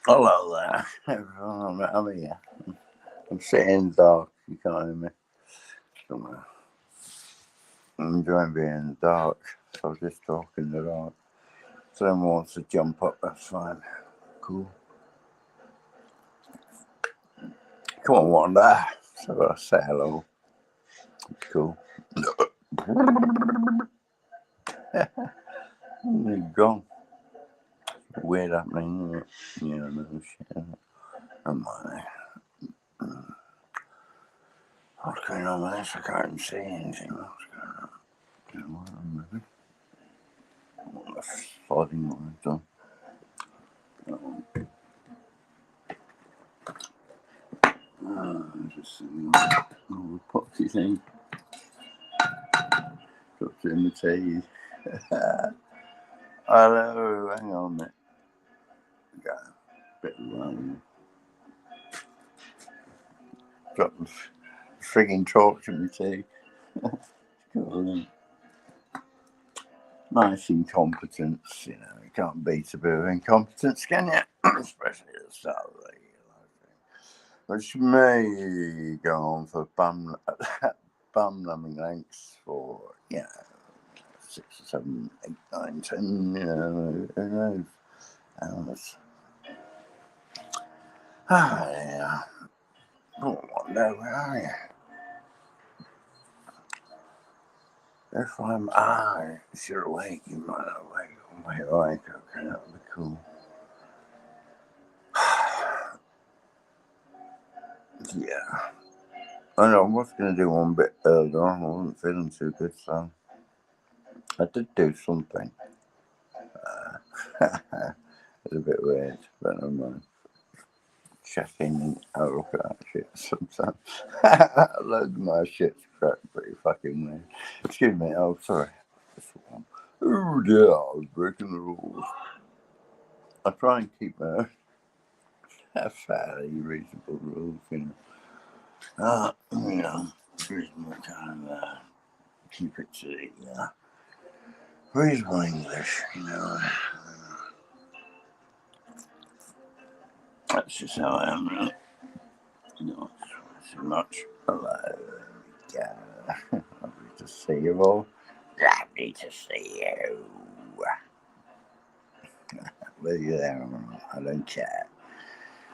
Hello there, everyone. I'm here. I'm sitting in the dark. You can't hear me. I'm enjoying being in the dark. So I was just talking in the dark. Someone wants to jump up, that's fine. Cool. Come on, Wanda. So I say hello. It's cool. You're gone. Weird happening. Yeah, no shit. I'm like, what's going on with this? I can't see anything. What's going on? What the flooding was done. Just sitting on the poxy thing. Got to imitate. Hello, hang on a minute. Got a bit of rain. Got the frigging torch in my teeth. Cool. Nice incompetence, you know. You can't beat a bit of incompetence, can you? Especially at the start of the year, which may go on for bum-numbing lengths for, you know, 6, 7, 8, 9, 10, you know, who knows? Hours. Ah, yeah. Oh, no, where are you? If I'm, if you're awake, you might not awake. Wait, awake, okay, that would be cool. Yeah. I know, I was going to do one bit earlier on. I wasn't feeling too good, so I did do something. It's a bit weird, but I'm checking and have a look at that shit sometimes. Loads of my shit's pretty fucking weird. Excuse me, oh, sorry. Oh, dear, I was breaking the rules. I try and keep fairly reasonable rules, you know. Reasonable kind of keep it to the reasonable English, you know. That's just how I am, really. Not so much. Hello. Yeah. Lovely to see you all. Lovely to see you. Whether you're there or not, I don't care.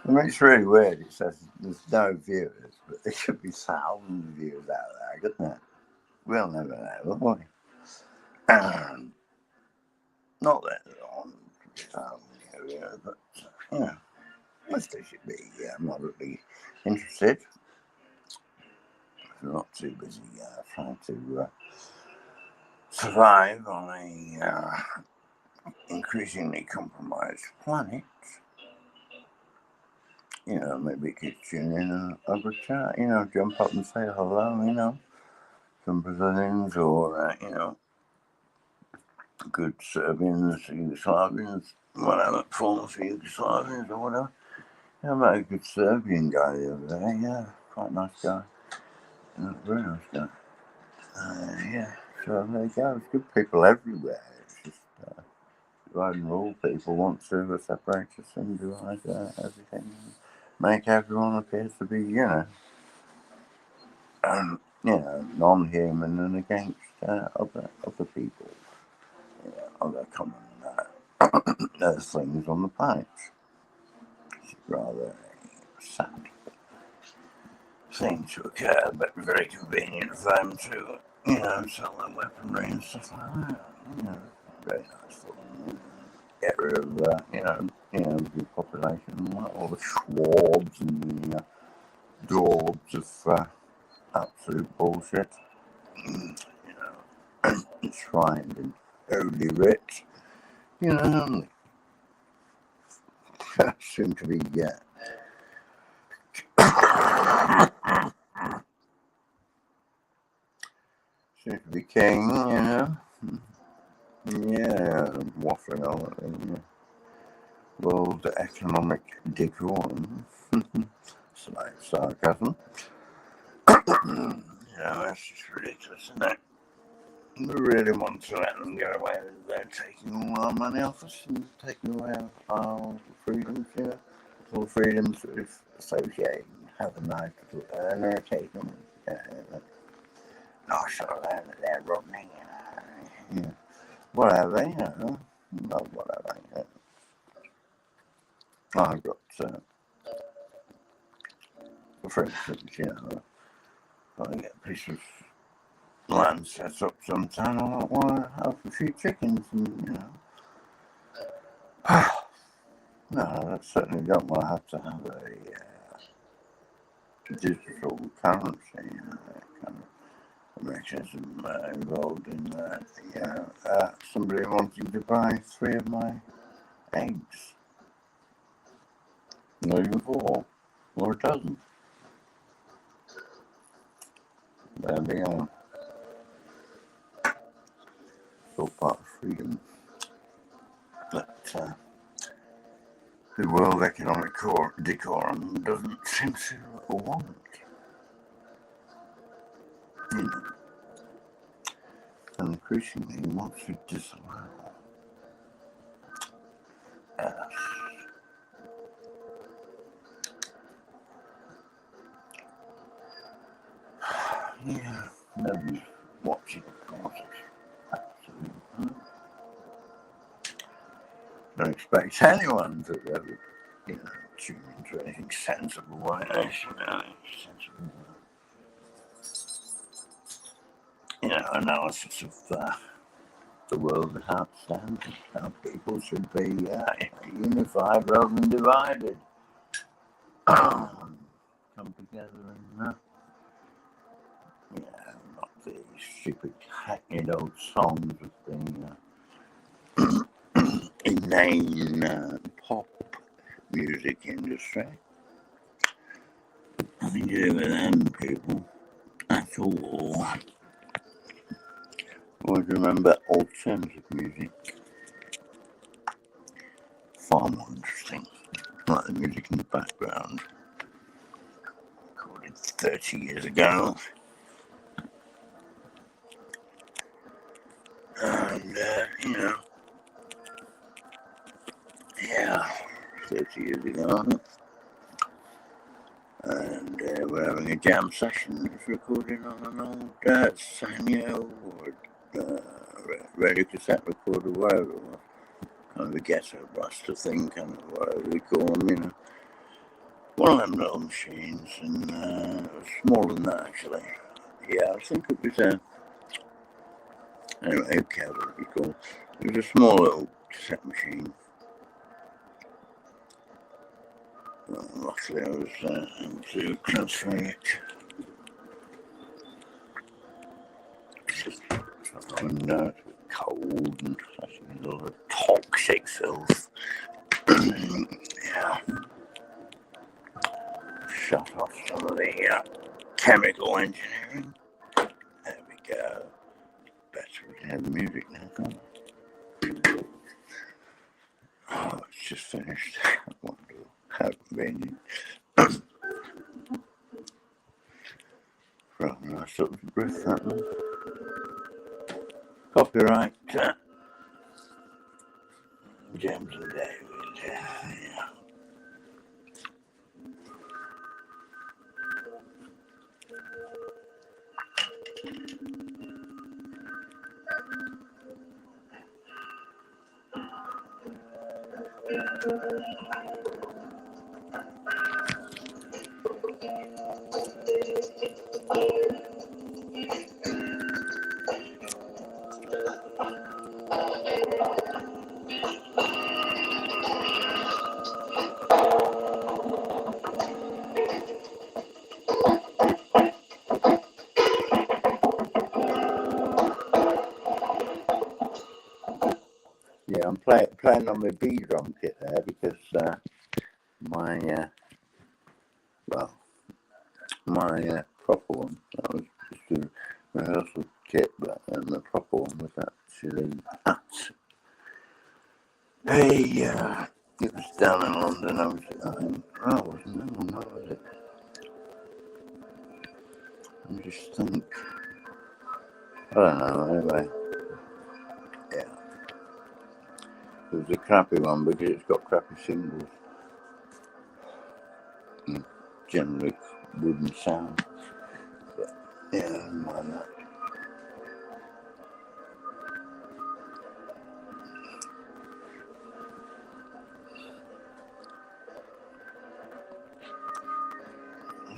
I mean, it's really weird. It says there's no viewers, but there should be thousands of viewers out there, couldn't it? We'll never know, will we? Not that long, but, you know, most they should be moderately interested. If you're not too busy trying to survive on a increasingly compromised planet. You know, maybe you could tune in and have a chat, you know, jump up and say hello, you know, some Brazilians or, you know, good Serbians, Yugoslavians, whatever, former Yugoslavians or whatever. Yeah, I met a good Serbian guy the other day, yeah, quite a nice guy. Very nice guy. Yeah, so there you go, there's good people everywhere. It's just divide and rule. People want to separate us and divide everything. Make everyone appear to be, you know, non-human and against other people, other common things on the planet. It's rather sad thing to occur, but very convenient for them to, you know, sell their weaponry and stuff like that. You know, very nice for them. Get rid of, the population population, all the Schwabs and the Daubs of absolute bullshit, you know, enshrined in Holy Writ, you know, soon to be king, you know. Yeah, waffling on it. World economic decorum. Slight sarcasm. Yeah, that's just ridiculous, isn't it? We really want to let them get away with they're taking all our money off us and taking away our freedoms, you know. All freedoms that we've associated and have a nice little earner take them. Not sure that they're running, you know. Whatever, you know. Not whatever, you know. I've got, for instance, you know, if I get a piece of land set up sometime, I might want to have a few chickens, and, you know. No, I certainly don't want to have a digital currency, you know, that kind of mechanism involved in that. You know, somebody wanting to buy 3 of my eggs. Not even 4, or a dozen. There they are. Still part of freedom. But the World Economic Decorum doesn't seem to want. You know. And increasingly wants to disallow us. Yeah, nobody's watching, of course. Absolutely. Don't expect anyone to ever, you know, tune into anything sensible like this, you know, you know, analysis of the world and how it stands, how people should be unified rather than divided. Come together and yeah, not the stupid hackneyed old songs of the inane pop music industry. Nothing to do with them people at all. Always remember alternative music. Far more interesting. Like the music in the background. Recorded 30 years ago. And, you know, yeah, 30 years ago. And we're having a jam session. It's recorded on an old Sanyo or radio cassette recorder, whatever it was. Kind of a ghetto blaster thing, kind of whatever we call them, you know. One of them little machines, and it was smaller than that, actually. Yeah, I think it was anyway, who cares what it was called? It was a small little cassette machine. Well, luckily I was able to transfer it. And cold and such a lot of toxic filth. Yeah. Shut off some of the chemical engineering. There we go. Better we can have the music now, can't we? Oh, it's just finished. I wonder how convenient. Rather nice little riff, that one. Copyright James and David. Yeah. I'm playing on my B drum kit there because my proper one, that was just a rehearsal kit, but the proper one was actually it was down in London. I was was it? I just think, I don't know, anyway, yeah. It was a crappy one because it's got crappy singles. Generally wooden sound. But yeah, I don't mind that.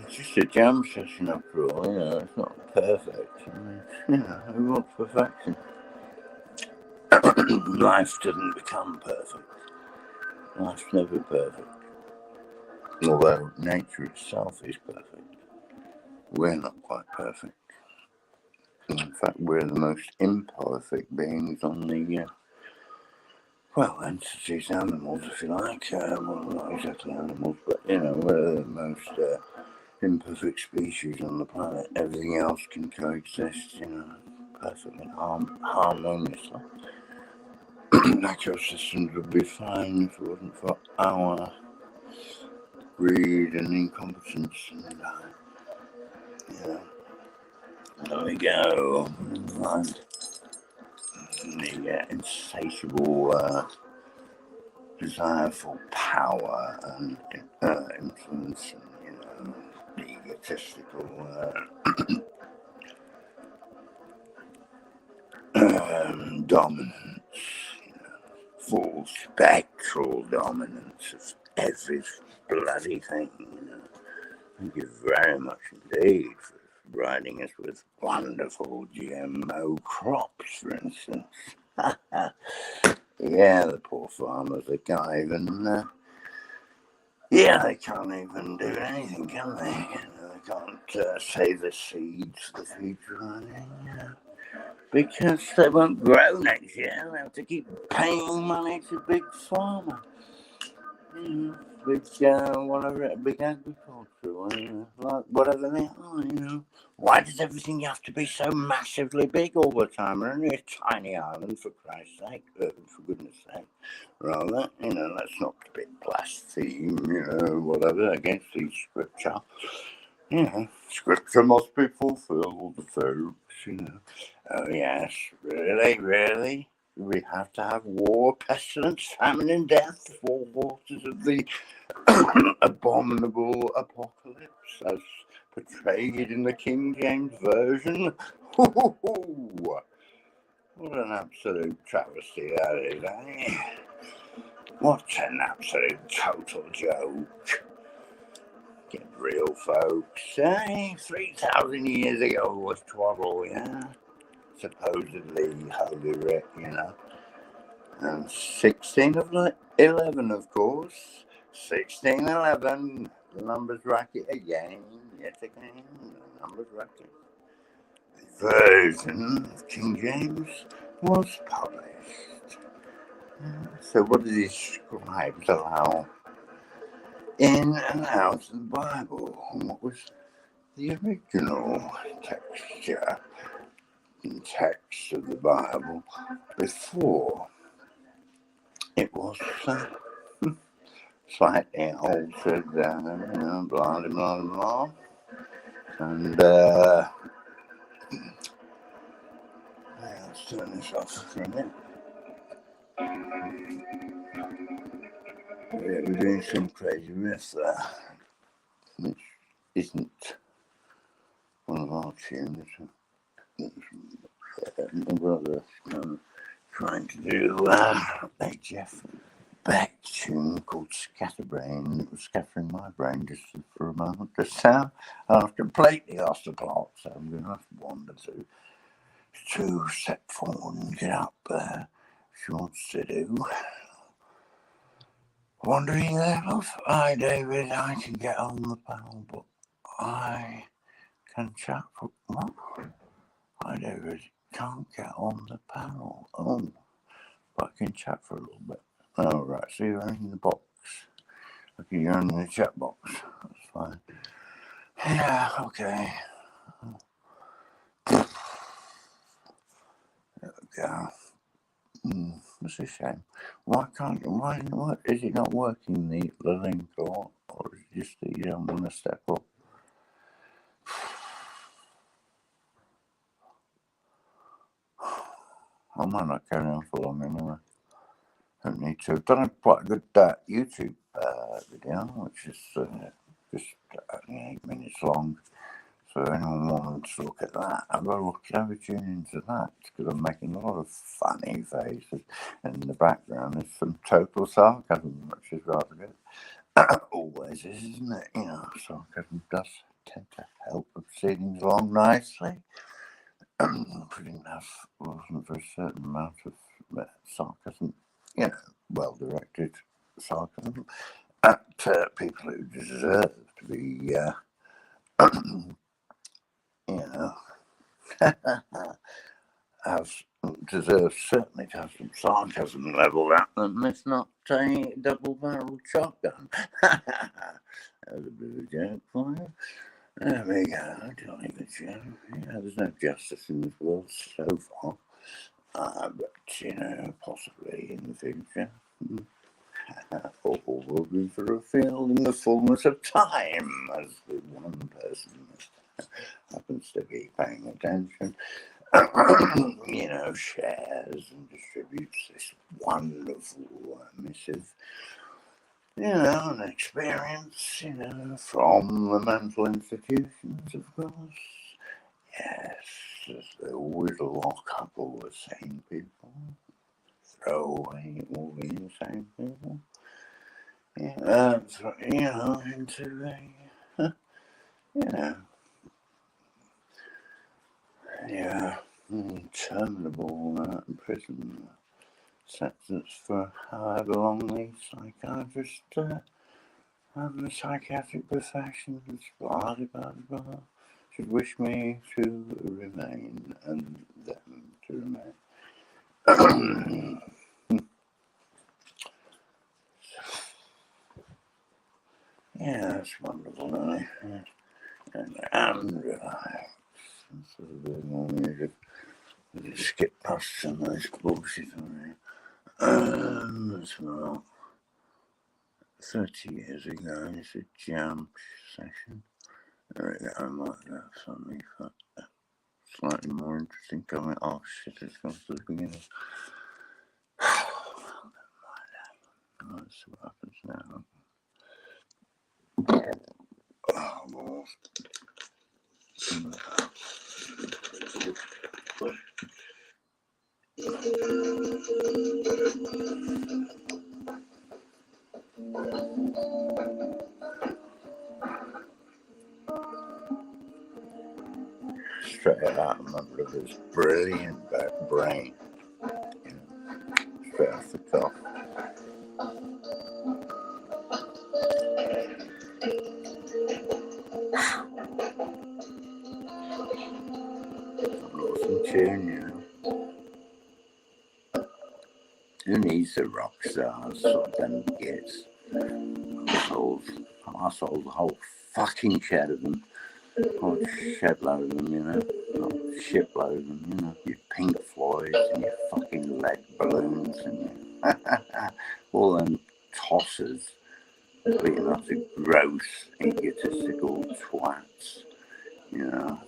It's just a jam session after all, it's not perfect. I mean, who wants perfection? Life doesn't become perfect. Life's never perfect. Although nature itself is perfect. We're not quite perfect. In fact, we're the most imperfect beings on the, entities, animals, if you like. Well, not exactly animals, but, we're the most imperfect species on the planet. Everything else can coexist, perfectly harmoniously. Natural systems would be fine if it wasn't for our greed and incompetence and, there we go. And the insatiable desire for power and influence and, the egotistical dominance, full spectral dominance of every bloody thing, Thank you very much indeed for providing us with wonderful GMO crops, for instance. Yeah, the poor farmers, they can't even, they can't even do anything, can they? They can't save the seeds for the future or anything, because they won't grow next year. They have to keep paying money to Big Pharma. Big agriculture, whatever they are, Why does everything have to be so massively big all the time? We're only a tiny island, for Christ's sake, for goodness sake. Rather, let's not be blaspheme, whatever, against the scripture. Scripture must be fulfilled, folks, Oh, yes, really? We have to have war, pestilence, famine, and death, four waters of the abominable apocalypse, as portrayed in the King James Version. What an absolute travesty that is, eh? What an absolute total joke. Get real, folks. 3,000 years ago was twaddle, supposedly Holy Writ, And 16 of 11, of course. 1611, the numbers racket again, yet again, the numbers racket. The version of King James was published. So what do these scribes allow in and out of the Bible? And what was the original text of the Bible before it was slightly altered, blah, blah, blah, blah. And, let's turn this off for a minute. We're doing some crazy riff there, which isn't one of our tunes. My brother trying to do a Jeff Beck tune called Scatterbrain. It was scattering my brain just for a moment. Just I've completely lost the plot, so I'm going to have to wander to step forward and get up there. She wants to do. Wandering there, love? Hi, David. I can get on the panel, but I can chat for. What? Hi, David. Can't get on the panel. Oh. but I can chat for a little bit. Oh, right, so you're in the box. Okay, you're in the chat box. That's fine. Yeah, okay. There we go. That's a shame. Why is it not working, the link, or is it just that you don't want to step up? I might not carry on for long anyway. Don't need to. I've done quite a good YouTube video, which is just 8 minutes long. So anyone wants to look at that, have a tune into that, because I'm making a lot of funny faces, and in the background is some total sarcasm, which is rather good. Always is, isn't it? You know, sarcasm does tend to help the proceedings along nicely. Putting enough wasn't for a certain amount of sarcasm, you know, well-directed sarcasm at people who deserve to be, you know, deserve certainly to have some sarcasm leveled at them. It's not a double-barreled shotgun. That was a bit of a joke for you. There we go, Johnny the joke. Yeah, there's no justice in this world so far. But, you know, possibly in the future. All will be revealed in the fullness of time, as the one person happens to be paying attention, you know, shares and distributes this wonderful missive, you know, an experience, you know, from the mental institutions, of course. Yes, they always lock up all the same people, throw away all the insane people. Yeah, you know, into a, you know, yeah, terminable prison sentence for however long the psychiatrist and the psychiatric profession blah, blah, blah, should wish me to remain and them to remain. Yeah, it's wonderful, isn't it? And relax. Sort of bit more music. Just skip past some of this bullshit already. As well. 30 years ago, it's a jam session. There we go, I might have something for slightly more interesting comment. Oh shit, it's gone to the beginning. Let's see what happens now. Oh, well. Straight out of my brother's brilliant brain, you know, straight off the top. Awesome tune, you know. Who needs the rock stars? What them gets? I sold the whole fucking shed of them. Whole shed load of them, you know. Whole shipload of them, you know. Your Pink Floyds and your fucking lead balloons and your all them tossers. Being up to gross, egotistical twats, you know.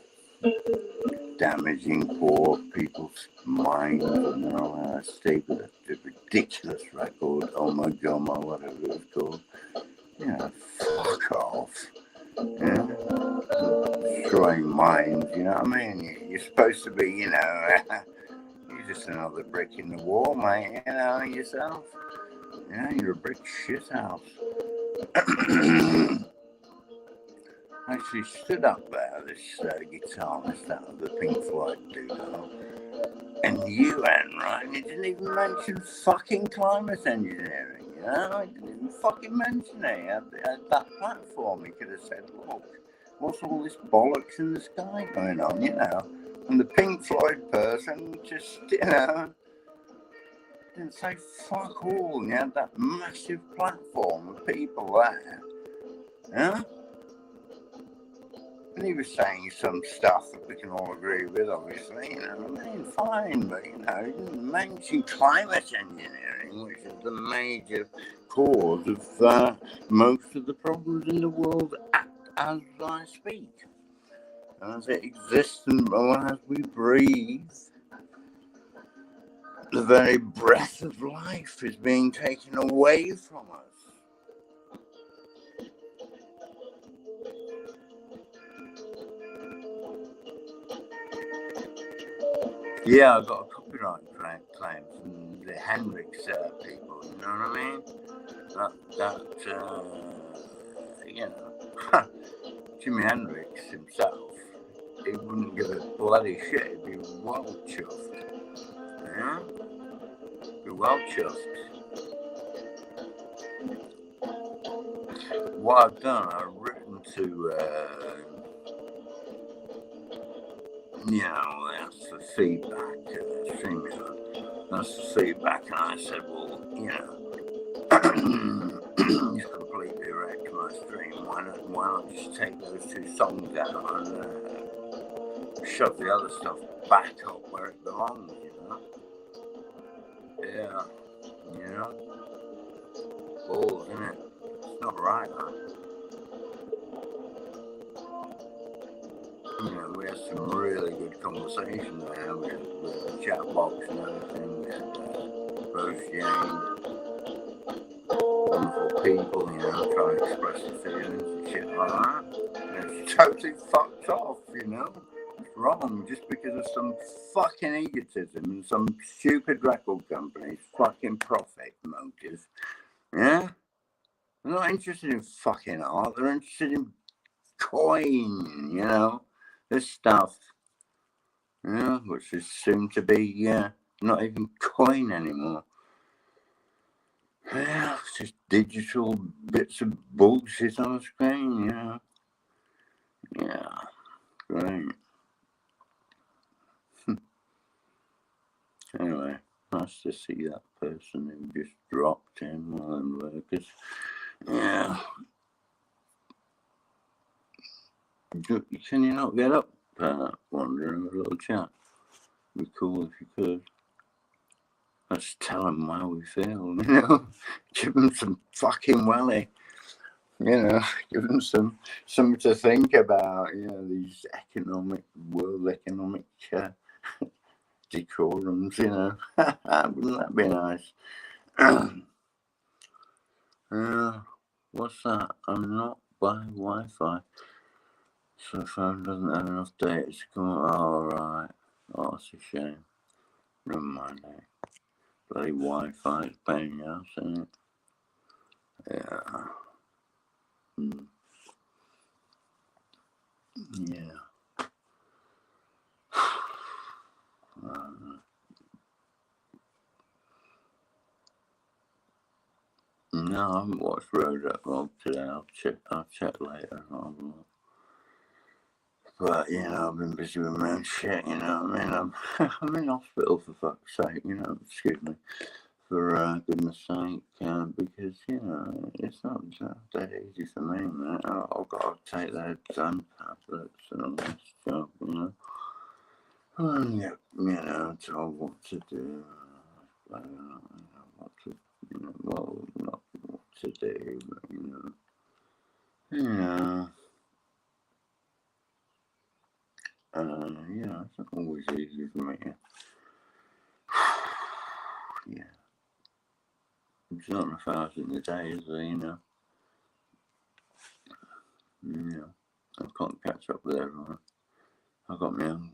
Damaging poor people's minds and all that. Stay with a ridiculous record. Oh my god, whatever it's called. Yeah, fuck off. Yeah. Destroying minds, you know what I mean? You're supposed to be, you know, you're just another brick in the wall, mate, you know, yourself. Yeah, you're a brick shithouse. Actually stood up there, this guitarist out of the Pink Floyd dude, and UN, right? And he didn't even mention fucking climate engineering, you know? He didn't even fucking mention it. He had that platform. He could have said, look, what's all this bollocks in the sky going on, you know? And the Pink Floyd person just, you know, didn't say fuck all. You had that massive platform of people there. Yeah? And he was saying some stuff that we can all agree with, obviously, you know what I mean? Fine, but, you know, he didn't mention climate engineering, which is the major cause of most of the problems in the world as I speak. As it exists and as we breathe, the very breath of life is being taken away from us. Yeah, I got a copyright claim from the Hendrix people, you know what I mean? You know, Jimi Hendrix himself, he wouldn't give a bloody shit, he'd be well chuffed. Yeah? Be well chuffed. What I've done, I've written to, you know, that's the feedback, StreamYard. That's the feedback, and I said, well, you know, he's completely wrecked my stream. Why not just take those two songs out and shove the other stuff back up where it belongs, you know? Yeah, you know? Balls, isn't it? It's not right, huh? You know, we had some really good conversations there with the chat box and everything. We had Rose Jane, wonderful people, you know, trying to express their feelings and shit like that. And it's totally fucked off, you know? It's wrong just because of some fucking egotism and some stupid record company's fucking profit motive. Yeah? They're not interested in fucking art, they're interested in coin, you know? This stuff, you know, which is soon to be not even coin anymore. Yeah, it's just digital bits of bullshit on the screen, you know. Yeah, great. Anyway, nice to see that person who just dropped in while I'm workers. Yeah. Can you not get up, Wander, and have a little chat? It'd be cool if you could. Let's tell them how we feel, you know. Give them some fucking welly. You know, give them something to think about, you know, these world economic decorums, you know. Wouldn't that be nice? What's that? I'm not by Wi-Fi. So the phone doesn't have enough data to come up. Oh, right. Oh, that's a shame. Never mind, eh? Bloody Wi-Fi is a pain in the ass, isn't it? Yeah. Yeah. No, I haven't watched Road Up Road today. I'll check later. But, you know, I've been busy with my own shit, you know what I mean? I'm in hospital, for fuck's sake, you know, excuse me, for goodness sake, because, you know, it's not that easy for me, man. I've got to take those tablets and all this stuff, you know. And get, you know, told what to do, I don't know what to, you know, well, not what to do, but, you know, yeah, it's not always easy for me. Yeah. It's not enough hours in the day, is there, you know? Yeah. I can't catch up with everyone. I've got my own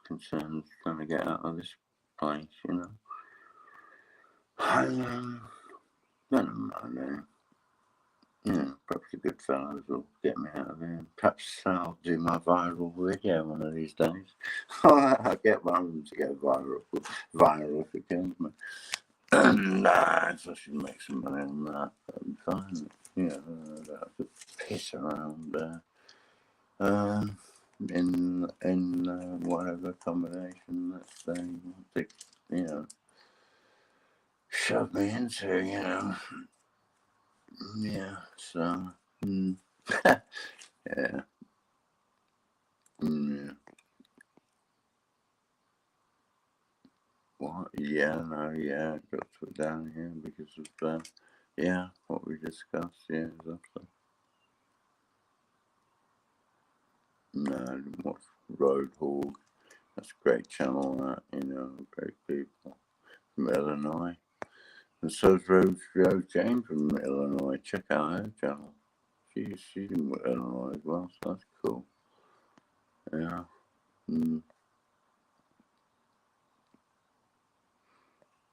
concerns trying to get out of this place, you know? Don't mind, you know, perhaps the good fellows will get me out of here. Perhaps I'll do my viral video one of these days. I'll get one of them to go viral if it comes, man. Nah, if I should make some money on that, that'd be fine. You know, I don't have to piss around in whatever accommodation that they want to, you know, shoved me into, you know. Yeah, so, yeah, yeah. What? Yeah, no, yeah, got to put down here because of, yeah, what we discussed, yeah, exactly. No, I didn't watch Roadhog. That's a great channel, that, you know, great people from Illinois. And so's Rose Jane from Illinois. Check out her channel. She's in Illinois as well, so that's cool. Yeah.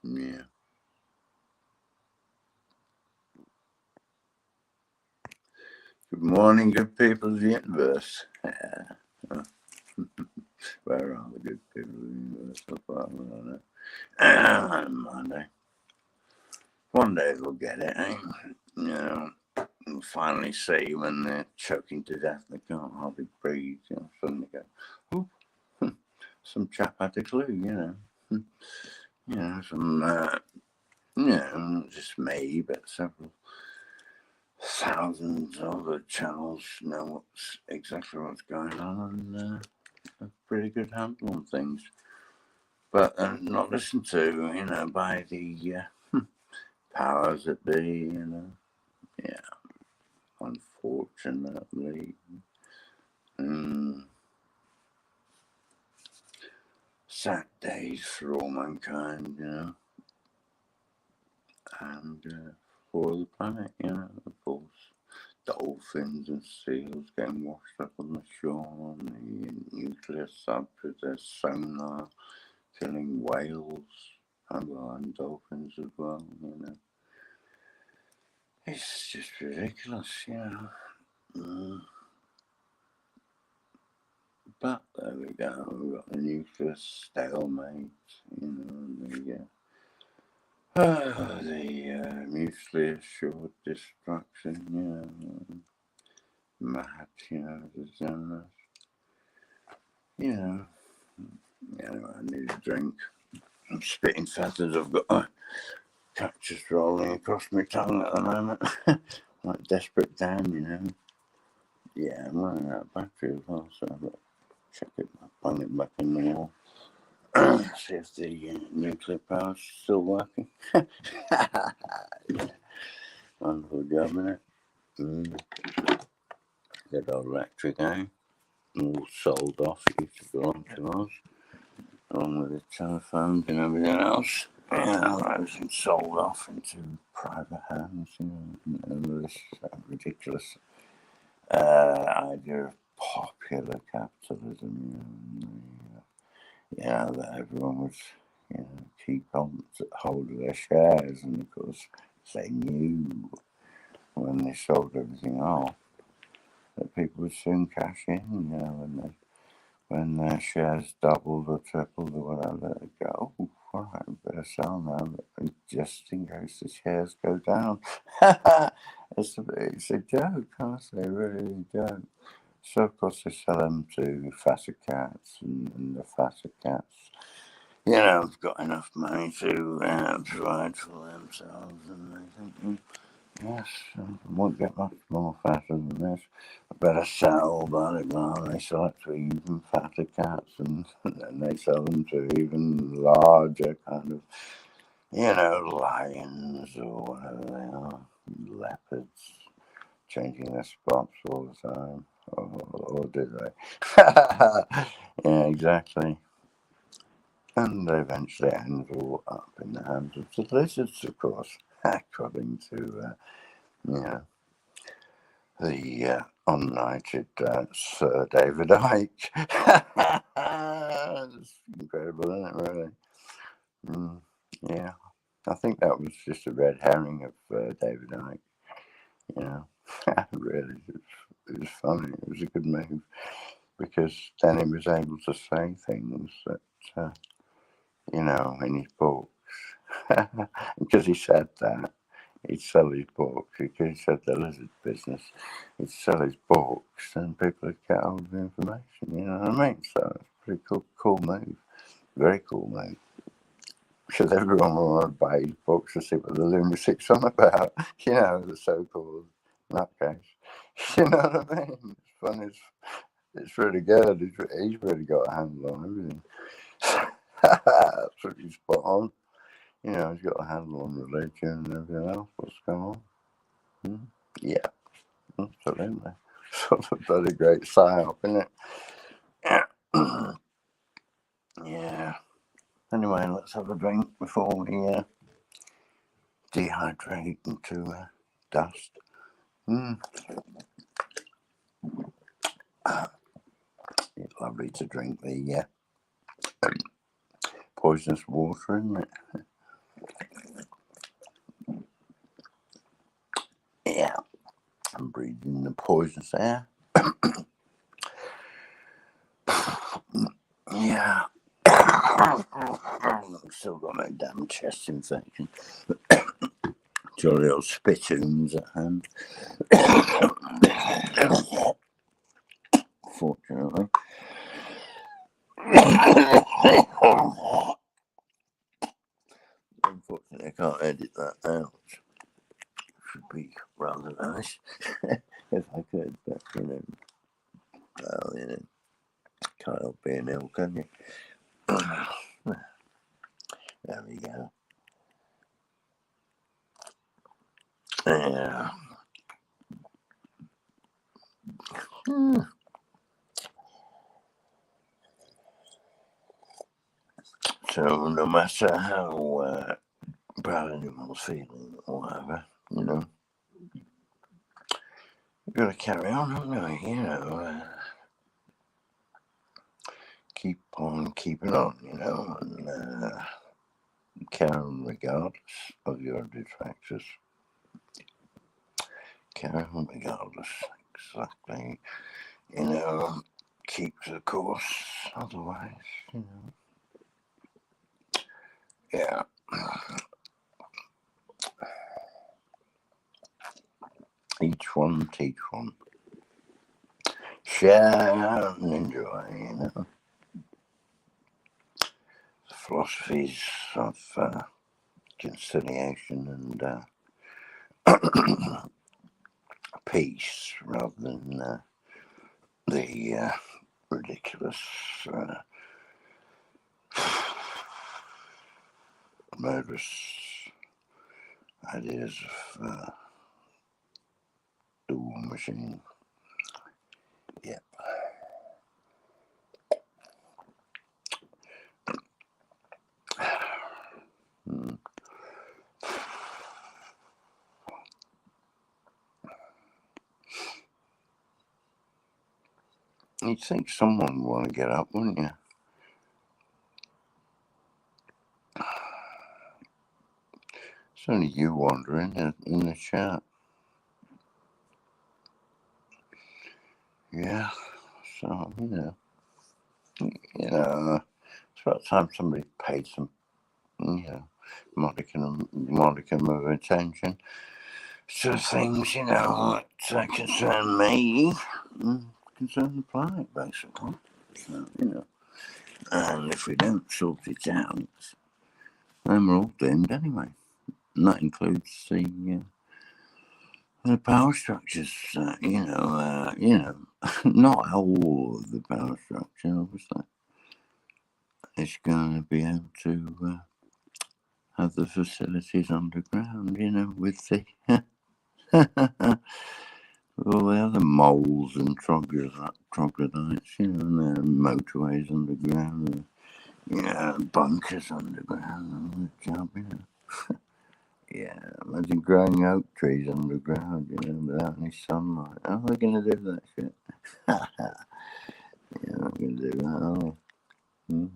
Yeah. Good morning, good people of the universe. Where are the good people of the universe? So far, I don't know. Monday. One day they'll get it, eh? You know, we'll finally see when they're choking to death. They can't hardly breathe. You know, suddenly go, oh, some chap had a clue, you know. You know, some, you know, not just me, but several thousands of other channels know exactly what's going on and a pretty good handle on things. But not listened to, you know, by the powers that be, you know. Yeah, unfortunately. Sad days for all mankind, you know. And for the planet, you know, of course. Dolphins and seals getting washed up on the shore, and the nuclear subs with their sonar killing whales and dolphins as well, you know. It's just ridiculous, you know. But there we go, we've got a nuclear stalemate, you know, the mutually assured destruction, you know, mad, you know, the generous. You know, anyway, I need a drink. I'm spitting feathers. I've got a cactus rolling across my tongue at the moment. Like Desperate Dan, you know. Yeah, I'm running out of battery as well, so I've got to check it, plug it back in the wall. See if the nuclear power's still working. Yeah. Wonderful job, innit? Good old electric, eh? All sold off, used to belong to us, along with the telephones and everything else. Yeah, everything sold off into private hands, you know, and this ridiculous idea of popular capitalism, you know, that everyone would, you know, keep on hold of their shares, and of course they knew when they sold everything off that people would soon cash in, you know, when their shares doubled or tripled or whatever, they go, oh, all right, better sell now, just in case the shares go down. It's a joke, honestly, really a joke. So, of course, they sell them to fatter cats, and the fatter cats, you know, have got enough money to provide for themselves, and they think, yes, I won't get much more fatter than this. I better sell, blah, blah, blah. They sell it to even fatter cats, and then they sell them to even larger kind of, you know, lions or whatever they are, leopards, changing their spots all the time. Or did they? Yeah, exactly. And eventually it ends all up in the hands of the lizards, of course, according to, you know, the unknighted Sir David Icke. It's incredible, isn't it, really? Yeah, I think that was just a red herring of David Icke, you know. Really, it was funny. It was a good move, because then he was able to say things that, you know, in his books. Because he said that, he'd sell his books. Because he said the lizard business, he'd sell his books, and people would get hold of the information. You know what I mean? So it's a pretty cool move. Very cool move. because everyone will want to buy his books to see what the lunatic's on about, you know, the so-called nutcase. You know what I mean? It's fun. It's really good. He's really got a handle on everything. That's pretty spot on. You know, he's got a handle on religion and everything else. What's going on? Yeah, absolutely. Sort of bloody great psyop, isn't it? Yeah. Anyway, let's have a drink before we dehydrate into dust. It's lovely to drink the poisonous water, isn't it? Yeah. I'm breathing the poisonous air. Yeah. I've still got my damn chest infection. Jolly old spittoons at hand. Fortunately. Unfortunately, I can't edit that out. Should be rather nice if I could, but you know, well, you know, can't help being ill, can you? There we go. Yeah. So no matter how bad anyone's feeling or whatever, you know, you've got to carry on, haven't you? You know, keep on keeping on, you know, and carry on regardless of your detractors. Carry on regardless, exactly. You know, keep the course, otherwise, you know. Yeah. Each one teach one. Share and enjoy, you know. The philosophies of conciliation and peace rather than the ridiculous murderous ideas of the war machine. Yep. You'd think someone would want to get up, wouldn't you? It's only you wandering in the chat. Yeah, so, you know, it's about time somebody paid some, you know, modicum of attention to things, you know, that concern me and concern the planet, basically. So, you know, and if we don't sort it out, then we're all doomed anyway. And that includes the power structures, you know, not all of the power structure, obviously. It's going to be able to have the facilities underground, you know, with the all the other moles and troglodytes, you know, and their motorways underground, you know, bunkers underground, all the job, you know. Yeah, imagine growing oak trees underground, you know, without any sunlight. How are they going to do that shit? You're not going to do that, are you?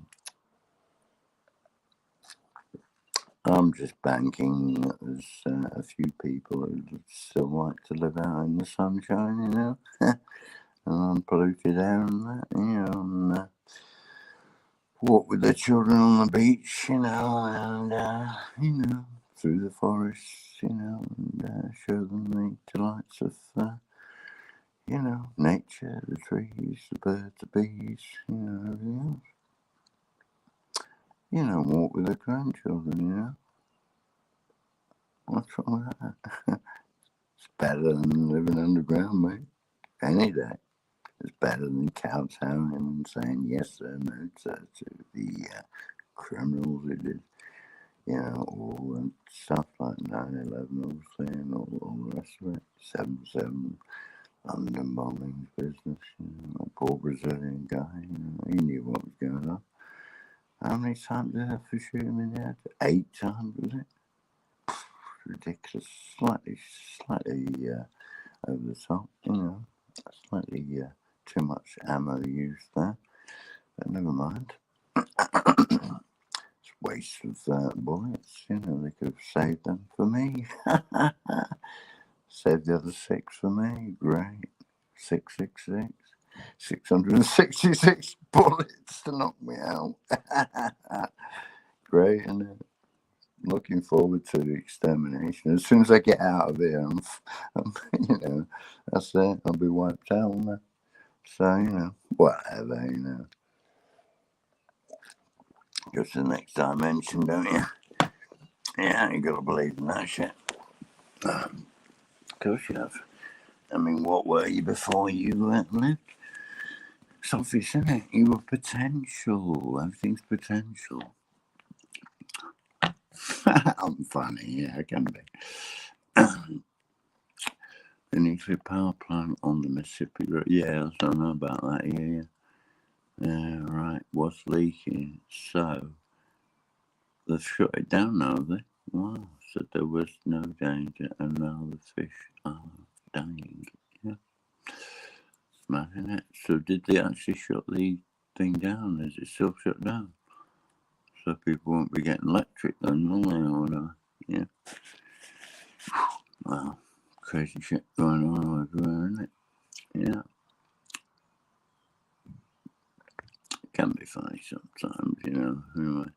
I'm just banking that there's a few people who still like to live out in the sunshine, you know, and unpolluted air and that, you know, and walk with their children on the beach, you know, and, you know, through the forests, you know, and show them the delights of, you know, nature, the trees, the birds, the bees, you know, everything else. You know, walk with the grandchildren, you know. What's wrong with that? It's better than living underground, mate. Any day. It's better than kowtowing and saying yes sir, no sir to the criminals who did, you know, all and stuff like 9/11, obviously, and all the rest of it. 7/7, London bombings, business, you know, that poor Brazilian guy, you know, he knew what was going on. How many times did they have for shooting him in the head? 8 times, was it? Ridiculous, slightly over the top, you know, slightly too much ammo used there, but never mind. It's a waste of bullets, you know, they could have saved them for me. Saved the other 6 for me, great. 666, 666 bullets to knock me out. Great, isn't it? Looking forward to the extermination. As soon as I get out of here, I'm you know, that's it. I'll be wiped out, won't I? So, you know, whatever, you know. Just the next dimension, don't you? Yeah, you gotta believe in that shit. Of course you have. I mean, what were you before you lived? It's obvious, isn't it? You were potential. Everything's potential. I'm funny, yeah, I can be. The nuclear power plant on the Mississippi River. Yeah, I don't know about that. Yeah. Yeah, right. What's leaking? So they've shut it down now, have they? Wow. So there was no danger, and now the fish are dying. Yeah. It's mad, isn't it? So did they actually shut the thing down? Is it still shut down? So people won't be getting electric then, will they, or whatever? Yeah. Wow. Crazy shit going on everywhere, isn't it? Yeah. It can be funny sometimes, you know. Anyway,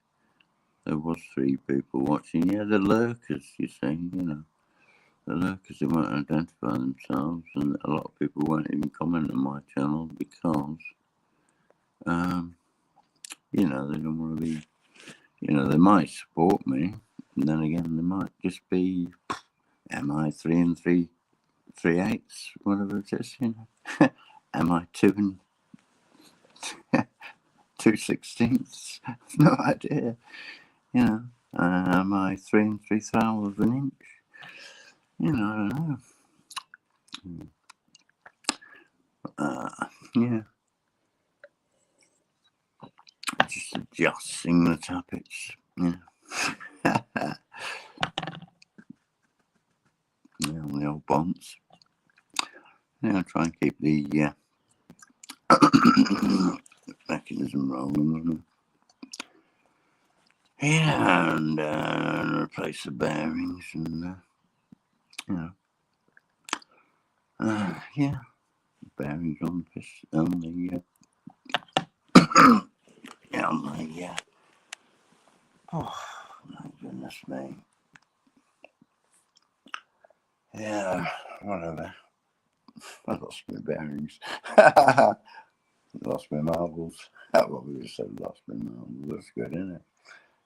there was 3 people watching. Yeah, the lurkers, you see, you know. The lurkers who won't identify themselves, and a lot of people won't even comment on my channel because, you know, they don't want to be, you know, they might support me, and then again, they might just be MI 3 3/8, whatever it is, you know. MI 2 and 2/16, no idea, you know. MI 3 3/4 of an inch, you know, I don't know. Yeah. Just adjusting the topics, yeah. Yeah, on the old bonds. Yeah, try and keep the mechanism rolling. Yeah, and replace the bearings and, you know, yeah, bearings on the piston, on the, yeah, on the, oh, my goodness me. Yeah, whatever. I lost my bearings. Lost my marbles. Well, we just said lost my marbles. That's good, isn't it?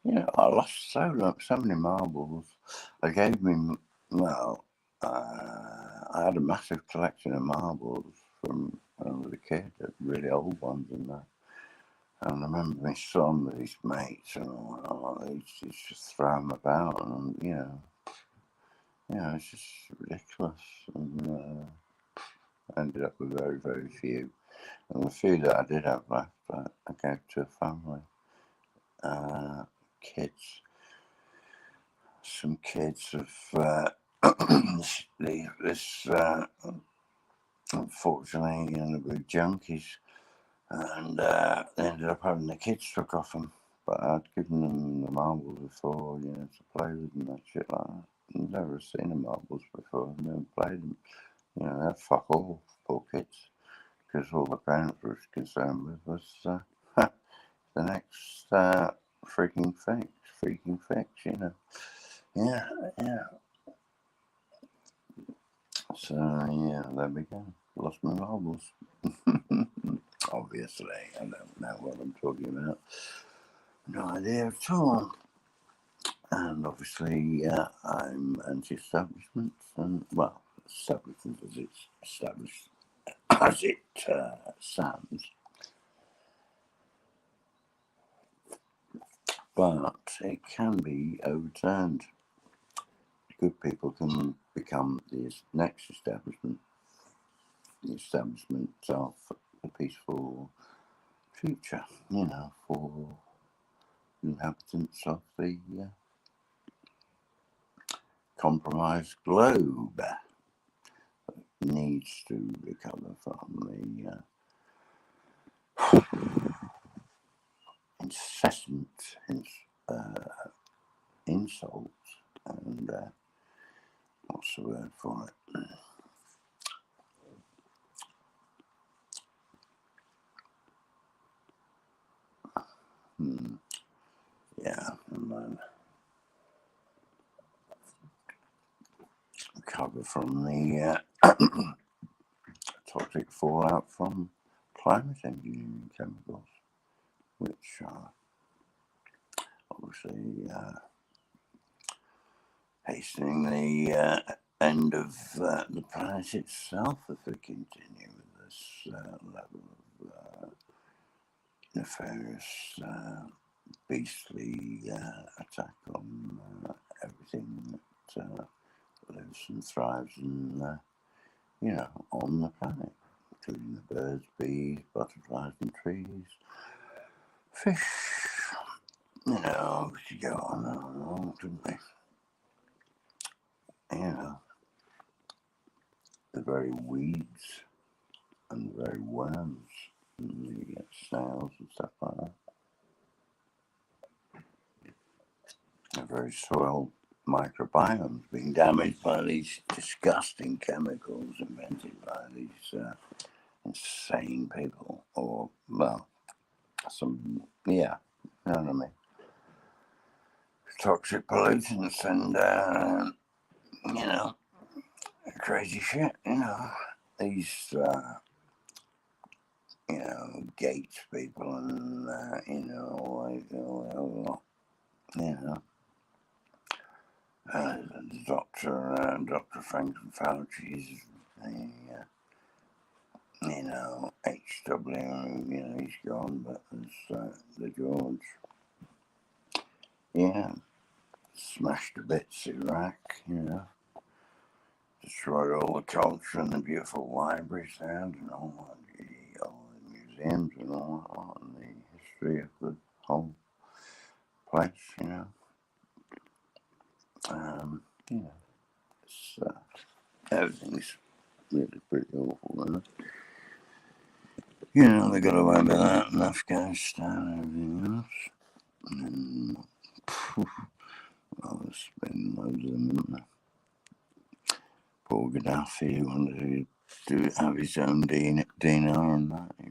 Yeah, I lost so many marbles. I gave me, well, I had a massive collection of marbles from when I was a kid, really old ones and that. And I remember my son with his mates and all, he's just throwing them about, and you know, it's just ridiculous. And I ended up with very, very few. And the few that I did have left, I gave to a family, kids. Some kids of this unfortunately, you know, they were junkies, and they ended up having the kids took off them. But I'd given them the marbles before, you know, to play with and that shit like that. I'd never seen the marbles before, never played them. You know, they're fuck all, poor kids, because all the parents were concerned with was the next freaking fix, you know. Yeah. So, yeah, there we go. Lost my marbles. Obviously, I don't know what I'm talking about. no idea at all. And obviously, I'm anti-establishment, and well, establishment as it's established as it sounds. But it can be overturned. Good people can become the next establishment, the establishment of a peaceful future, you know, for the inhabitants of the compromised globe that needs to recover from the incessant insults and what's the word for it? Yeah, and recover from the toxic fallout from climate engineering chemicals, which are obviously hastening the end of the planet itself if we continue with this level of nefarious, beastly attack on everything that lives and thrives in, you know, on the planet, including the birds, bees, butterflies and trees, fish, you know, we could go on and on, couldn't we? You know, the very weeds and the very worms and the snails and stuff like that. The very soil microbiomes being damaged by these disgusting chemicals invented by these insane people, or, well, some, yeah, you know what I mean? Toxic pollutants and, you know, crazy shit, you know. These, you know, Gates people and, you know, like, you know, Dr. Franklin Fauci's, you know, HW, you know, he's gone, but there's the George. Yeah, smashed to bits Iraq, you know, destroyed all the culture and the beautiful libraries there and all the museums and all and the history of the whole place, you know. You know, it's, everything's really pretty awful, isn't it? You know, they got away with that in Afghanistan and everything else. And well, there's been loads of them, isn't there? Poor Gaddafi wanted to have his own dinar and that. He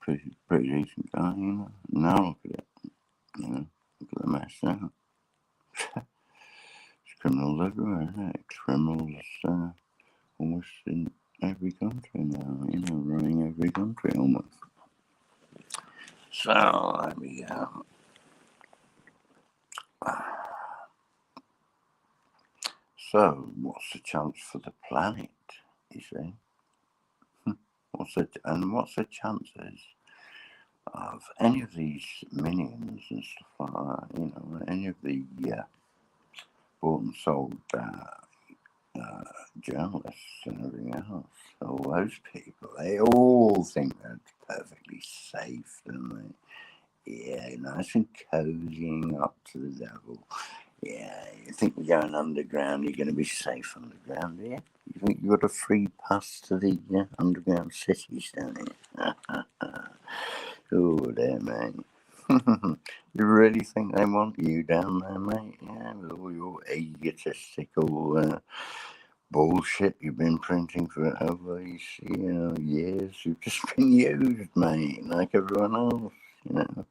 was a pretty decent guy, you know. Now look at it, you know, look at the mess now. It's criminals everywhere, isn't it? Criminals almost in every country now, you know, running every country almost. So, there we go. So, what's the chance for the planet, you see? What's the chances of any of these minions and stuff like that, you know, any of the bought and sold journalists and everything else, all those people, they all think they're perfectly safe, don't they? Yeah, nice and cozying up to the devil. Yeah, you think you're going underground, you're going to be safe underground, yeah? You think you've got a free pass to the underground cities down here? Oh, there, mate. You really think they want you down there, mate? Yeah, with all your egotistical bullshit you've been printing for over these, you know, years. You've just been used, mate, like everyone else, you know.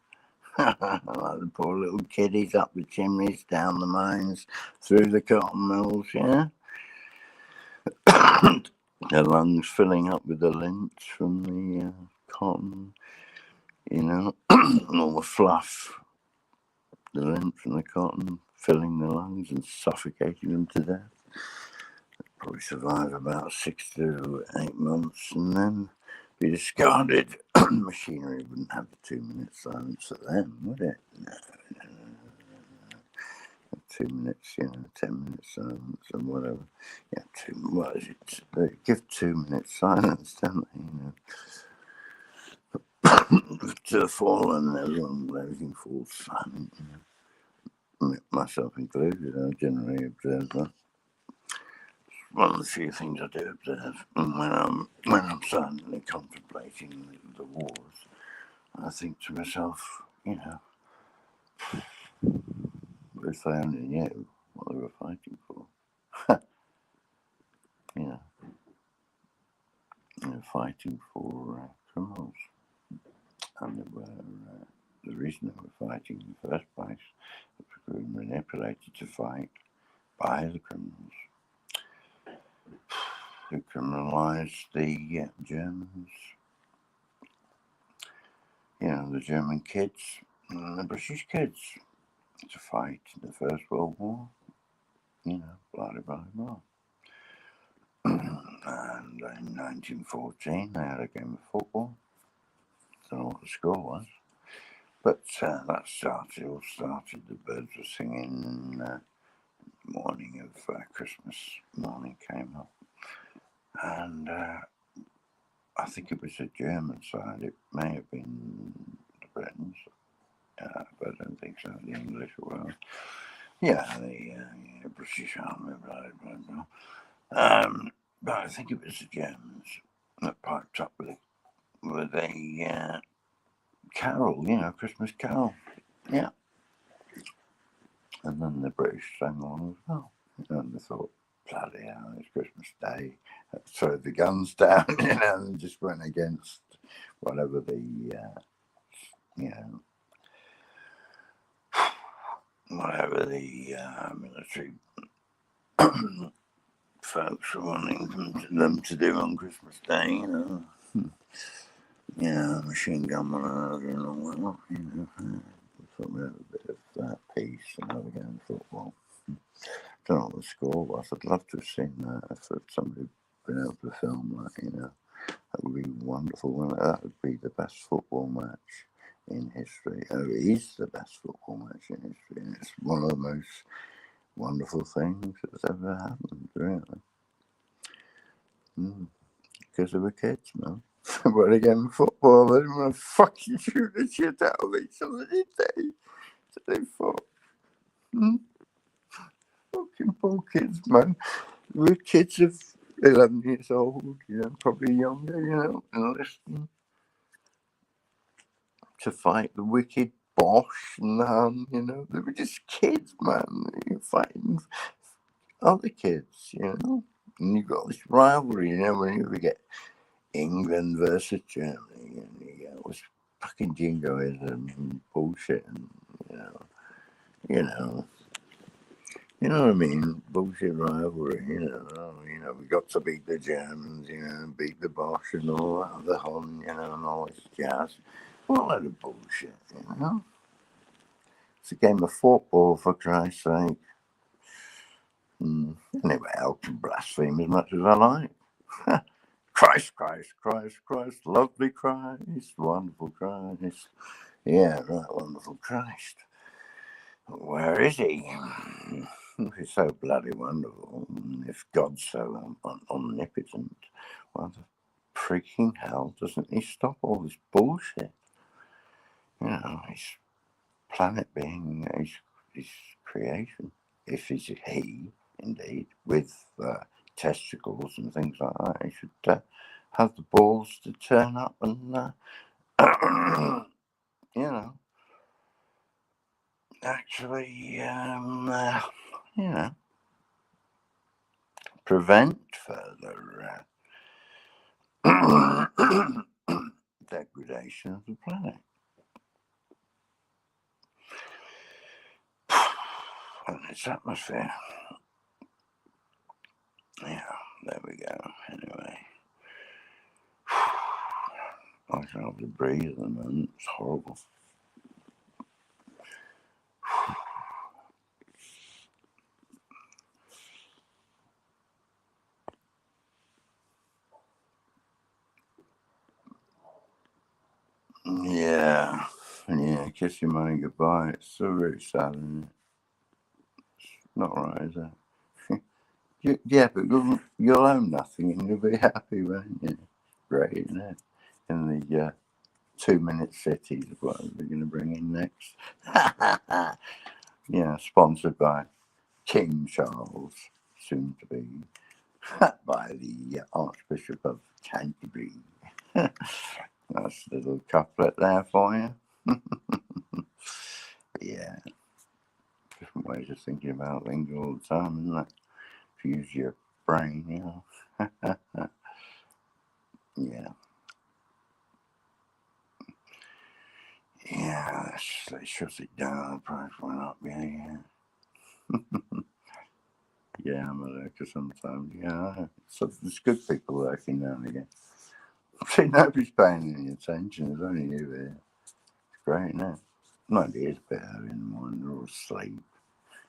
Like the poor little kiddies up the chimneys, down the mines, through the cotton mills, yeah? Their lungs filling up with the lint from the cotton, you know, and all the fluff the lymph and the cotton, filling the lungs and suffocating them to death. Probably survive about 6 to 8 months and then be discarded. Machinery wouldn't have the 2-minute silence for them, would it? No. 2 minutes, 10 minutes silence and whatever. Yeah, what is it? They give 2 minutes silence, don't they? To the fallen, everything falls silent. Myself included, I generally observe that. One of the few things I do observe when I'm silently contemplating the wars. I think to myself, if they only knew what they were fighting for. They were fighting for criminals, and the reason they were fighting in the first place was they were manipulated to fight by the criminals who criminalised the Germans. The German kids and the British kids to fight in the First World War. Blah, blah, blah. And in 1914, they had a game of football. Don't know what the score was. But that all started, the birds were singing, the morning of Christmas morning came up. And I think it was the German side, it may have been the Britons, but I don't think so, the English were. The British Army, blah, blah, blah. But I think it was the Germans that piped up with a carol, Christmas carol. Yeah. And then the British sang on as well. And they thought, bloody hell, it's Christmas Day. Throw the guns down, and just went against whatever the, whatever the military folks were wanting them to do on Christmas Day, machine gun and all that, we thought we had a bit of peace and have a game of football. Don't know what the score was. I'd love to have seen that if somebody had been able to film that, that would be wonderful. That would be the best football match in history. It is the best football match in history, and it's one of the most wonderful things that's ever happened, really. Because they were kids, man. But again, football, they didn't want to fucking shoot the shit out of each other, did they? So they fought. Fucking poor kids, man. We're kids of 11 years old, probably younger, enlisting to fight the wicked Bosch and the Hun, they were just kids, man. You're fighting other kids, and you've got this rivalry, when you get England versus Germany, and you get all this fucking jingoism and bullshit, and you know what I mean? Bullshit rivalry, we got to beat the Germans, and beat the Bosch and all that, the Hun, and all this jazz. What a load of bullshit, It's a game of football, for Christ's sake. Anyway, I can blaspheme as much as I like. Christ, Christ, Christ, Christ, lovely Christ, wonderful Christ. Yeah, right, wonderful Christ. Where is he? If he's so bloody wonderful, if God's so omnipotent, why the freaking hell doesn't he stop all this bullshit? His planet being his creation, if he's he, indeed, with testicles and things like that, he should have the balls to turn up and, actually, prevent further degradation of the planet. And its atmosphere. Yeah, there we go. Anyway. I can hardly breathe at the moment. It's horrible. Yeah. Yeah, kiss your money goodbye. It's so very sad, isn't it? It's not right, is it? Yeah, but you'll own nothing and you'll be happy, won't you? Great, isn't it? In the 2-minute cities, what are we going to bring in next? Yeah, sponsored by King Charles, soon to be, by the Archbishop of Canterbury. That's a little couplet there for you. Yeah, different ways of thinking about things all the time, isn't it? If you use your brain, you know. Yeah. Yeah, let's shut it down. The price went up. Yeah. Yeah, I'm a lurker sometimes. Yeah, so there's good people lurking now and again. See, nobody's paying any attention. There's only you there. It's great, isn't it? My dear's a bit early in the morning. They're all asleep.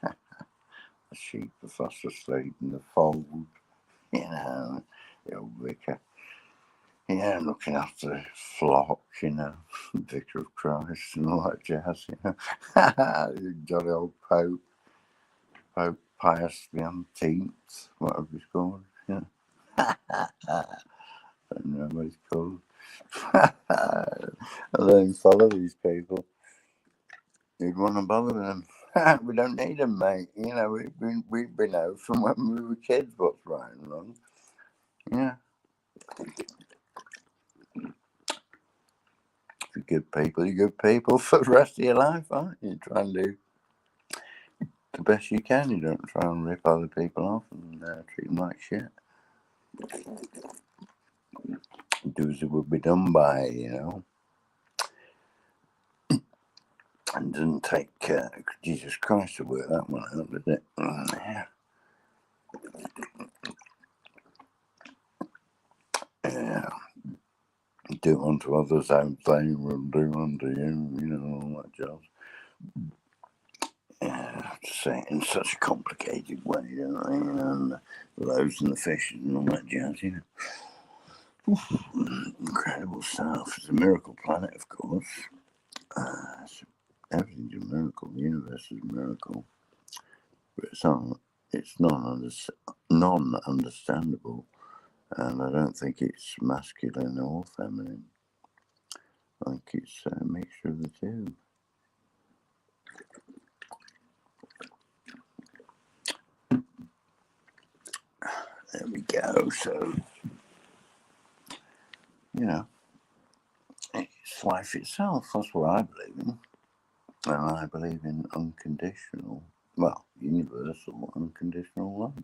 The sheep are fast asleep in the fold. You know, the old vicar. Yeah, looking after the flock, you know, Vicar of Christ and all that jazz, you know. Jolly old Pope Pius the Umpteenth, whatever he's called, yeah. I don't know what he's called. I don't follow these people. You'd want to bother with them. We don't need them, mate. You know, we've been out from when we were kids what's right and wrong. Yeah. If you're good people, you're good people for the rest of your life, aren't you? Try and do the best you can. You don't try and rip other people off and treat them like shit. Do as it would be done by, you know. And didn't take Jesus Christ to work that one out, did it? Yeah. Yeah. Do unto others as they will do unto you, you know, all that jazz. Yeah, to say it in such a complicated way, don't they? You know, and the loaves and the fishes and all that jazz, you know. Incredible stuff. It's a miracle planet, of course. Everything's a miracle. The universe is a miracle. But it's non-understandable. And I don't think it's masculine or feminine. I think it's a mixture of the two. There we go. So, you know, it's life itself. That's what I believe in. And I believe in unconditional, well, universal unconditional love.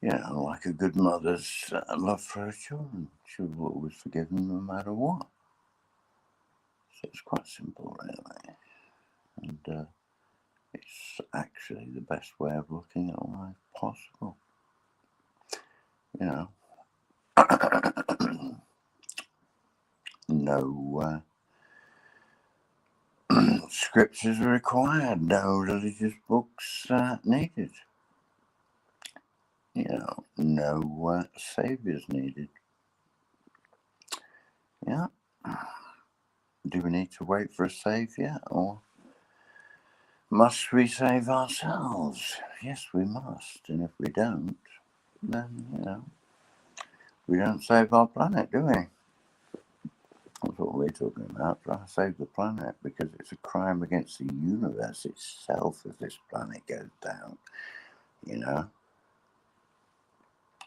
You know, like a good mother's love for her children. She will always forgive them no matter what. So it's quite simple, really. And it's actually the best way of looking at life possible. You know, no scriptures are required, no religious books needed. You know, no saviors needed. Yeah. Do we need to wait for a savior, or must we save ourselves? Yes, we must. And if we don't, then, you know, we don't save our planet, do we? That's what we're talking about, trying to save the planet, because it's a crime against the universe itself if this planet goes down, you know.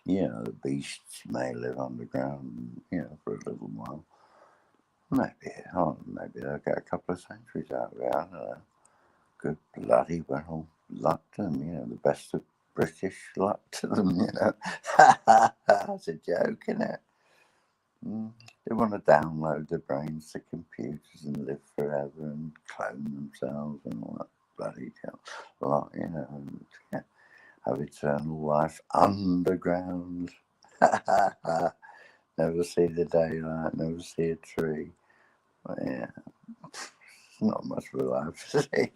Yeah, the beasts may live underground, you know, for a little while. Maybe they'll get a couple of centuries out of it, I don't know. Good bloody well luck to them, you know, the best of British luck to them, you know. That's a joke, isn't it? They want to download their brains to computers and live forever and clone themselves and all that bloody lot, you know, and have eternal life underground. Never see the daylight, never see a tree. But yeah, it's not much of a life to see.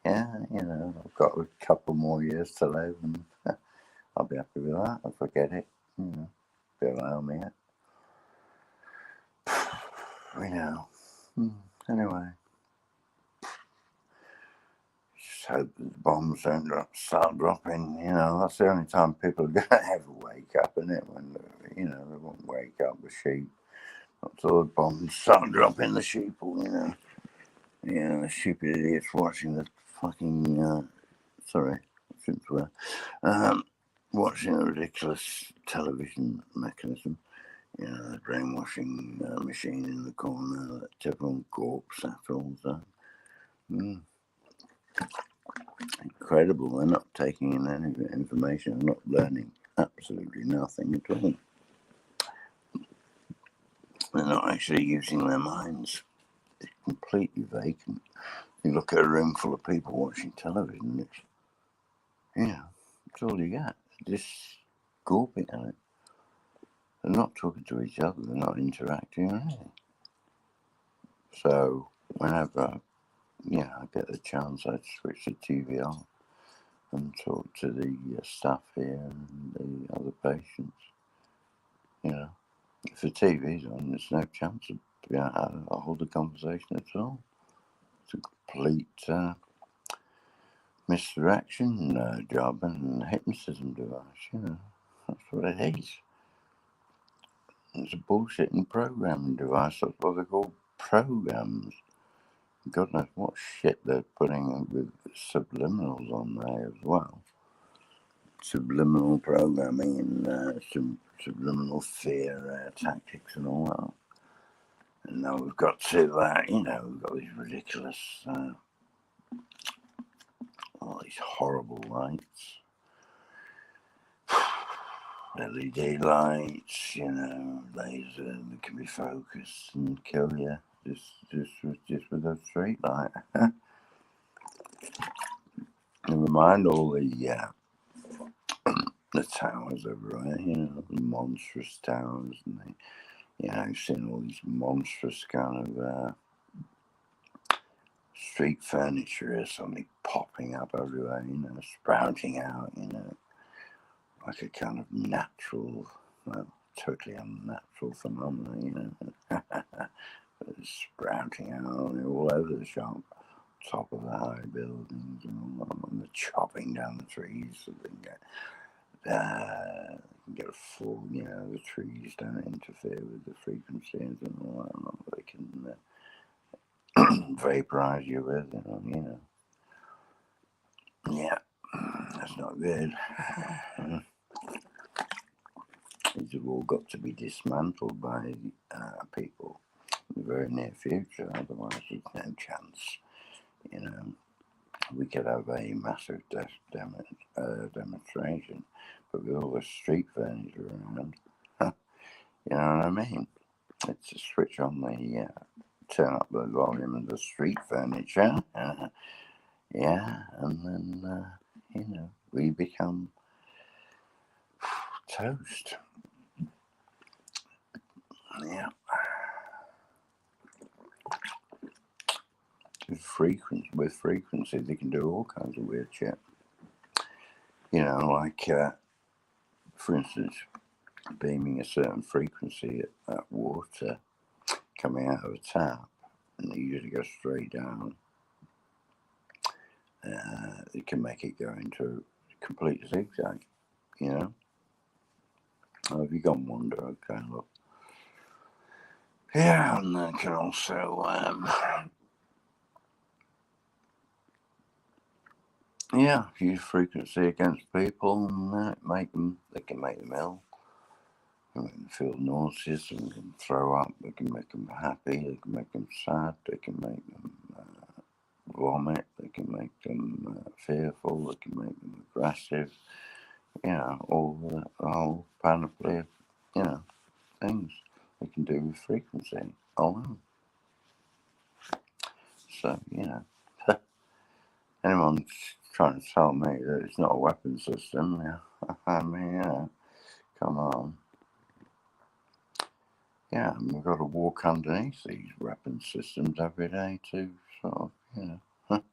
Yeah, you know, I've got a couple more years to live and I'll be happy with that if I get it. You know, if they allow me it. You know. Anyway, just hope that the bombs don't start dropping. You know, that's the only time people are going to ever wake up, isn't it? When, you know, they won't wake up with sheep. That's all the bombs start dropping, the sheep will, you know. Yeah, the stupid idiots watching the fucking, sorry, since we're, watching a ridiculous television mechanism. You know, the brainwashing machine in the corner that everyone gawps at all the time. Incredible. They're not taking in any information, they're not learning absolutely nothing at all. They're not actually using their minds. It's completely vacant. You look at a room full of people watching television, it's, you know, that's all you get. Just gawping at it. They're not talking to each other, they're not interacting or anything. So, whenever, I get the chance, I switch the TV on and talk to the staff here and the other patients. You know, if the TV's on, there's no chance of being able to hold a conversation at all. It's a complete misdirection job and hypnotism device, you know. That's what it is. It's a bullshitting programming device. That's what they're called, programs. God knows what shit they're putting with subliminals on there as well. Subliminal programming and subliminal fear tactics and all that. And now we've got to, we've got these ridiculous, all these horrible lights. LED lights, you know, laser that can be focused and kill you just with a street light. Never mind all the towers everywhere, you know, the monstrous towers, and you've seen all these monstrous kind of street furniture suddenly popping up everywhere, you know, sprouting out, you know, like a kind of natural, well, totally unnatural phenomenon, you know. Sprouting out all over the shop, top of the high buildings, and all that, and they're chopping down the trees so they can get a full, you know, the trees don't interfere with the frequencies and all that, they can vaporize you with, you know. Yeah, that's not good. These have all got to be dismantled by people in the very near future, otherwise there's no chance, you know. We could have a massive demonstration, but with all the street furniture around, you know what I mean? It's a switch on the, turn up the volume of the street furniture, and then, you know, we become toast. Yeah. With frequency, they can do all kinds of weird shit. You know, like, for instance, beaming a certain frequency at water coming out of a tap, and they usually go straight down. It can make it go into a complete zigzag, you know. Oh, have you gone wonder? Okay, look. Yeah, and that can also, use frequency against people and they can make them ill. They can make them feel nauseous, and can throw up, they can make them happy, they can make them sad, they can make them vomit, they can make them fearful, they can make them aggressive, you know, all the whole panoply of, you know, things they can do with frequency alone. So, you know, anyone's trying to tell me that it's not a weapon system, I mean, come on. Yeah, and we've got to walk underneath these weapon systems every day to sort of, you know,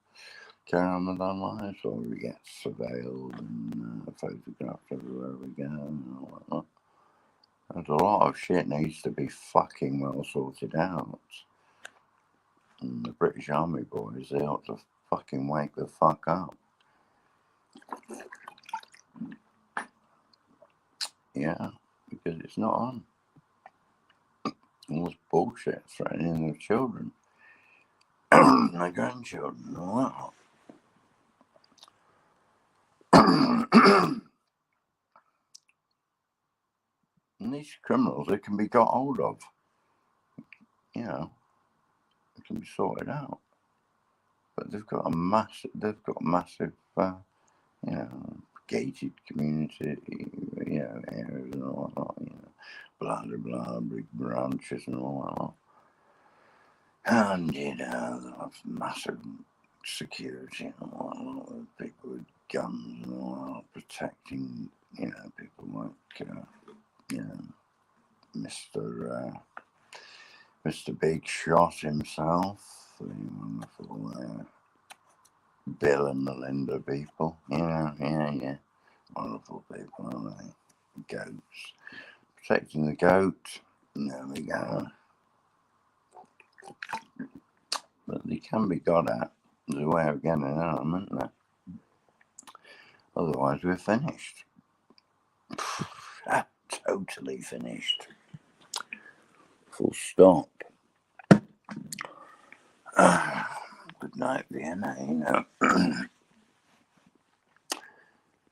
carry on with our lives, or we get surveilled and photographed everywhere we go and all that. There's a lot of shit needs to be fucking well sorted out. And the British Army boys, they ought to fucking wake the fuck up. Yeah, because it's not on. All this bullshit threatening their children, their grandchildren, and all that. And these criminals, they can be got hold of. You know, it can be sorted out. But they've got massive, you know, gated community, you know, areas and all that, you know, blah, blah, blah, big branches and all that. And, you know, they have massive security and all that, people with guns and all that, protecting, you know, people like, you know, Mr. Big Shot himself, the wonderful Bill and Melinda people. Yeah. Wonderful people, aren't they? Goats. Protecting the goat. There we go. But they can be got at. There's a way of getting at them, isn't there? Otherwise, we're finished. Totally finished. Full stop. Good night, Vienna, you know.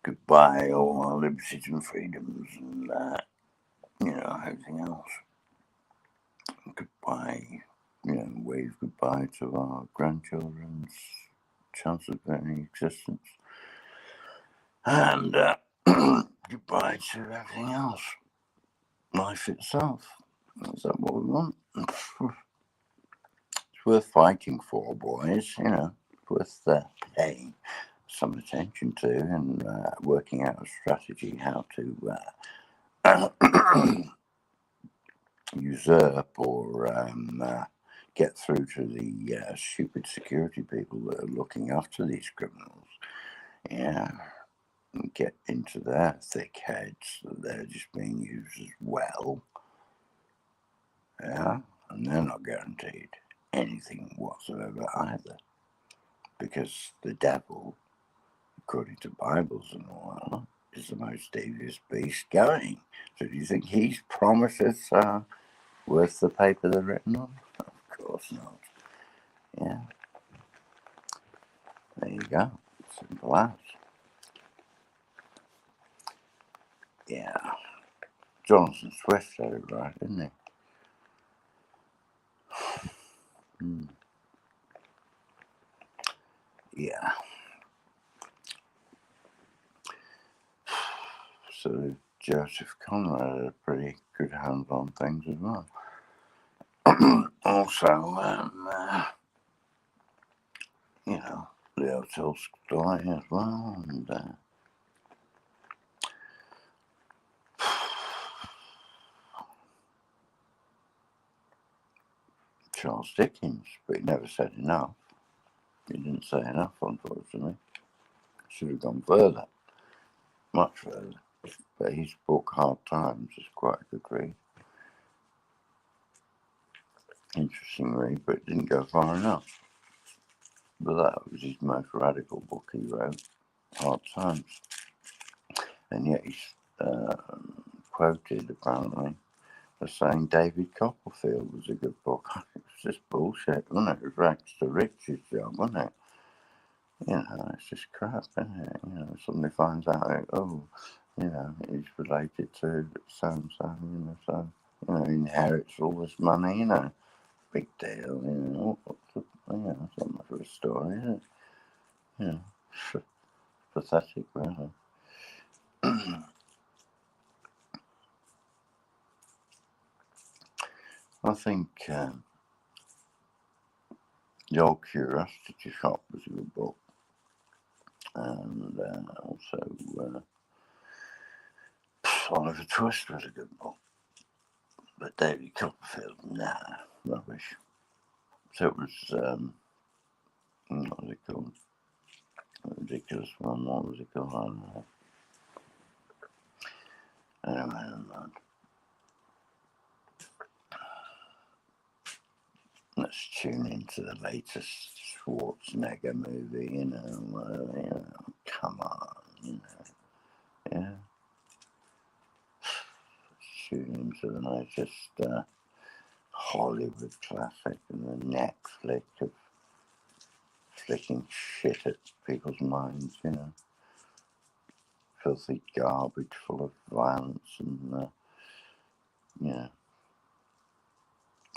Goodbye, all our liberties and freedoms and that, you know, everything else. Goodbye, you know, wave goodbye to our grandchildren's chance of any existence. And goodbye to everything else. Life itself. Is that what we want? It's worth fighting for, boys, you know. It's worth paying some attention to and working out a strategy how to usurp or get through to the stupid security people that are looking after these criminals. Yeah, and get into their thick heads that they're just being used as well. Yeah, and they're not guaranteed anything whatsoever either, because the devil, according to Bibles and all that, is the most devious beast going. So do you think his promises are worth the paper they're written on? Of course not. Yeah. There you go. Simple as. Yeah. Jonathan Swift said it right, didn't he? Yeah. So Joseph Conrad had a pretty good hands on things as well. Also, you know, Leo Tolstoy as well, and Charles Dickens, but he never said enough. He didn't say enough, unfortunately. Should have gone further, much further. But his book, Hard Times, is quite a good read. Interesting read, but it didn't go far enough. But that was his most radical book he wrote, Hard Times. And yet he's quoted, apparently, as saying David Copperfield was a good book. It was just bullshit, wasn't it? It was rags to riches job, wasn't it? You know, it's just crap, isn't it? You know, somebody finds out, oh, you know, he's related to so-and-so, you know, so, you know, he inherits all this money, you know, big deal, you know, you know, it's not much of a story, is it? You know, pathetic, really. I think The Old Curiosity Shop was a good book, and also Oliver Twist was a good book, but David Copperfield, nah, rubbish. So it was, what was it called? A ridiculous one, what was it called? I don't know. Anyway, just tune into the latest Schwarzenegger movie, you know, come on, you know, yeah. Tune into the latest Hollywood classic and the Netflix of flicking shit at people's minds, you know. Filthy garbage full of violence and, you know,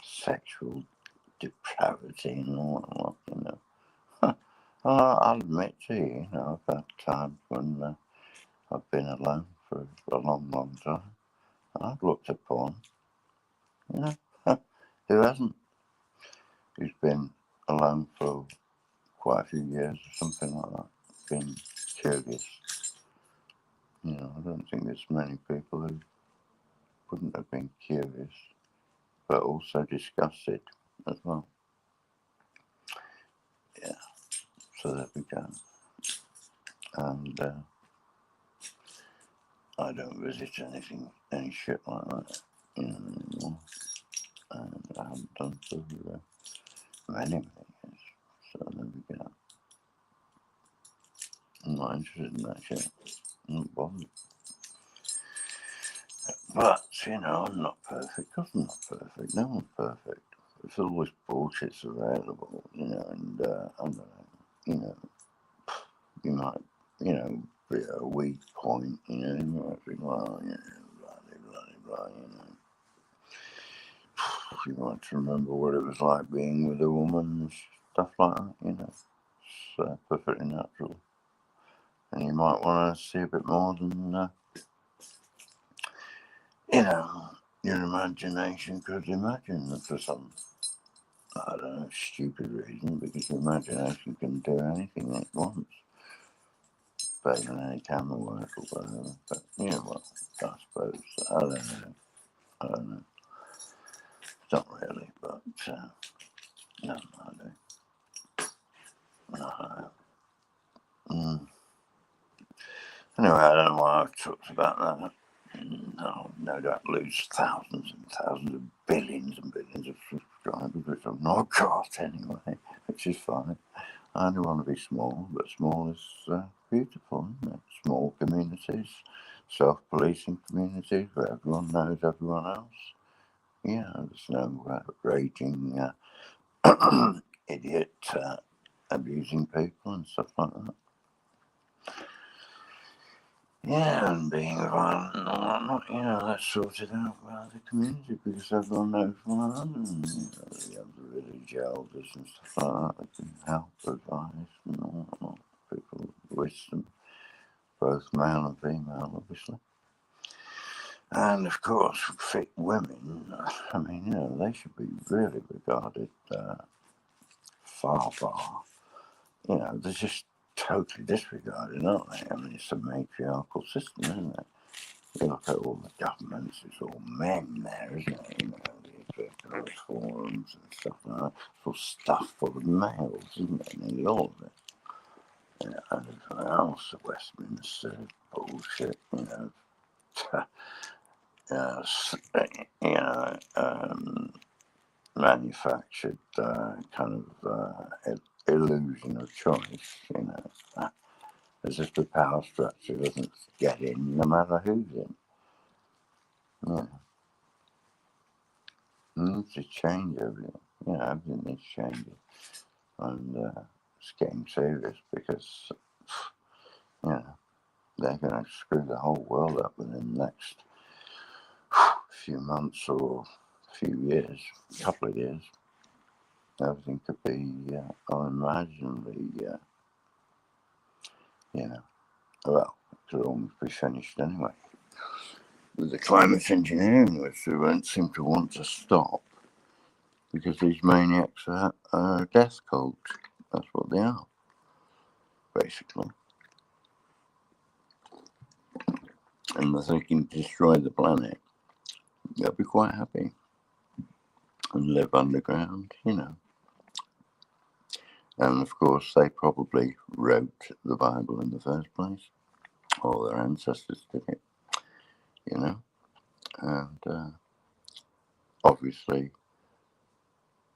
sexual depravity and all that, you know. I'll admit to you, you know, I've had times when I've been alone for a long, long time. I've looked at porn, you know. Who hasn't? Who's been alone for quite a few years or something like that, been curious. You know, I don't think there's many people who wouldn't have been curious, but also disgusted as well. Yeah, so there we go. And I don't visit any shit like that, you know, anymore. And I haven't done for many years. So there we go. I'm not interested in that shit. I'm not bothered. But, you know, I'm not perfect. Because I'm not perfect. No one's perfect. There's always bullshit's available, you know, and I don't know, you know, you might, you know, be a weak point, you know, you might be, well, you know, blah, you know. You might remember what it was like being with a woman and stuff like that, you know. It's perfectly natural. And you might want to see a bit more than, you know, your imagination could imagine for some, I don't know, stupid reason, because your imagination can do anything it wants. Better than any camera work or whatever. But, you know, well, I suppose, I don't know. It's not really, but, no, I do. No. Anyway, I don't know why I've talked about that. No doubt lose thousands and thousands of billions and billions of subscribers, which I've not got anyway, which is fine. I only want to be small, but small is beautiful, isn't it? Small communities, self-policing communities where everyone knows everyone else. Yeah, there's no raging idiot abusing people and stuff like that. Yeah, and being violent and all that, you know, that's sorted out by the community because everyone knows one another. And, you know, you have the village elders and stuff like that that can help advise and all that. People with wisdom, both male and female, obviously. And of course, fit women, I mean, you know, they should be really regarded far. You know, they're just totally disregarded, aren't they? I mean, it's a matriarchal system, isn't it? You look at all the governments, it's all men there, isn't it? You know, the executive forums and stuff like that. It's all stuff full of males, isn't it? Nearly all of it. You know, and everything else, the Westminster bullshit, you know. You know, manufactured kind of illusion of choice, you know. As if the power structure doesn't get in no matter who's in. Yeah. It needs to change everything. You know, everything needs changing. And it's getting serious because, you know, they're going to screw the whole world up within the next few months or few years, couple of years. Everything could be unimaginably, you know, well, it could almost be finished anyway. With the climate engineering, which we won't seem to want to stop because these maniacs are death cults. That's what they are, basically. And if they can destroy the planet, they'll be quite happy and live underground, you know. And of course, they probably wrote the Bible in the first place, or their ancestors did it, you know. And obviously,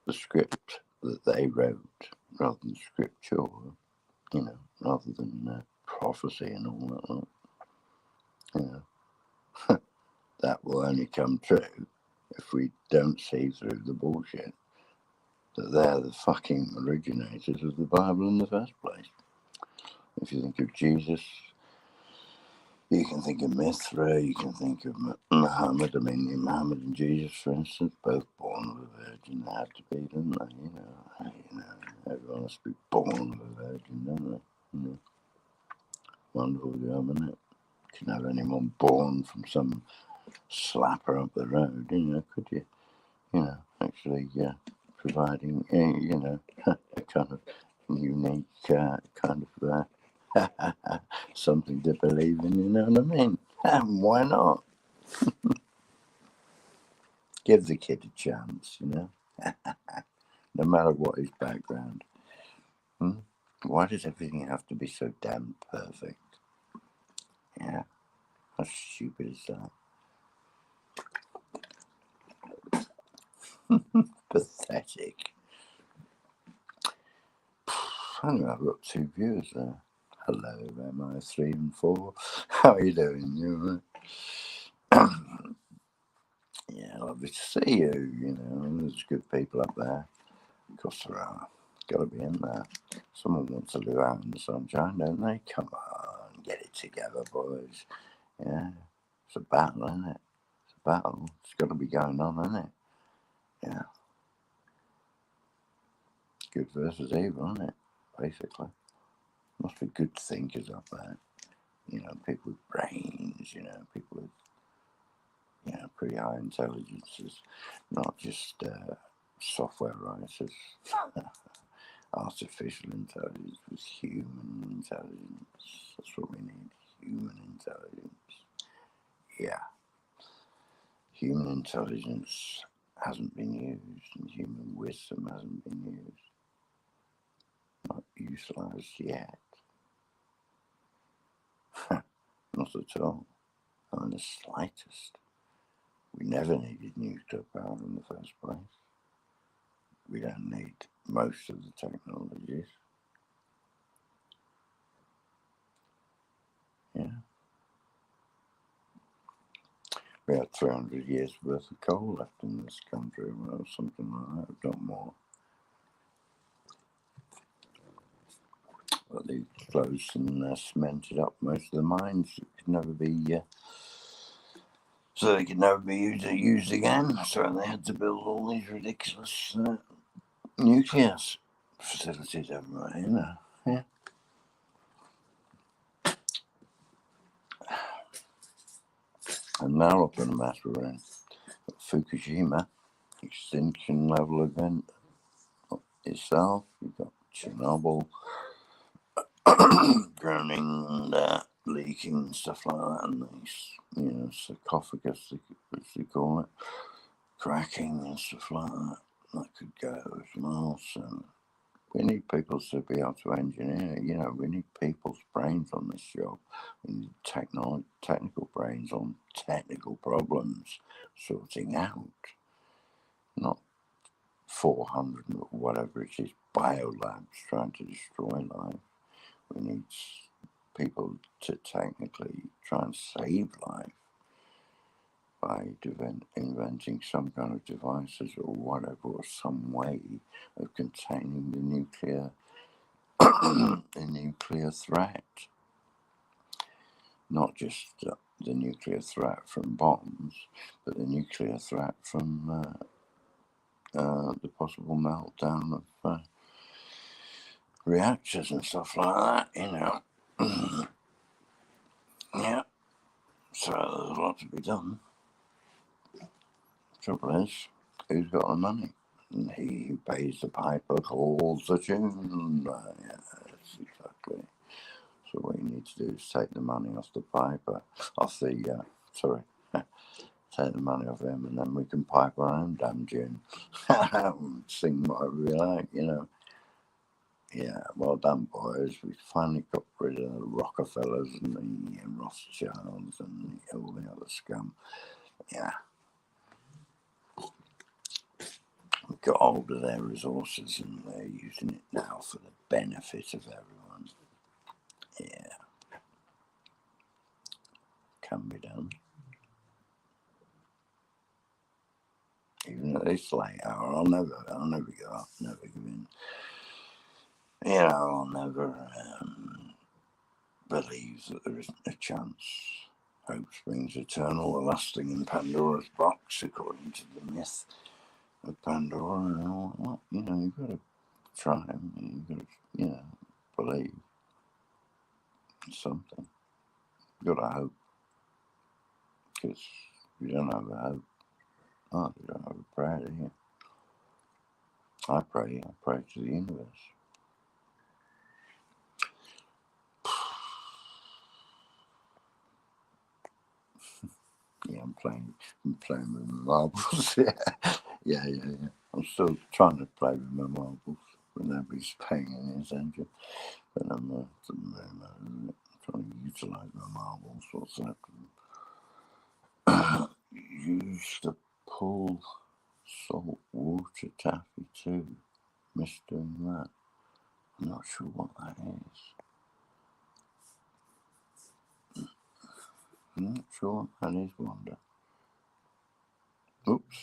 the script that they wrote, rather than scripture, you know, rather than prophecy and all that, like, you know, that will only come true if we don't see through the bullshit that they're the fucking originators of the Bible in the first place. If you think of Jesus, you can think of Mithra, you can think of Muhammad. I mean, Muhammad and Jesus, for instance, both born of a virgin. They had to be, didn't they? You know, everyone has to be born of a virgin, don't they? You know, wonderful job, isn't it? Couldn't have anyone born from some slapper up the road, you know, could you? You know, actually providing, you know, a kind of unique kind of something to believe in, you know what I mean? Why not? Give the kid a chance, you know, no matter what his background. Why does everything have to be so damn perfect? Yeah, how stupid is that? Pathetic. Anyway, I've got 2 viewers there. Hello, MI3 and 4. How are you doing? You right? Yeah, lovely to see you. You know, there's good people up there. Of course there are. Got to be in there. Someone wants to live out in the sunshine, don't they? Come on, get it together, boys. Yeah, it's a battle, isn't it? It's a battle. It's got to be going on, isn't it? Yeah. Good versus evil, isn't it? Basically. Must be good thinkers up there. You know, people with brains, you know, people with, you know, pretty high intelligences, not just software writers. Artificial intelligence with human intelligence. That's what we need. Human intelligence. Yeah. Human intelligence hasn't been used, and human wisdom hasn't been used. Not utilised yet. Not at all. Not in the slightest. We never needed nuclear power in the first place. We don't need most of the technologies. Yeah. We had 300 years worth of coal left in this country, or something like that, if not more. But they closed and cemented up most of the mines. It could never be, so they could never be used again. So they had to build all these ridiculous nuclear facilities everywhere, you know. Yeah. And now look at the mess we're in. Fukushima, extinction level event itself. You've got Chernobyl, drowning and leaking and stuff like that, and these, you know, sarcophagus, as they call it, cracking and stuff like that. That could go as well. So we need people to be able to engineer. You know, we need people's brains on this job. We need technical brains on technical problems sorting out, not 400 or whatever it is biolabs trying to destroy life. We need people to technically try and save life by inventing some kind of devices or whatever, or some way of containing the nuclear the nuclear threat. Not just the nuclear threat from bombs, but the nuclear threat from the possible meltdown of reactors and stuff like that, you know. Yeah, so there's a lot to be done. Trouble is, who's got the money? And he who pays the piper calls the tune. Yes, exactly. So what you need to do is take the money off the piper, off the, take the money off him, and then we can pipe our own damn tune. Sing what we like, you know. Yeah, well done, boys. We finally got rid of the Rockefellers and the Rothschilds and all the other scum. Yeah. got hold of their resources and they're using it now for the benefit of everyone. Yeah, can be done. Even at this late hour, I'll never give up, never give in. You know, I'll never believe that there isn't a chance. Hope springs eternal, the last thing in Pandora's box, according to the myth of Pandora and all that. You know, you've got to try and you've got to, you know, believe in something. You've got to hope. Because if you don't have a hope, you don't have a prayer, do you? I pray to the universe. Yeah, I'm playing with my marbles. yeah. I'm still trying to play with my marbles, but nobody's paying any attention. But I'm trying to utilise my marbles. What's that? Use the pool salt water taffy too. Missed doing that. I'm not sure what that is. I'm not sure what that is, Wanda. Oops,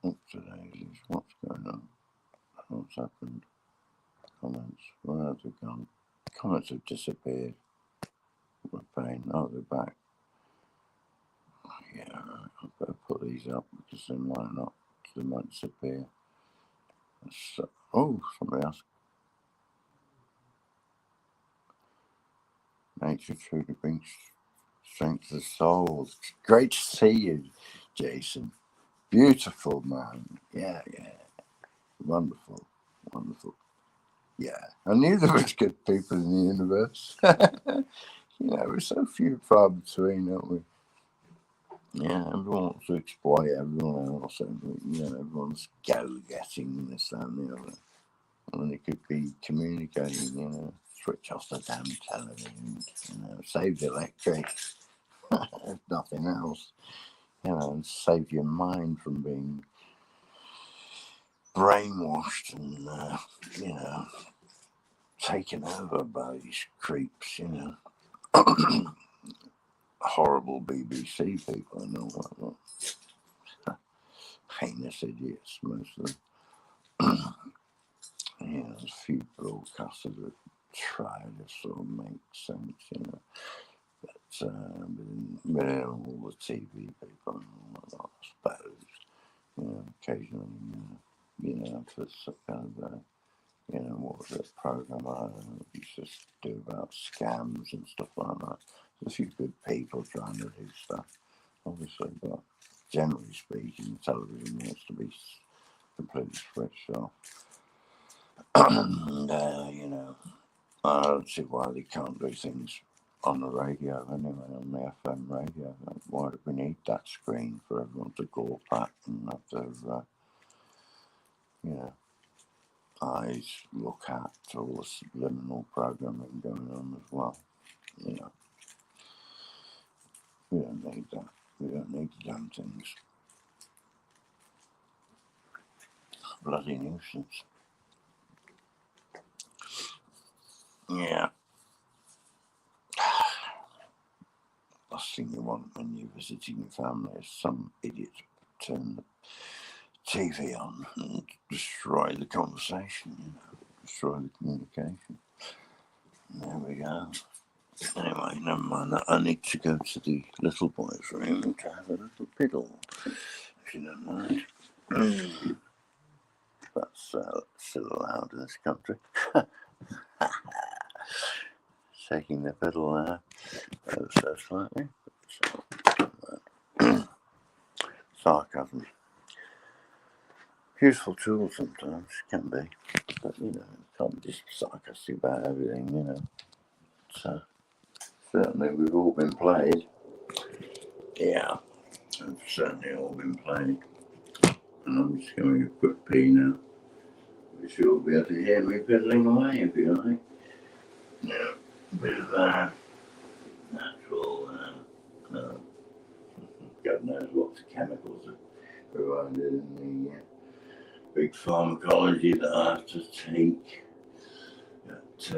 daisies. What's going on? What's happened? Comments. Where have they gone? Comments have disappeared. What a pain. Oh, they're back. Yeah, right. I better put these up because they might disappear. So, oh, somebody else. Nature truly brings strength to the soul. Great to see you, Jason. Beautiful, man. Yeah. Wonderful. Yeah, I knew there was good people in the universe. You know, we're so few and far between, aren't we? Yeah, everyone wants to exploit everyone else. Everyone's go-getting this, that, and the other. And they could be communicating, you know, switch off the damn television, you know, save the electric, if nothing else, you know, and save your mind from being brainwashed and, you know, taken over by these creeps, you know. Horrible BBC people and all that. Heinous idiots, most of them. You know, there's a few broadcasters that try to sort of make sense, you know. But within all the TV people and all that, I suppose, you know, occasionally, you know, for some kind of, you know, what was it, program I used to do about scams and stuff like that. There's a few good people trying to do stuff, obviously, but generally speaking, television needs to be completely switched off. And, you know, I don't see why they can't do things on the radio anyway, on the FM radio. Like, why do we need that screen for everyone to go back and have their, you know, eyes look at all the subliminal programming going on as well? You know, we don't need that. We don't need the damn things. Bloody nuisance. Yeah. Last thing you want when you're visiting your family is some idiot to turn the TV on and destroy the conversation, you know, destroy the communication. There we go. Anyway, never mind that. I need to go to the little boy's room to have a little piddle, if you don't mind. That's still allowed in this country. Shaking the fiddle there, so slightly. Sarcasm. Useful tool sometimes, can be. But, you know, can't be just sarcastic about everything, you know. So, certainly we've all been played. Yeah, we've certainly all been played. And I'm just going to a quick pee now. Which you'll be able to hear me fiddling away if you like. Yeah, a bit of natural, God knows what the chemicals are provided in the big pharmacology that I have to take. That I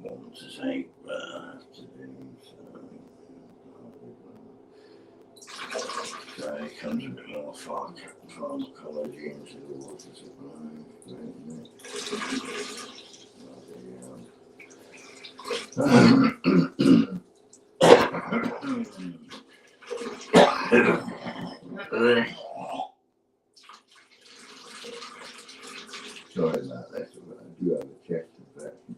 don't want to take, but I have to do. So it comes a bit more pharmacology into the water supply. Sorry about that, but I do have a chest infection.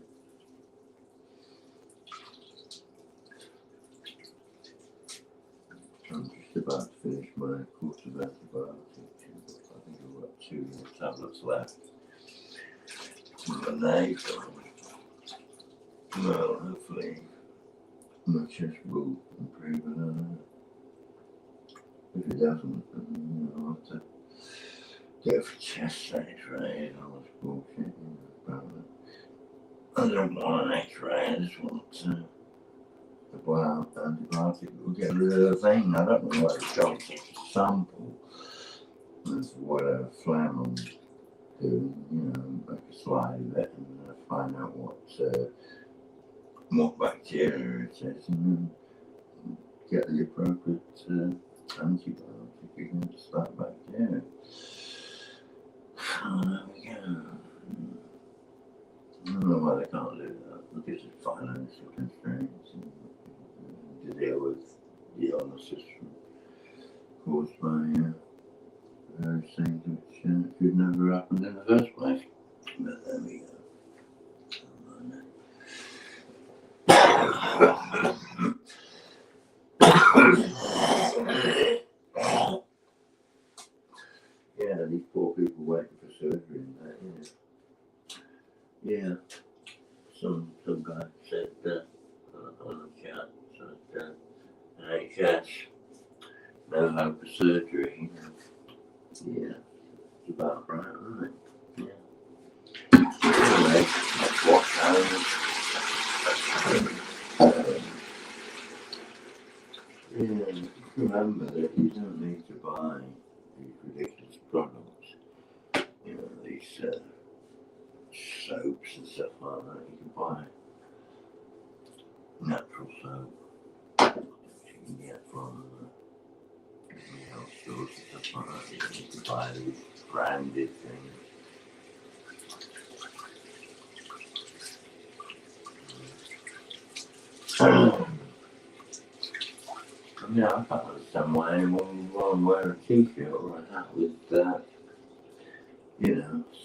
I'm just about to finish my course of antibiotics. I think I've got 2 more tablets left. And they, well, hopefully my chest will improve. If it doesn't, then I'll have to go for chest x-rays, all this bullshit. I don't want an x-ray, I just want to apply antibiotic will get rid of the thing. I don't know why it's got such a sample. That's whatever phlegm I'm doing, make a slide of it and find out what bacteria it is and then get the appropriate antibiotic against that bacteria. Oh, there we go. I don't know why they can't do that. Because of financial constraints and to deal with the illnesses caused by various things which should never happened in the first place. But there we go. Yeah, these poor people waiting for surgery and that, yeah. Some guy said on the chat, said NHS, no hope of surgery. Yeah, it's about right, isn't it? Yeah. Anyway, let's watch home. Remember that you don't need to buy these ridiculous products, these soaps and stuff like that. You can buy natural soap, which you can get from health stores and stuff like that. You don't need to buy these branded things. I can't understand why anyone would wear a t-shirt like that with,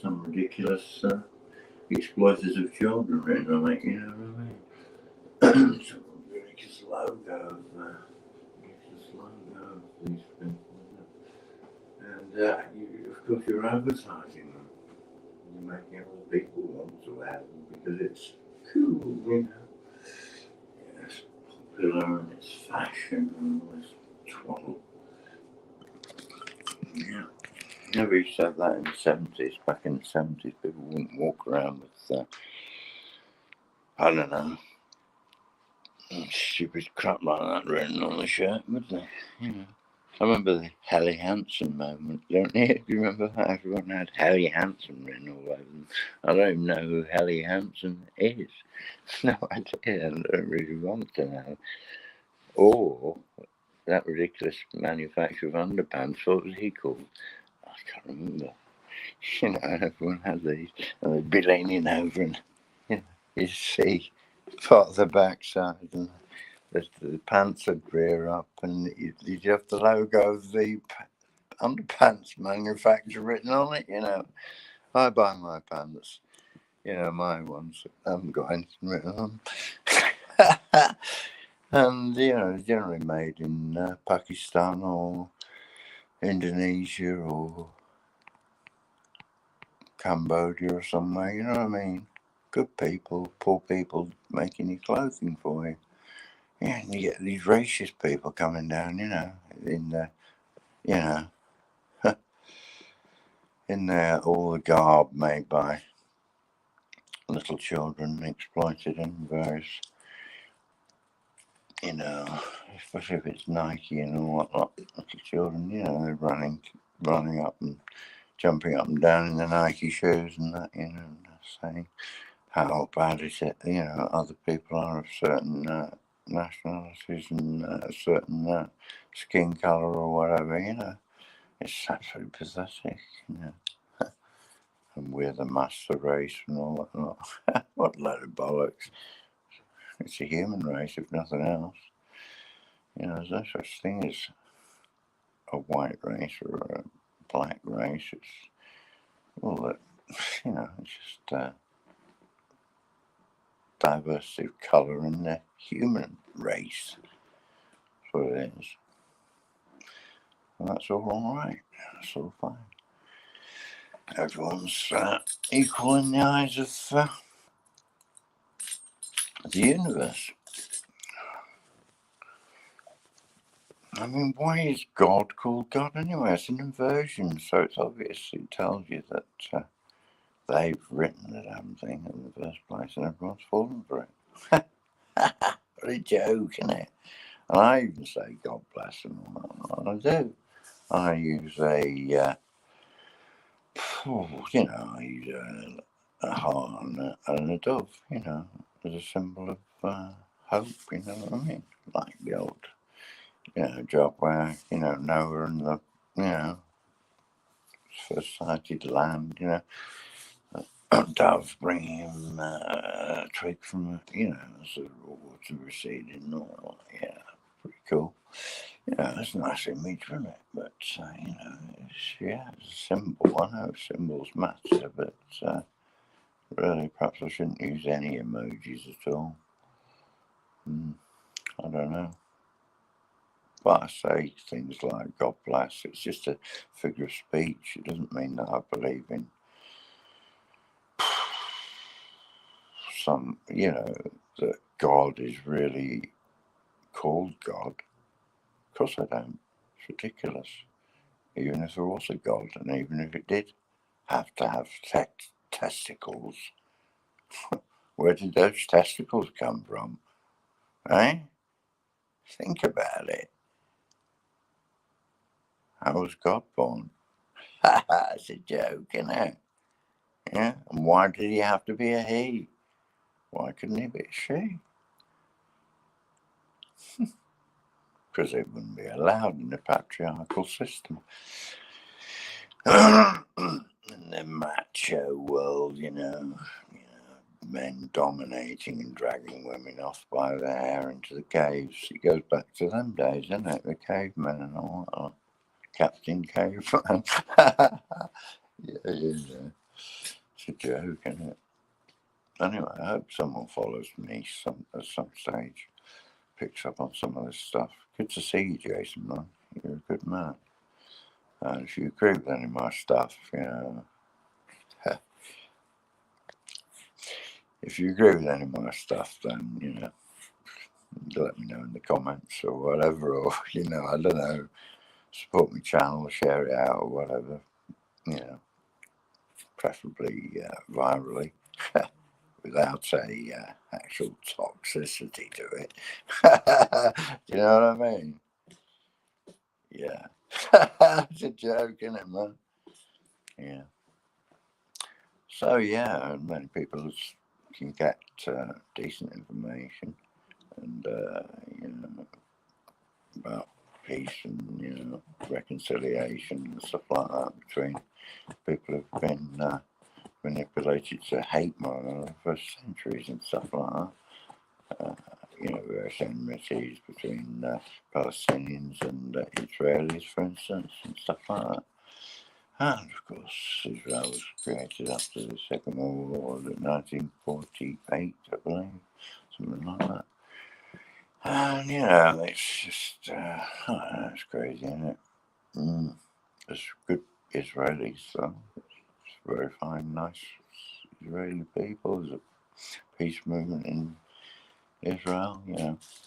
some ridiculous exploiters of children written on it, you know what I mean? Some ridiculous logo of these people. And of course you're advertising them. You're making other people want to wear them because it's cool, It's popular and it's fashion and all this twaddle. Yeah. Never used to have that in the 70s. Back in the 70s, people wouldn't walk around with, I don't know, stupid crap like that written on the shirt, would they? I remember the Helly Hansen moment, don't you? Do you remember that? Everyone had Helly Hansen written all over them. I don't even know who Helly Hansen is. No idea. I don't really want to know. Or that ridiculous manufacturer of underpants, what was he called? I can't remember. Everyone had these, and they'd be leaning over and, you see part of the backside, and the pants would rear up, and you'd have the logo of the underpants manufacturer written on it, I buy my pants, my ones haven't got anything written on them. And, generally made in Pakistan or Indonesia or Cambodia or somewhere, you know what I mean? Good people, poor people making your clothing for you. Yeah, and you get these racist people coming down, in all the garb made by little children exploited in various, especially if it's Nike and all that, little children, they're running up and jumping up and down in the Nike shoes and that, saying how bad is it, other people are of certain nationalities and certain skin colour or whatever, it's absolutely pathetic, and we're the master race and all that lot. What a load of bollocks. It's a human race, if nothing else. There's no such thing as a white race or a black race. It's, it's just diversity of colour in the human race. That's what it is. And that's all alright. That's all fine. Everyone's equal in the eyes of the universe. I mean, why is God called God anyway? It's an inversion, so it's obviously tells you that they've written the damn thing in the first place and everyone's fallen for it. What a joke, isn't it? And I even say God bless them. I do. I use I use a heart and a dove, as a symbol of hope, you know what I mean? Like the old, job where, Noah and the, first sighted land, dove bringing him a twig from, as the water receding and all that. Yeah, pretty cool. It's a nice image, isn't it? But, it's a symbol. I know symbols matter, but really, perhaps I shouldn't use any emojis at all. I don't know. But I say things like God bless. It's just a figure of speech. It doesn't mean that I believe in some, that God is really called God. Of course I don't. It's ridiculous. Even if there was a God, and even if it did have to have testicles, where did those testicles come from? Eh? Think about it. How was God born? It's a joke, isn't it? Yeah. And why did he have to be a he? Why couldn't he be a she? Because it wouldn't be allowed in the patriarchal system. In the macho world, men dominating and dragging women off by their hair into the caves. It goes back to them days, doesn't it? The cavemen and all that. Captain Caveman. Yeah. It's a joke, isn't it? Anyway, I hope someone follows me at some stage, picks up on some of this stuff. Good to see you, Jason, man. You're a good man. And if you agree with any of my stuff, if you agree with any of my stuff, then, let me know in the comments or whatever, or, I don't know, support my channel, share it out or whatever, preferably virally. Without a actual toxicity to it. Do you know what I mean? Yeah. It's a joke, isn't it, man? Yeah. So, yeah, many people can get decent information and, about peace and, reconciliation and stuff like that between people who've been manipulated to hate one another for centuries and stuff like that. Various enmities between Palestinians and Israelis, for instance, and stuff like that. And of course, Israel was created after the Second World War in 1948, I believe, something like that. And it's just, I don't know, it's crazy, isn't it? There's good Israelis, so it's very fine, nice Israeli people. There's a peace movement in Israel,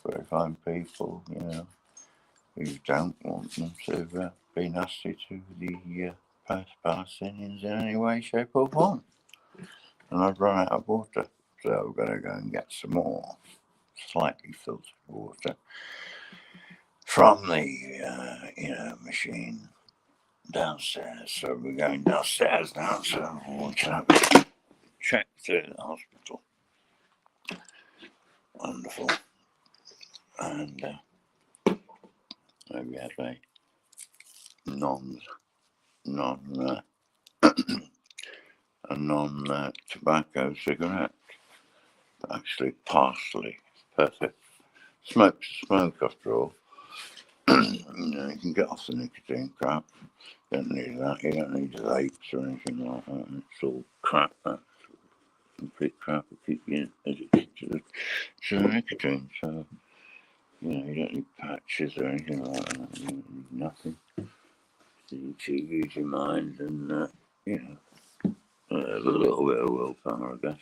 very fine people, who don't want them to be nasty to the Palestinians in any way, shape or form. And I've run out of water, so we're going to go and get some more slightly filtered water from the, machine. downstairs. So we're going downstairs now, so we'll have check through the hospital. Wonderful. And we have a non-tobacco cigarette. Actually, partially perfect. Smoke's smoke after all. You can get off the nicotine crap. You don't need that. You don't need vapes or anything like that. It's all crap. That's complete crap. Will keep you addicted to the nicotine. So, you don't need patches or anything like that. You don't need nothing. So you use your mind and, a little bit of willpower, I guess,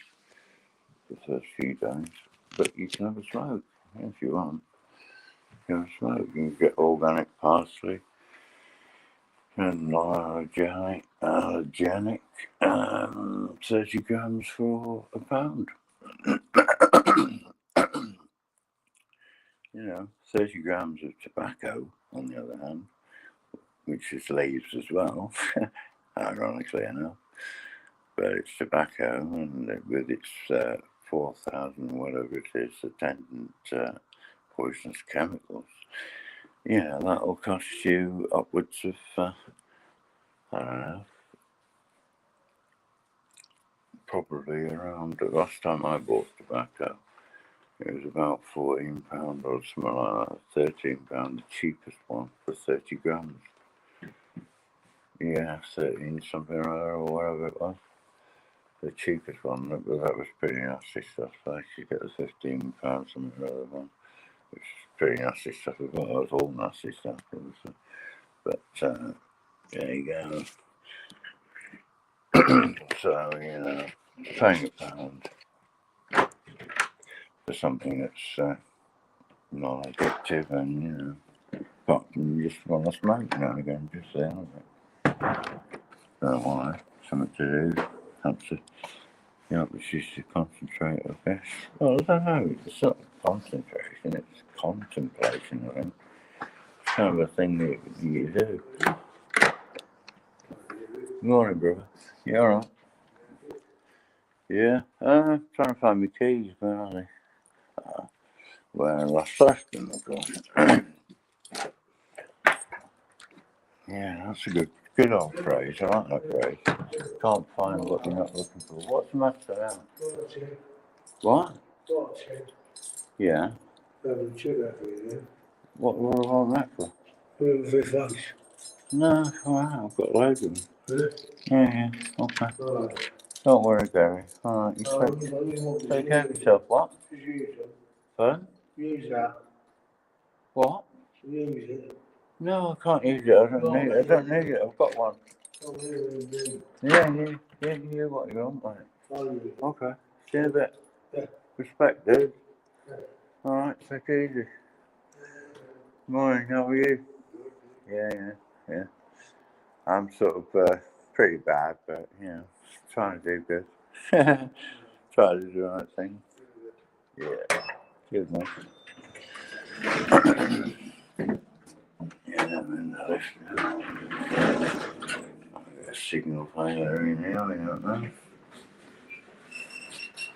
the first few days. But you can have a smoke if you want. You can have a smoke. You can get organic parsley and allergenic 30 grams for £1. 30 grams of tobacco, on the other hand, which is leaves as well, ironically enough, but it's tobacco, and with its 4,000, whatever it is, attendant poisonous chemicals, that will cost you upwards of, I don't know, probably around, the last time I bought tobacco, it was about £14 or something like that, £13, the cheapest one for 30 grams. Yeah, 13 something or whatever it was. The cheapest one, that was pretty nasty stuff. I actually get the £15 something or other one, which is pretty nasty stuff. It was all nasty stuff, obviously. But there you go. So, paying £1 for something that's not addictive and, but you just want to smoke now and again, just the end of it. Don't why, something to do, helps to, which is to concentrate, I guess. Well, I don't know, it's not concentration, it's contemplation, I think. It's kind of a thing that you do. Good morning, brother. You alright? Yeah, trying to find my keys, where are they? Where I left them, of course. Yeah, that's a good old phrase. I like that phrase. Can't find what you're not looking for. What's the matter now? What? Yeah. What were I on that for? No, wow, I've got loads of them. Really? Yeah, okay. Right. Don't worry, Gary. Alright, you take care of yourself. What? Fun? Use that. What? Use it. No, I can't use it. I don't need it. I've got one. Yeah, what you want, mate. Okay. See you in a bit. Yeah. Respect, dude. Yeah. Alright, take it easy. Morning, how are you? Yeah. I'm sort of pretty bad, but trying to do good. Try to do the right thing. Yeah. Good, mate. I'm in the lift now. I've got a signal failure in here, I don't know.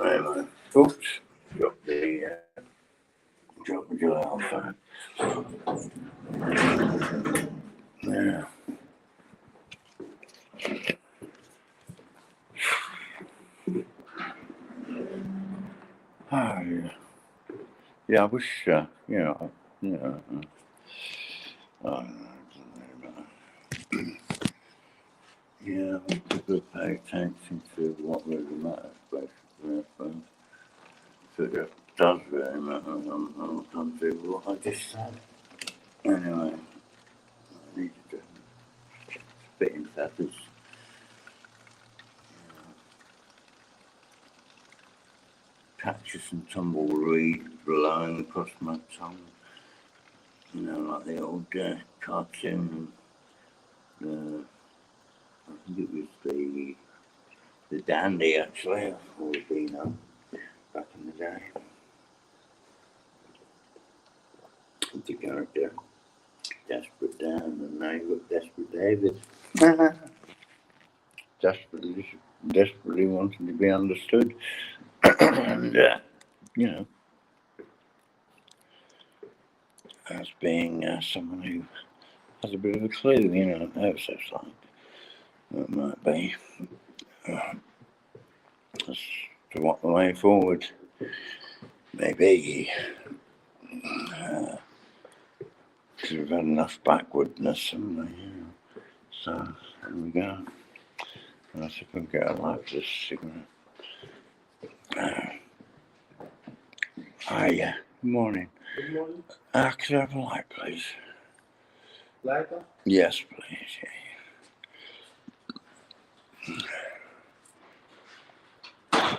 Anyway, oops, drop the July phone. Yeah. Oh, yeah. Yeah, I wish, I don't know. Yeah, people pay attention to what really matters, basically, I suppose. So it does really matter. I'm trying to do what I just said. Anyway, I needed to spit in feathers. Patches and tumbleweed blowing across my tongue. Like the old cartoon. I think it was the dandy, actually, or the Beano, back in the day. The character. Desperate Dan, and now you've got Desperate David. Desperately wanting to be understood. And, you know, as being someone who has a bit of a clue, you know, that's like that might be as to what the way forward may be. Because we've had enough backwardness, haven't we? You know? So, there we go. Let's see if we can get a light for this signal. Hiya. Good morning. Good morning. Could I have a light, please? Lighter? Yes, please. Yeah.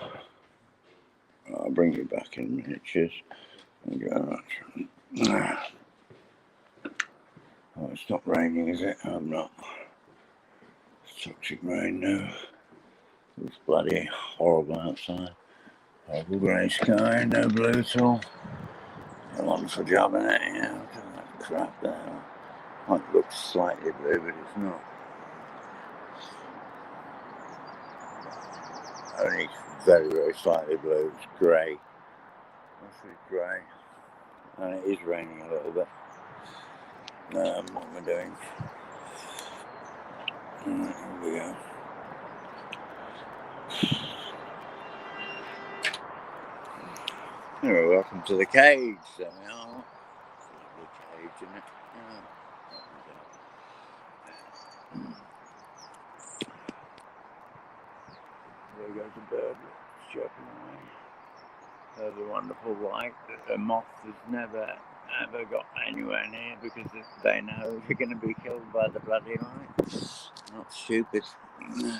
I'll bring you back in a minute. Cheers. Thank you very much. Oh, it's not raining, is it? I'm not. It's toxic rain now. It's bloody horrible outside. Horrible grey sky, no blue at all. A wonderful job in it, you know. Look at that crap there. Might look slightly blue, but it's not. Only very, very slightly blue. It's grey. Mostly grey. And it is raining a little bit. What am I doing? Here we go. Anyway, welcome to the cage. There we are. Lovely cage, isn't it? Yeah. There goes a bird chirping away. There's a wonderful light that a moth has never ever got anywhere near because they know they're going to be killed by the bloody light. Not stupid. Yeah.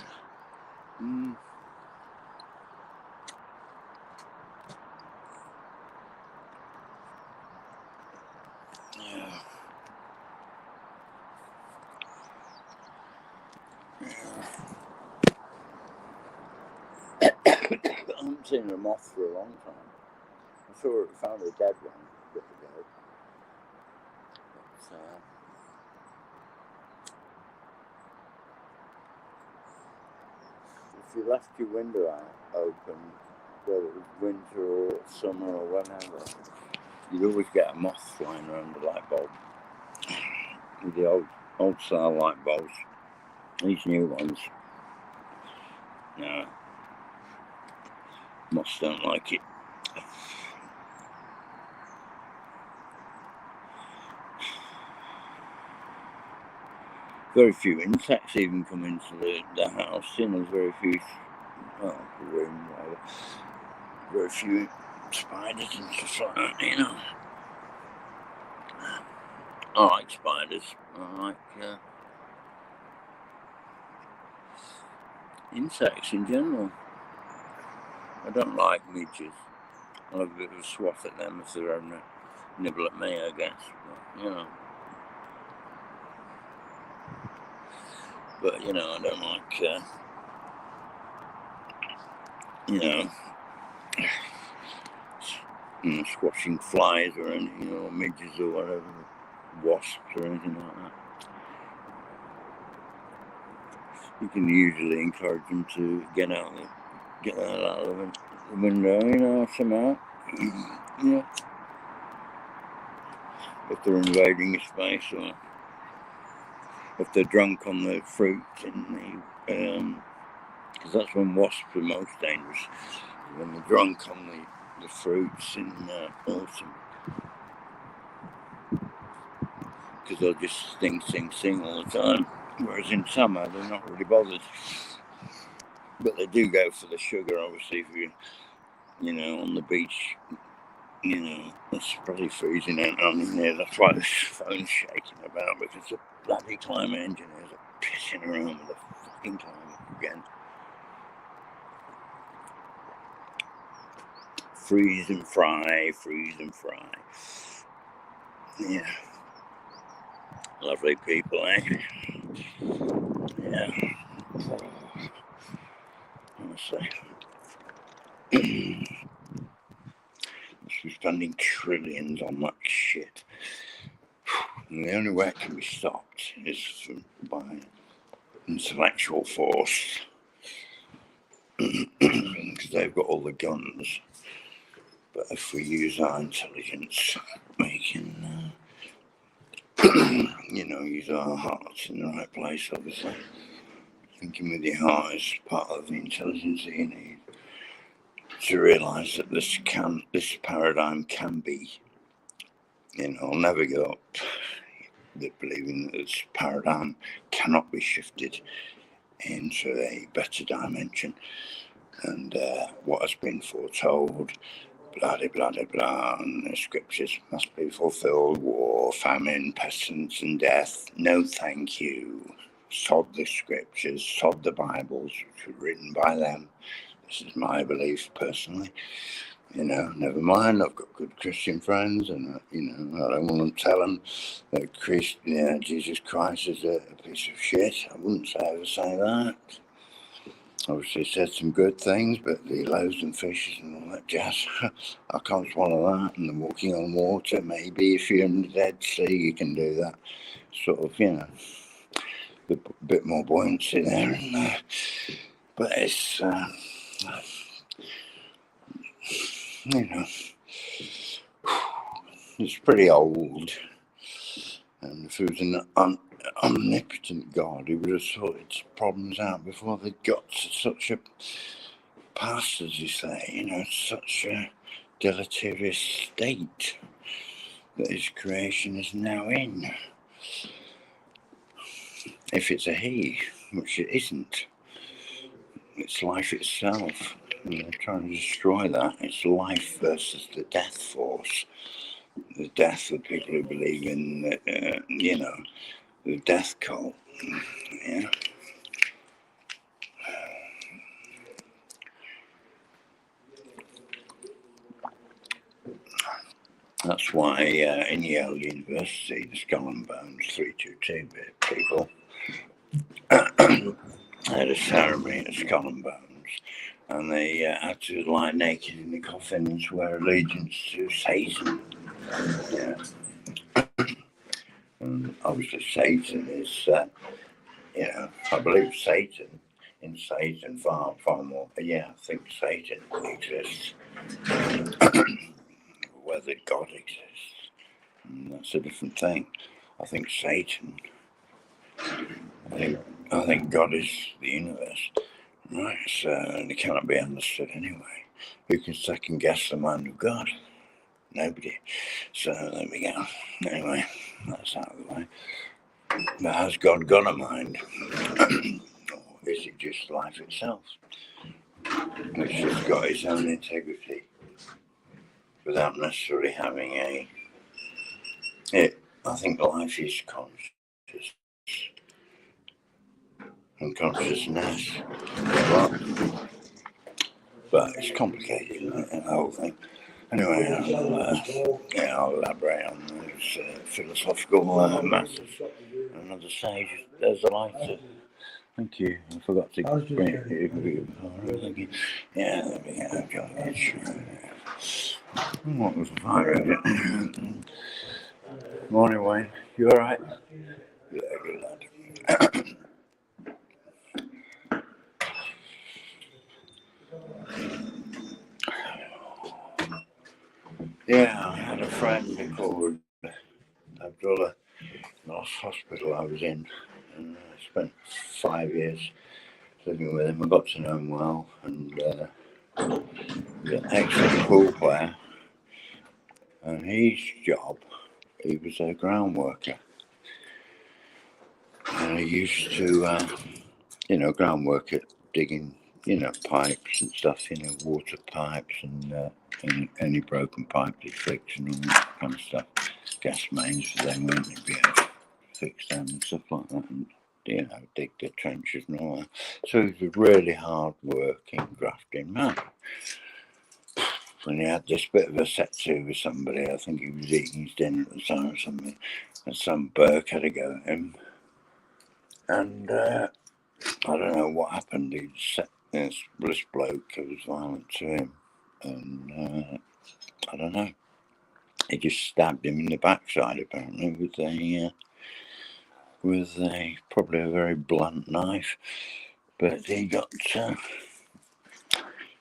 I haven't seen a moth for a long time. I found a dead one a bit ago. But, if you left your window open, whether it was winter or summer or whatever, you'd always get a moth flying around the light bulb. With the old style light bulbs. These new ones, no, moths don't like it. Very few insects even come into the house. You know, there's very few, well, the room, whatever. Very few spiders and stuff like that, you know. I like spiders. I like insects in general. I don't like midges. I'll have a bit of a swath at them if they're having a nibble at me, I guess. But, you know. But, you know, I don't like, squashing flies or anything, or midges or whatever, wasps or anything like that. You can usually encourage them to get out of the window, you know, somehow. Yeah. If they're invading your space, or if they're drunk on the fruit in the, because that's when wasps are most dangerous, when they're drunk on the fruits in autumn. Because they'll just sing all the time. Whereas in summer, they're not really bothered. But they do go for the sugar, obviously, if you're, you know, on the beach. You know, it's probably freezing out on there. That's why this phone's shaking about, because the bloody climate engineers are pissing around with the fucking climate again. Freeze and fry. Yeah. Lovely people, eh? Yeah. Honestly. Must be spending trillions on that shit. And the only way it can be stopped is by intellectual force, because they've got all the guns. But if we use our intelligence, we can, use our hearts in the right place, obviously. Thinking with your heart is part of the intelligence that you need to realise that this paradigm can be, I'll never give up believing that this paradigm cannot be shifted into a better dimension. And what has been foretold, blah, blah, blah, blah, and the scriptures must be fulfilled. War, famine, pestilence, and death. No, thank you. Sod the scriptures, sod the Bibles, which were written by them. This is my belief, personally. Never mind, I've got good Christian friends, and, I don't want to tell them that Jesus Christ is a piece of shit. I wouldn't ever say that. Obviously said some good things, but the loaves and fishes and all that jazz, I can't swallow that. And the walking on water, maybe if you're in the Dead Sea, you can do that. Sort of, a bit more buoyancy there. But it's, it's pretty old. And if it was an omnipotent God, he would have sorted problems out before they got to such a pass, as you say, such a deleterious state that his creation is now in. If it's a he, which it isn't, it's life itself. They're trying to destroy that. It's life versus the death force. The death of people who believe in, the death cult. Yeah. That's why in Yale University, the Skull and Bones 322 people had a ceremony at Skull and Bones, and they had to lie naked in the coffin and swear allegiance to Satan. Yeah. And obviously Satan is, I believe Satan far more. Yeah, I think Satan exists. Whether God exists, that's a different thing. I think Satan. I think God is the universe. Right, so it cannot be understood anyway. Who can second guess the mind of God? Nobody. So there we go. Anyway, that's out of the way. But has God got a mind? Or is it just life itself? Which has got its own integrity without necessarily having I think life is conscious and consciousness. But it's complicated, the whole thing. Anyway, I'll elaborate on those philosophical matters another stage. There's a lighter. Thank you. I forgot to bring it. Thank you. Yeah, there we go. George. What was the fire? Morning, Wayne. You alright? Yeah, good lad. Yeah, I had a friend called Abdullah in the last hospital I was in. And I spent 5 years living with him. I got to know him well, and he's an excellent pool player. And his job, he was a ground worker. And he used to, ground work at digging, pipes and stuff, water pipes and any broken pipe he'd fix and all that kind of stuff. Gas mains, they weren't, he'd be able to fix them and stuff like that. And, dig the trenches and all that. So he was a really hard working, grafting man. And he had this bit of a set to with somebody. I think he was eating his dinner at the time or something. And some Burke had a go at him. And I don't know what happened. He set this bloke who was violent to him. And I don't know. He just stabbed him in the backside, apparently, with probably a very blunt knife. But he got,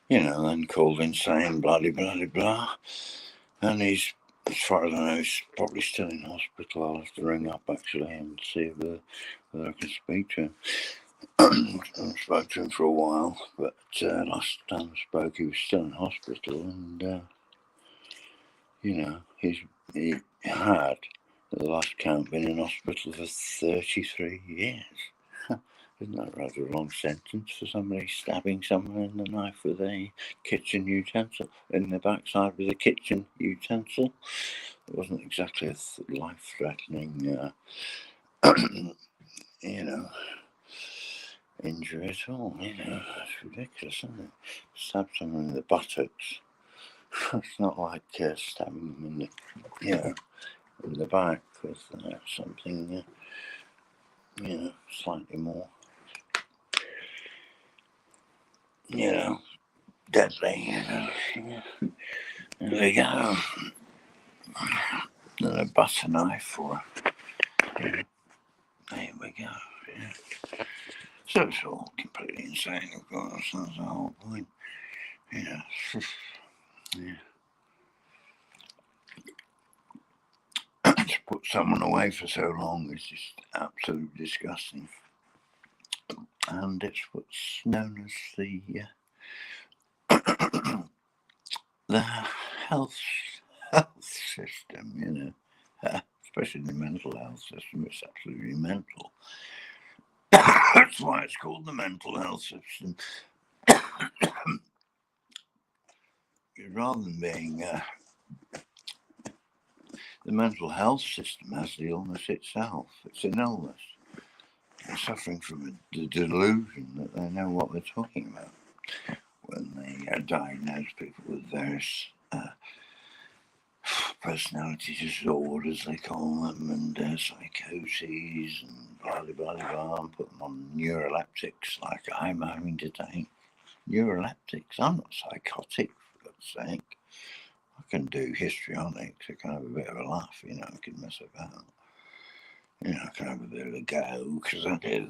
then called insane, blah, blah, blah, blah. And he's, as far as I know, he's probably still in hospital. I'll have to ring up, actually, and see whether I can speak to him. I spoke to him for a while, but last time I spoke, he was still in hospital, and he had, at the last count, been in hospital for 33 years. Isn't that rather a long sentence for somebody stabbing someone in the knife with a kitchen utensil, in the backside with a kitchen utensil? It wasn't exactly a life-threatening, injury at all. It's ridiculous, isn't it? Stab someone in the buttocks. It's not like stabbing them in the back with something, slightly more, deadly. There we go. And a butter knife or there we go. Yeah. So it's all completely insane, of course. That's the whole point. Yeah. To put someone away for so long is just absolutely disgusting. And it's what's known as the health system, especially the mental health system. It's absolutely mental. That's why it's called the mental health system. Rather than being the mental health system has the illness itself. It's an illness. They're suffering from the delusion that they know what they're talking about when they diagnose people with various personality disorders, they call them, and psychoses, and blah, blah, blah, blah, and put them on neuroleptics like I'm having to take. Neuroleptics? I'm not psychotic, for God's sake. I can do histrionics, I can have a bit of a laugh, I can mess about. I can have a bit of a go, because I did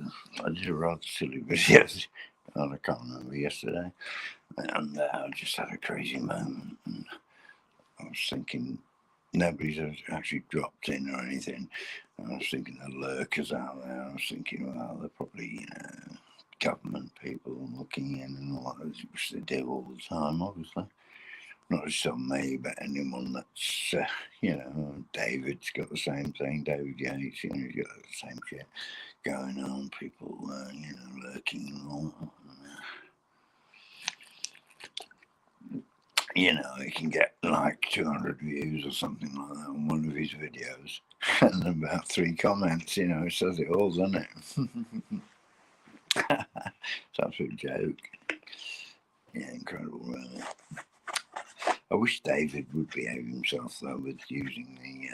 a rather silly video, I can't remember, yesterday, and I just had a crazy moment, and I was thinking nobody's actually dropped in or anything. I was thinking the lurkers out there. I was thinking, well, they're probably government people looking in and all that, which they do all the time, obviously. Not just on me, but anyone that's, David's got the same thing. David Yates, he's got the same shit going on. People, lurking and all that. He can get like 200 views or something like that on one of his videos, and about 3 comments. It says it all, doesn't it? It's an absolute joke. Yeah, incredible, really. I wish David would behave himself though with using the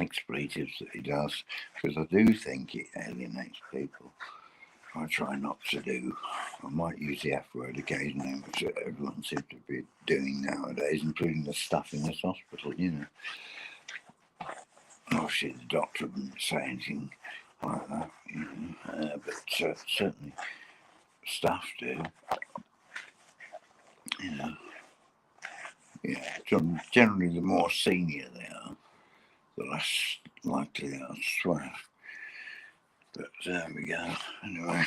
expletives that he does, because I do think it alienates people. I try not to do. I might use the F word occasionally, which everyone seems to be doing nowadays, including the staff in this hospital, Obviously, the doctor wouldn't say anything like that, but certainly staff do, Yeah, generally the more senior they are, the less likely they are to swear. But there we go. Anyway,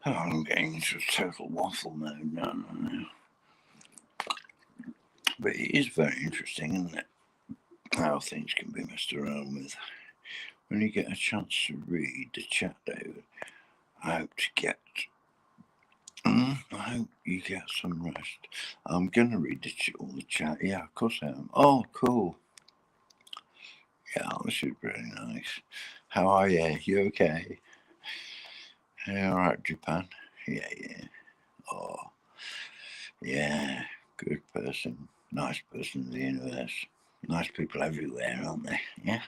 I'm getting into a total waffle mode now. But it is very interesting, isn't it? How things can be messed around with. When you get a chance to read the chat, David, I hope you get some rest. I'm going to read all the chat. Yeah, of course I am. Oh, cool. Yeah, this is really nice. How are you? You okay? Yeah, all right, Japan? Yeah. Oh, yeah. Good person. Nice person in the universe. Nice people everywhere, aren't they? Yeah.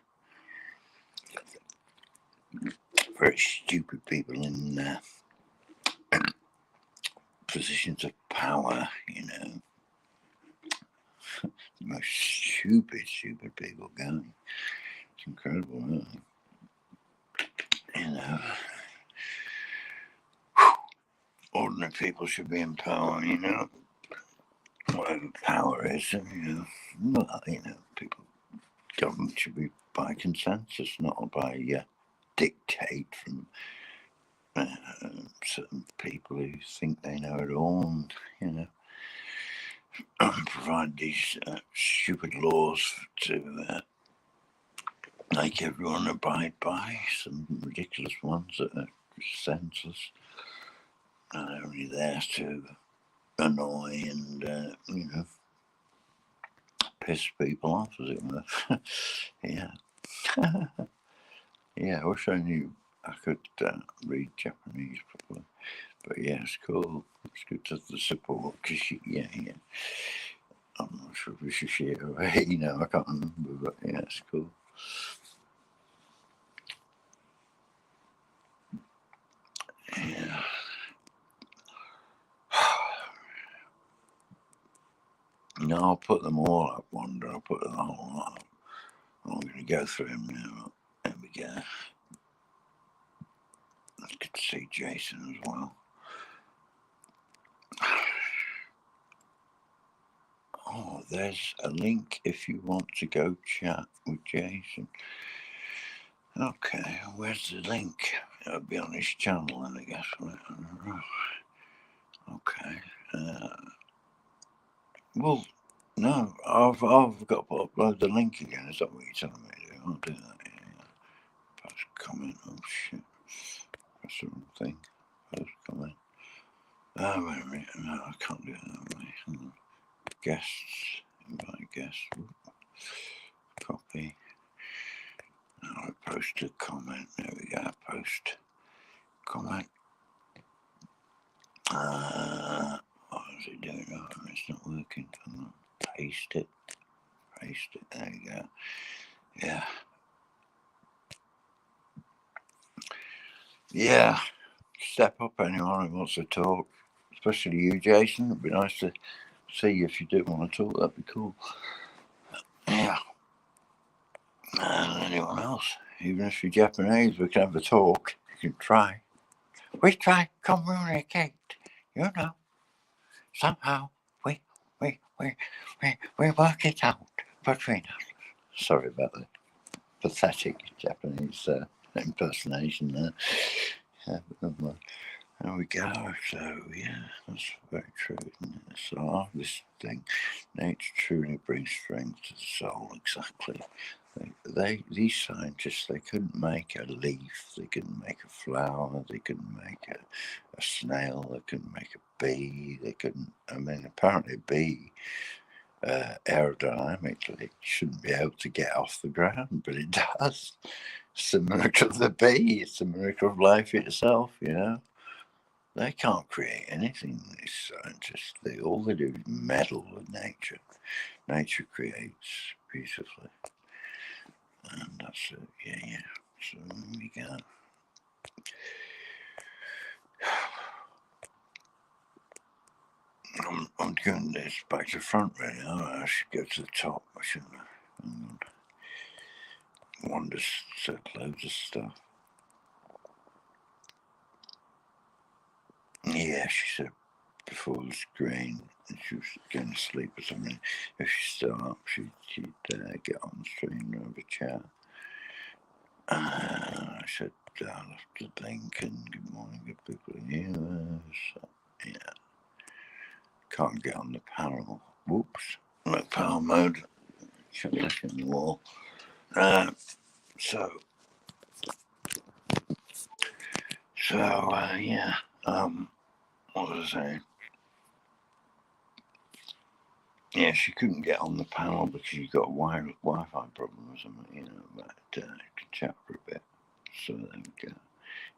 Very stupid people in positions of power, The most stupid people going. It's incredible, really. You know, ordinary people should be in power, you know, whatever power is, you know, well, you know, government should be by consensus, not by dictate from certain people who think they know it all, and, you know, provide these stupid laws to make everyone abide by, some ridiculous ones that are senseless and only there to annoy and, you know, piss people off, as it were. Yeah. Yeah, I wish I knew I could read Japanese properly. But yeah, it's cool. It's good to the support, because yeah. I'm not sure if we should share away, you know, I can't remember, but yeah, it's cool. Yeah. No, I'll put them all up, Wanda. I'll put the whole lot up. I'm going to go through them now. There we go. I could see Jason as well. Oh, there's a link if you want to go chat with Jason. Okay, where's the link? It'll be on his channel, then I guess. Okay. Well, no, I've got to upload the link again. Is that what you're telling me to do? I'll do that. Yeah. Post comment. Oh shit. That's the wrong thing. Post comment. Oh, wait a minute. No, I can't do it that way. Guests. Invite guests. Copy. Now I post a comment. There we go. Post comment. What is it doing? Oh, it's not working. Paste it. Paste it. There you go. Yeah. Yeah. Step up, anyone who wants to talk. Especially you, Jason. It'd be nice to see you if you do want to talk. That'd be cool. Yeah. And anyone else. Even if you're Japanese, we can have a talk. You can try. We try to communicate. You know. Somehow we work it out between us. Sorry about the pathetic Japanese impersonation there. Yeah, but there we go. So yeah, that's very true, isn't it? So this thing, nature truly brings strength to the soul. Exactly. These scientists, they couldn't make a leaf, they couldn't make a flower, they couldn't make a snail, they couldn't make a bee, they couldn't. I mean, apparently a bee, aerodynamically, shouldn't be able to get off the ground, but it does. It's the miracle of the bee. It's the miracle of life itself. You know, they can't create anything. These scientists, all they do is meddle with nature. Nature creates beautifully. And that's it, yeah. So there we go. I'm doing this back to front really. I should go to the top, I shouldn't I? Wanda's said loads of stuff. Yeah, she said before the screen, and she was going to sleep or something. If she's still up, she'd get on the stream and have a chat. I said, I left the link and good morning, good people here. So, yeah. Can't get on the panel. Whoops. No panel mode. Shut back in the wall. So yeah. What was I saying? Yeah, she couldn't get on the panel because she got a Wi-Fi problem or something, you know, but could chat for a bit. So there we go.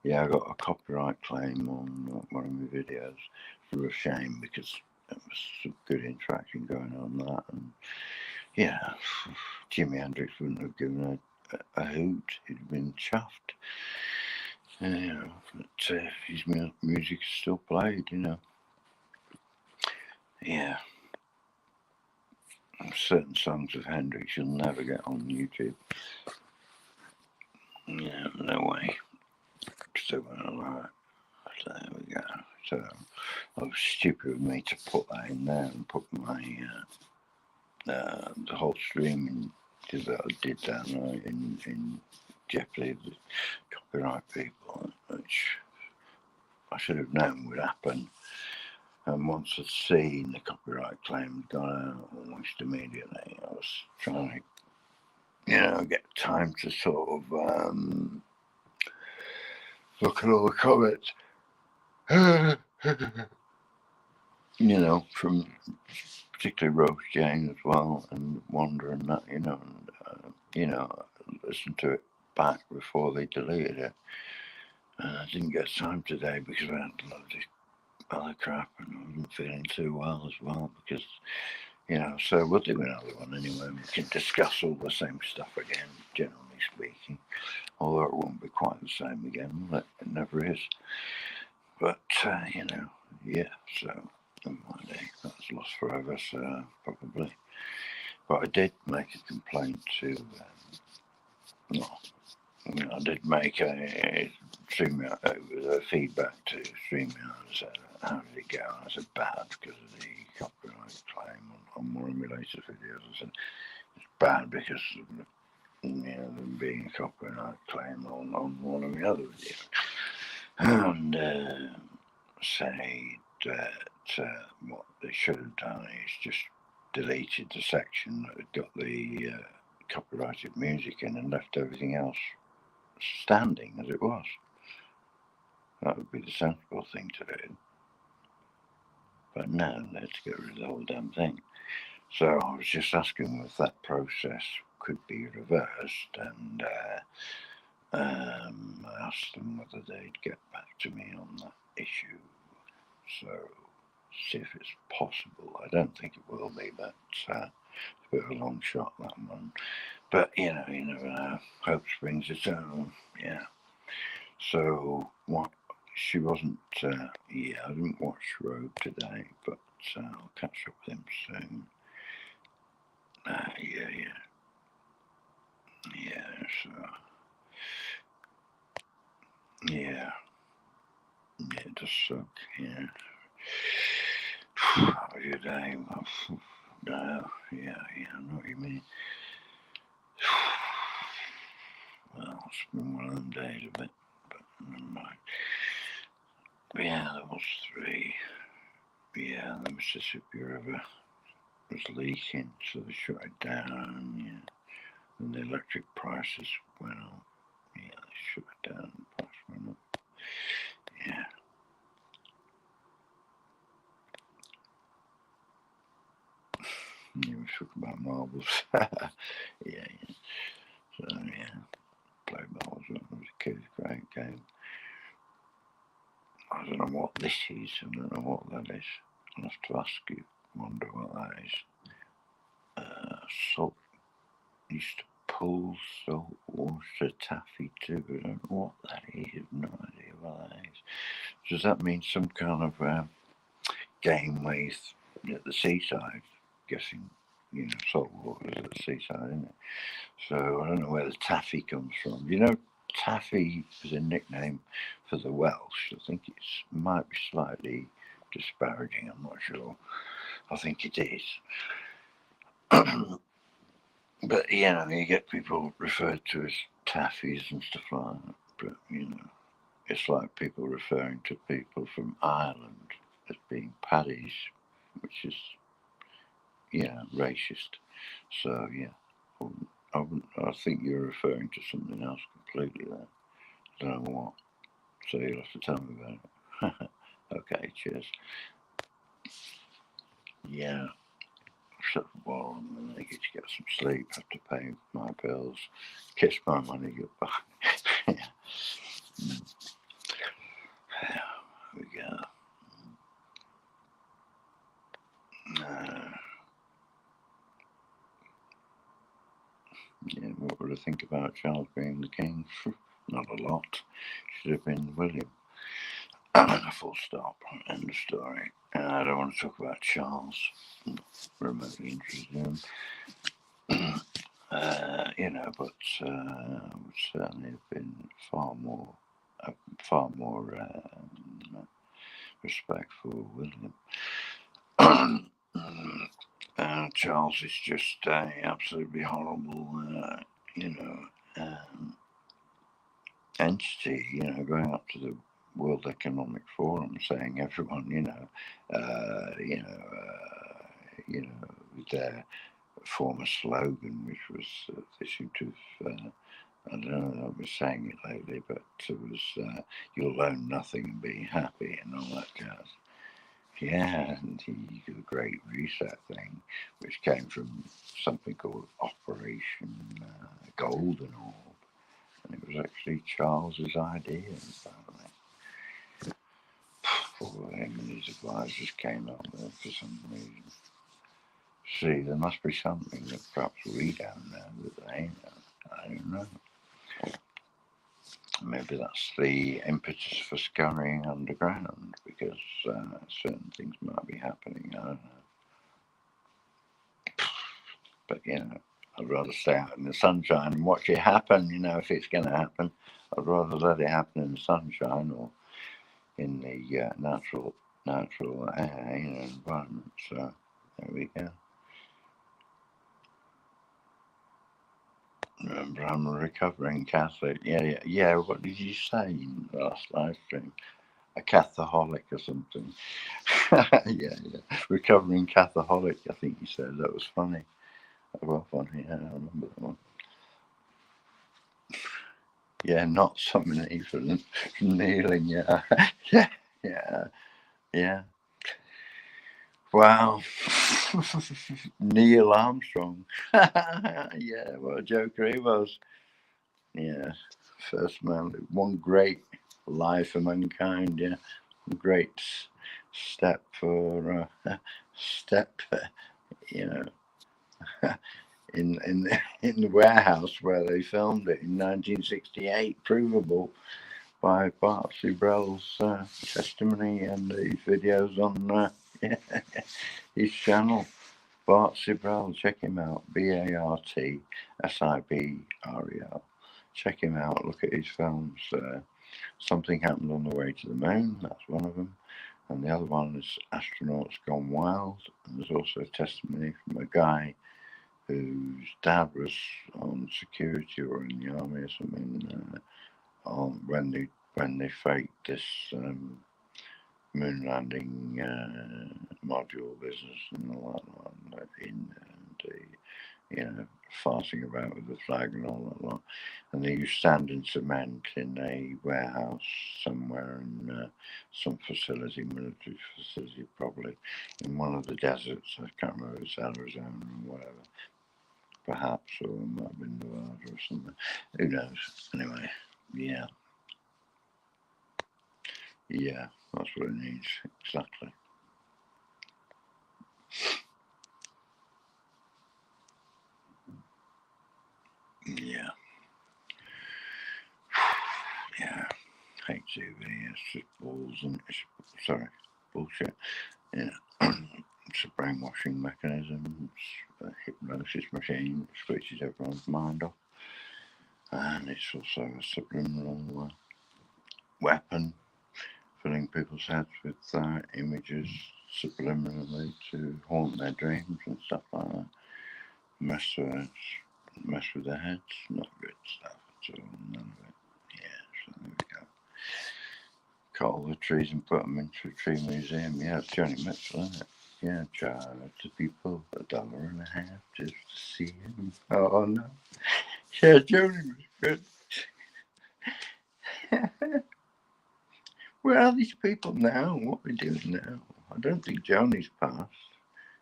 Yeah, I got a copyright claim on one of my videos. It's a real shame because there was some good interaction going on that. And yeah, Jimi Hendrix wouldn't have given a hoot. He'd have been chuffed. You know, but his music is still played, you know. Yeah. certain songs of Hendrix you'll never get on YouTube. Yeah, no way. So there we go. So it was stupid of me to put that in there and put my the whole stream because I did that in jeopardy of the copyright people, which I should have known would happen. And once I'd seen the copyright claim gone out almost immediately, I was trying to, get time to sort of look at all the comments, from particularly Rose Jane as well, and Wanda and that, listen to it back before they deleted it. And I didn't get time today because I had a lot of this other crap and I wasn't feeling too well as well because, so we'll do another one anyway. We can discuss all the same stuff again, generally speaking, although it won't be quite the same again. It never is. But, yeah, so my day, that's lost forever, so probably. But I did make a complaint to, I did make a feedback to StreamYard and said, how did it go? And I said, bad because of the copyright claim on one of my latest videos. I said, it's bad because of them being a copyright claim on one of the other videos. And said that what they should have done is just deleted the section that had got the copyrighted music in and left everything else standing as it was. That would be the sensible thing to do. But no, let's get rid of the whole damn thing. So I was just asking if that process could be reversed, and I asked them whether they'd get back to me on that issue. So see if it's possible. I don't think it will be, but it's a bit of a long shot, that one. But you never know. Hope springs eternal. Yeah. So what? She wasn't. I didn't watch Rogue today, but I'll catch up with him soon. Yeah. So yeah, it does suck. Yeah. How was your day? No. Yeah. I know what you mean. Well, it's been one of them days a bit, but never mind. But yeah, there was 3. Yeah, the Mississippi River was leaking, so they shut it down. Yeah, and the electric prices went up. Yeah, they shut it down. The price went up. Yeah. You were talking about marbles. Yeah. So yeah, play marbles when I was a kid. Great game. I don't know what this is. I don't know what that is. I'll have to ask you. Wonder what that is. Salt. Used to pull salt water taffy too. I don't know what that is. I have no idea what that is. Does that mean some kind of game with at the seaside? I'm guessing, salt water is at the seaside, isn't it? So I don't know where the taffy comes from. Taffy is a nickname for the Welsh. I think it might be slightly disparaging. I'm not sure. I think it is. But, you get people referred to as taffies and stuff like that. But, it's like people referring to people from Ireland as being paddies, which is, racist. So, yeah, I think you're referring to something else completely there. I don't know what. So you'll have to tell me about it. Okay, cheers. Yeah. Well, I need to get some sleep, have to pay my bills, kiss my money goodbye. Yeah. There we go. What would I think about Charles being the king? Not a lot. Should have been William. Full stop. End of story. I don't want to talk about Charles. I'm not remotely interested in him. But I would certainly have been far more respectful with him. Charles is just a absolutely horrible, entity. Going up to the World Economic Forum saying everyone, with their former slogan, which was they seem to have. I don't know, I was saying it lately, but it was you'll own nothing and be happy and all that jazz. Yeah, and he did a great reset thing, which came from something called Operation Golden Orb, and it was actually Charles's idea, apparently. Before him and his advisors came up with it for some reason. See, there must be something that perhaps we don't know that they know. I don't know. Maybe that's the impetus for scurrying underground, because certain things might be happening. I don't know. But, I'd rather stay out in the sunshine and watch it happen, if it's going to happen. I'd rather let it happen in the sunshine or in the natural air, environment. So, there we go. Remember, I'm a recovering Catholic. Yeah. What did you say in the last live stream? A Catholic or something. yeah. Recovering Catholic, I think you said. That was funny. Well, funny, yeah, I remember that one. Yeah, not something for kneeling, yeah. yeah. Wow. Neil Armstrong. Yeah, what a joker he was. Yeah, first man, one great life for mankind, yeah. Great step for in the warehouse where they filmed it in 1968, provable by Bart Sibrel's testimony and the videos on his channel. Bart Sibrel, check him out. BARTSIBREL. Check him out. Look at his films. Something Happened on the Way to the Moon. That's one of them. And the other one is Astronauts Gone Wild. And there's also a testimony from a guy whose dad was on security or in the army or something when they faked this moon landing module business and all that farting about with the flag and all that lot. And they used sand and cement in a warehouse somewhere in some facility, military facility, probably in one of the deserts. I can't remember if it's Arizona or whatever. Perhaps, or it might have been Nevada or something. Who knows? Anyway, yeah. Yeah, that's what it needs, exactly. Yeah. Yeah. Hate TV, it's just balls and bullshit. Yeah. It's a brainwashing mechanism, it's a hypnosis machine, it switches everyone's mind off. And it's also a subliminal weapon, filling people's heads with images subliminally to haunt their dreams and stuff like that. Mess with their heads, not good stuff at all, none of it. Yeah, so there we go. Cut all the trees and put them into a tree museum. Yeah, it's Joni Mitchell, isn't it? Yeah, charge the people $1.50 just to see him. Oh no. Yeah, Joni was good. Where are these people now? What are we doing now? I don't think Joni's passed.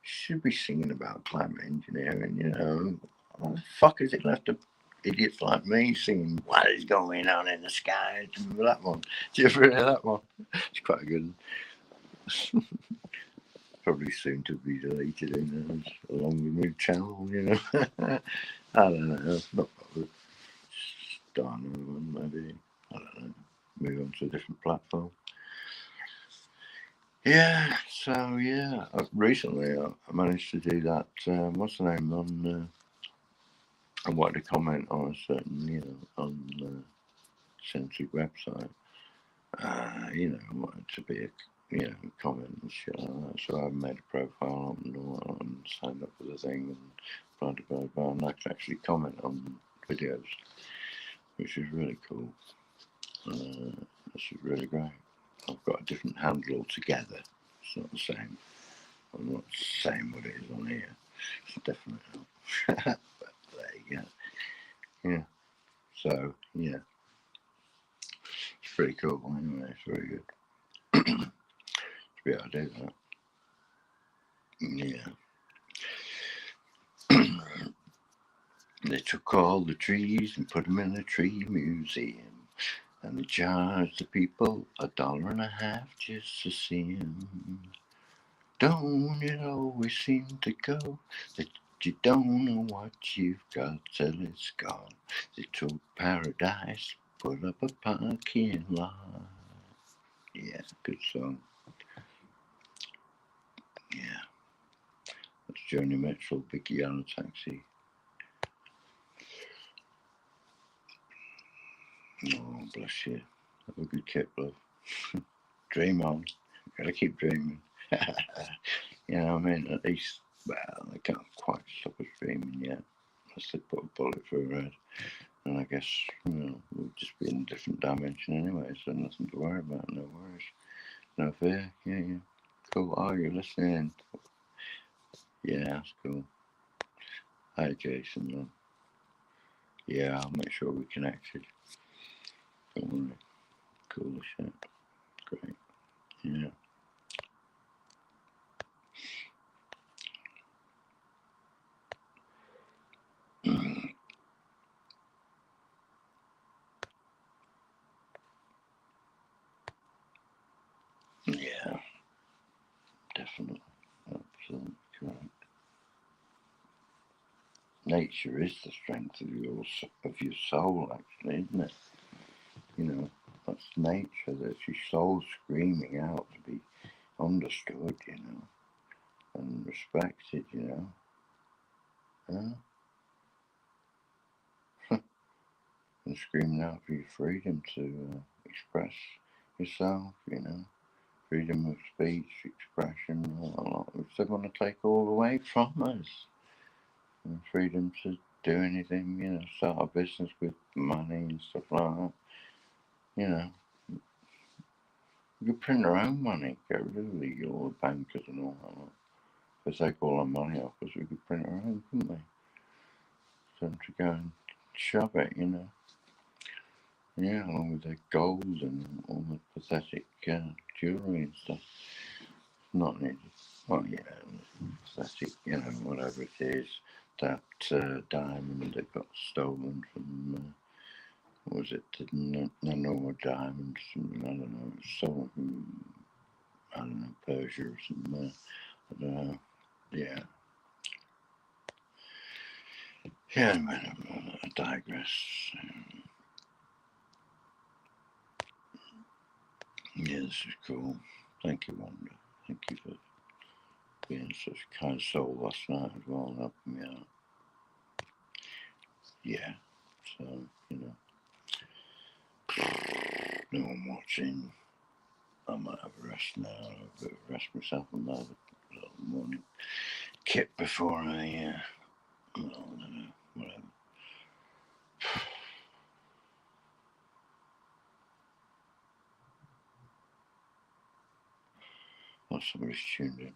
She should be singing about climate engineering, What the fuck is it left of idiots like me singing what is going on in the sky? Do you remember that one? Do you ever hear that one? It's quite good. Probably soon to be deleted along with new channel, I don't know. Not bothered. Start another one, maybe. I don't know. Move on to a different platform. Yeah, so yeah, recently I managed to do that. What's the name on? I wanted to comment on a certain, on censored website. I wanted to be a comment and shit like that. So I made a profile up and all that and signed up for the thing and blah blah blah blah. And I can actually comment on videos, which is really cool. This is really great. I've got a different handle altogether. It's not the same. I'm not saying what it is on here. It's definitely not. But there you go. Yeah. So yeah, it's pretty cool. Anyway, it's very good. To be able to do that. Yeah. They took all the trees and put them in a tree museum, and they charged the people $1.50 just to see them. Don't it always seem to go that you don't know what you've got till it's gone? They took paradise, put up a parking lot. Yeah, good song. Yeah, that's Joni Mitchell, Big Yellow Taxi. Oh, bless you. Have a good kip, love. Dream on. Gotta keep dreaming. You know what I mean? At least, well, they can't quite stop us dreaming yet. Unless they put a bullet through her head. And I guess, we'll just be in a different dimension anyway, so nothing to worry about. No worries. No fear. Yeah. Cool. Oh, you're listening. Yeah, that's cool. Hi, Jason, though. Yeah, I'll make sure we're connected. Don't worry. Cool as shit. Great. Yeah. Yeah, definitely. Absolutely correct. Nature is the strength of your soul, actually, isn't it? That's nature. That's your soul screaming out to be understood, and respected, and screaming out for your freedom to express yourself, freedom of speech, expression, which they want to take all away from us, and freedom to do anything, start a business with money and stuff like that, We could print our own money, get rid of all the bankers and all that. If they take all our money off us, we could print our own, couldn't we? So to go and shove it, Yeah, along with their gold and all the pathetic jewellery and stuff. Not needed. Well, yeah, pathetic, whatever it is. That diamond that got stolen from, what was it, the Nanoa diamond, something, I don't know, it was stolen from, I don't know, Persia or something, I don't know, yeah. Yeah, I digress. Yeah, this is cool. Thank you, Wanda. Thank you for being such a kind soul last night as well, helping me out. Yeah, so, no one watching. I might have a rest now. I'll have a rest myself and have a little morning kip before I don't know, whatever. Well, somebody's tuned in.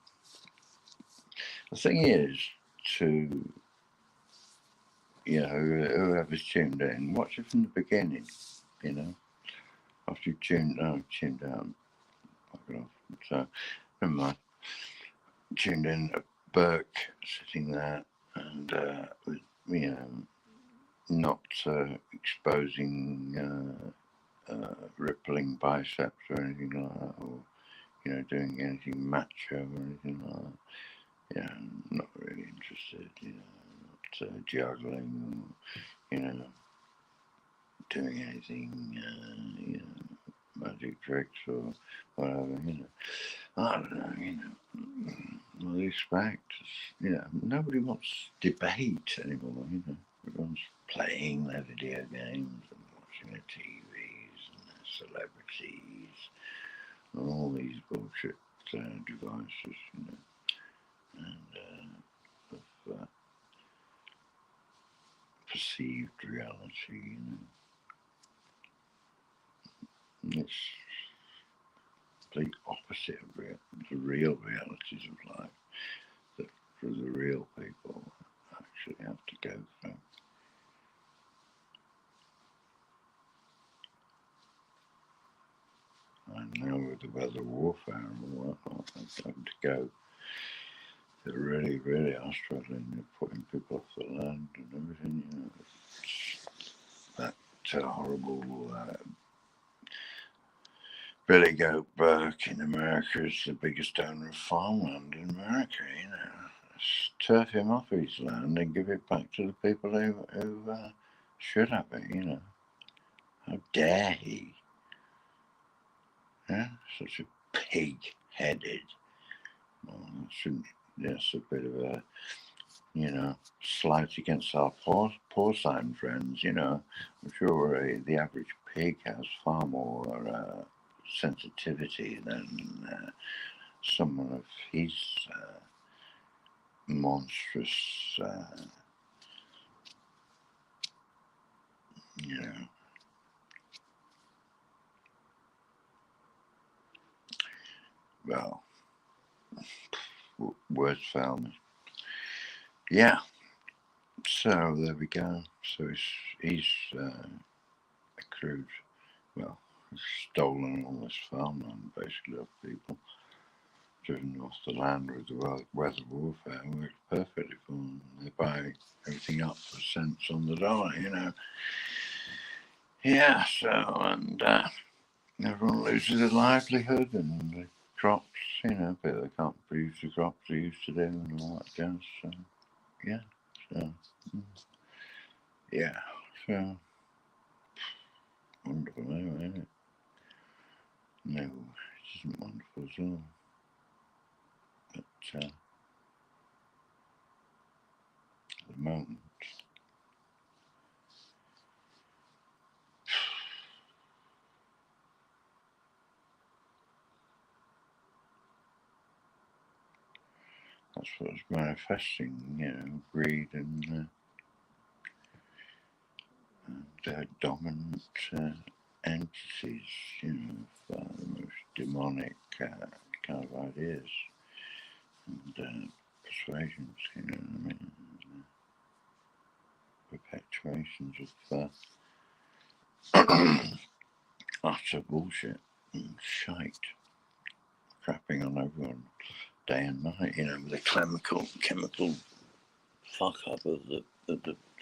The thing is, to whoever's tuned in, watch it from the beginning. After you tuned out, fuck it off. So, never mind. Tuned in at Burke sitting there and not exposing rippling biceps or anything like that, or doing anything macho or anything like that. Yeah, I'm not really interested. Not juggling or doing anything magic tricks or whatever, I don't know, With respect, nobody wants debate anymore, Everyone's playing their video games and watching their TVs and their celebrities and all these bullshit devices, and of perceived reality, And it's the opposite of the real realities of life that for the real people actually have to go through. And now with the weather warfare and all that, they're having to go. They really, really are struggling. They're putting people off the land and everything, That horrible Billy Goat Burke in America is the biggest owner of farmland in America, Let's turf him off his land and give it back to the people who should have it, How dare he? Such a pig-headed. Well, that's a bit of a, slight against our porcine friends, I'm sure the average pig has far more sensitivity than someone of his monstrous, well, words fail me. Yeah, so there we go. So he's accrued, well, stolen all this farmland basically off people, driven off the land with the weather warfare, works perfectly for them. They buy everything up for cents on the dollar, Yeah, so, and everyone loses their livelihood and the crops, but they can't produce the crops they used to do and all that jazz, so, yeah, so, yeah, so, wonderful anyway, isn't it? No, it isn't wonderful at all, but, at the moment, that's what's manifesting, greed and dominant entities, of the most demonic kind of ideas and persuasions, what I mean? Perpetuations of utter bullshit and shite, crapping on everyone day and night, with the chemical fuck up of the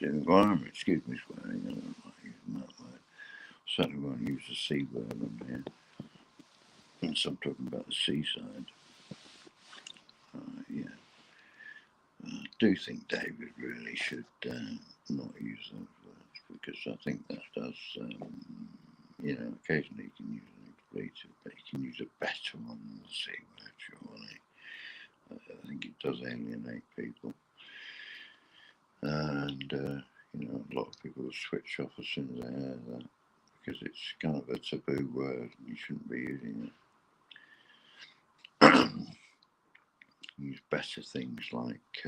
environment. Excuse me swearing, I don't like using that word. Certainly won't use the C word on here. Unless I'm talking about the seaside. Yeah. I do think David really should not use those words, because I think that does, occasionally he can use an expletive, but he can use a better one than the C word, surely. I think it does alienate people. And, a lot of people will switch off as soon as they hear that, because it's kind of a taboo word and you shouldn't be using it. Use better things like,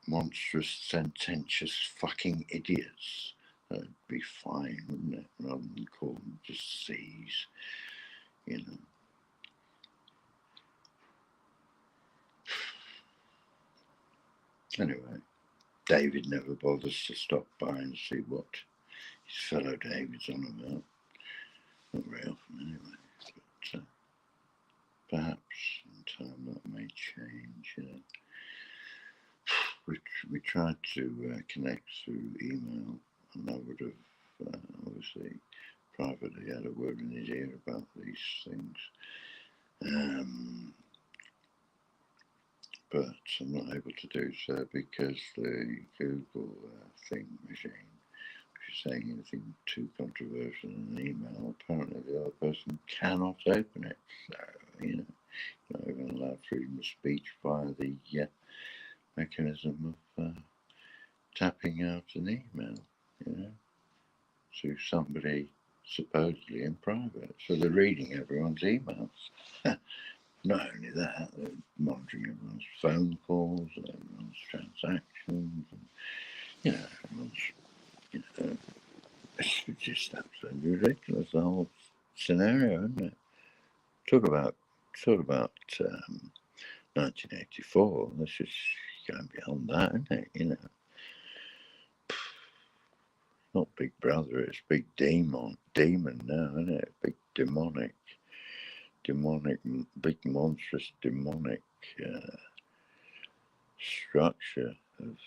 monstrous, sententious fucking idiots. That'd be fine, wouldn't it? Rather than call them just C's, Anyway, David never bothers to stop by and see what his fellow David's on about. Not very often, anyway. But perhaps in time that may change. We tried to connect through email, and I would have obviously privately had a word in his ear about these things. But I'm not able to do so because the Google thing machine, which saying anything too controversial in an email, apparently the other person cannot open it. So, you know, not even allowed freedom of speech via the mechanism of tapping out an email, you know, to somebody supposedly in private. So they're reading everyone's emails. Not only that, they're monitoring everyone's phone calls, everyone's transactions, and, you know, everyone's, you know, it's just absolutely ridiculous, the whole scenario, isn't it? Talk about 1984. Let's just go beyond that, isn't it? You know, not Big Brother, it's Big Demon now, isn't it? Big demonic, big monstrous demonic structure of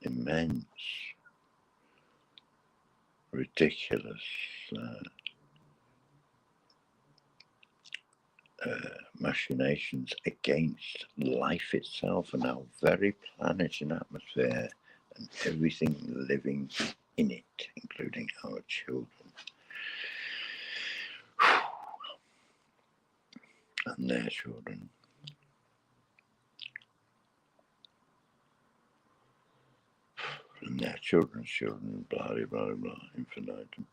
immense, ridiculous machinations against life itself and our very planet and atmosphere and everything living in it, including our children and their children. And their children's children, blah, blah, blah, blah, infinitum.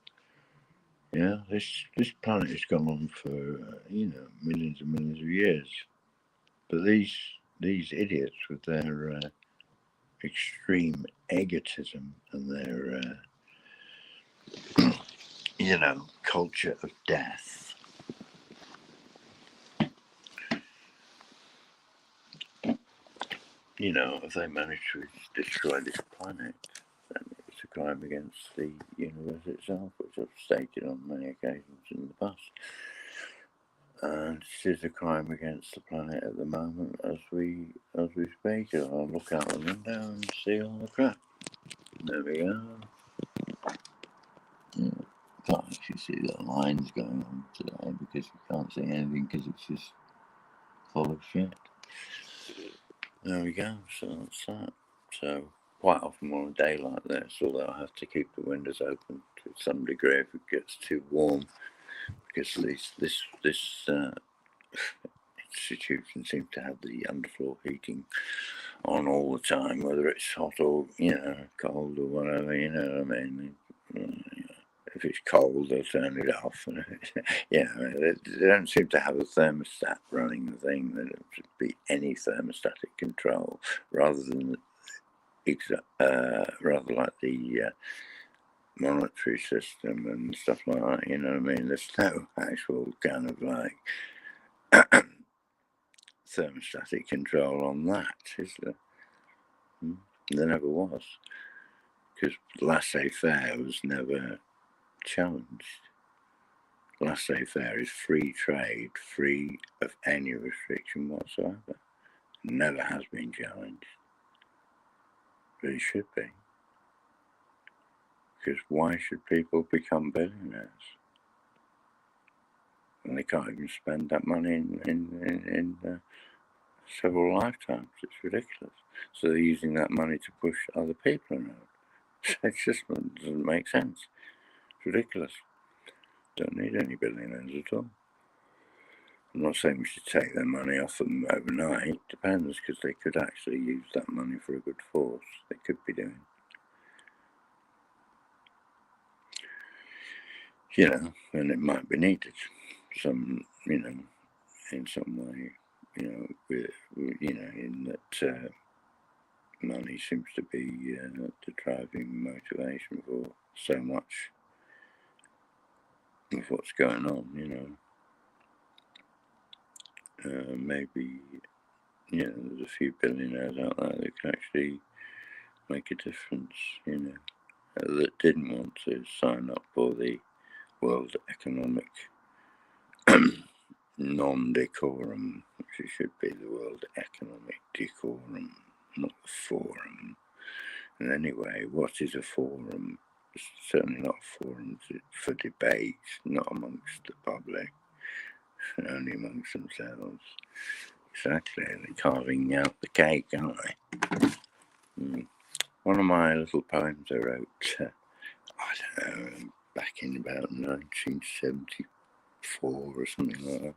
Yeah, this planet has gone on for, you know, millions and millions of years. But these idiots with their extreme egotism and their, you know, culture of death. You know, if they manage to destroy this planet, then it's a crime against the universe itself, which I've stated on many occasions in the past. And it is a crime against the planet at the moment as we speak. I'll look out the window and see all the crap. There we go. Yeah, can't actually see the lines going on today because we can't see anything because it's just full of shit. There we go, so that's that. So quite often on a day like this, although I have to keep the windows open to some degree if it gets too warm, because this institution seems to have the underfloor heating on all the time, whether it's hot or, you know, cold or whatever, you know what I mean. If it's cold, they'll turn it off. You know, they don't seem to have a thermostat running the thing. There should be any thermostatic control rather than rather like the monetary system and stuff like that. You know what I mean? There's no actual kind of like thermostatic control on that, is there? There never was, because laissez-faire was never challenged. Laissez-faire is free trade, free of any restriction whatsoever. Never has been challenged. But it should be. Because why should people become billionaires when they can't even spend that money in several lifetimes? It's ridiculous. So they're using that money to push other people around. It just doesn't make sense. It's ridiculous. Don't need any billionaires at all. I'm not saying we should take their money off them overnight. Depends, because they could actually use that money for a good cause. They could be doing. You know, and it might be needed. Some, you know, in some way, you know, in that money seems to be the driving motivation for so much of what's going on, you know. Maybe, you know, there's a few billionaires out there that can actually make a difference, you know, that didn't want to sign up for the World Economic Non-Decorum, which it should be the World Economic Decorum, not the Forum. And anyway, what is a forum? It's certainly not a forum for debate, not amongst the public, only amongst themselves. Exactly, they're carving out the cake, aren't they? one of my little poems I wrote, I don't know, back in about 1974 or something like that,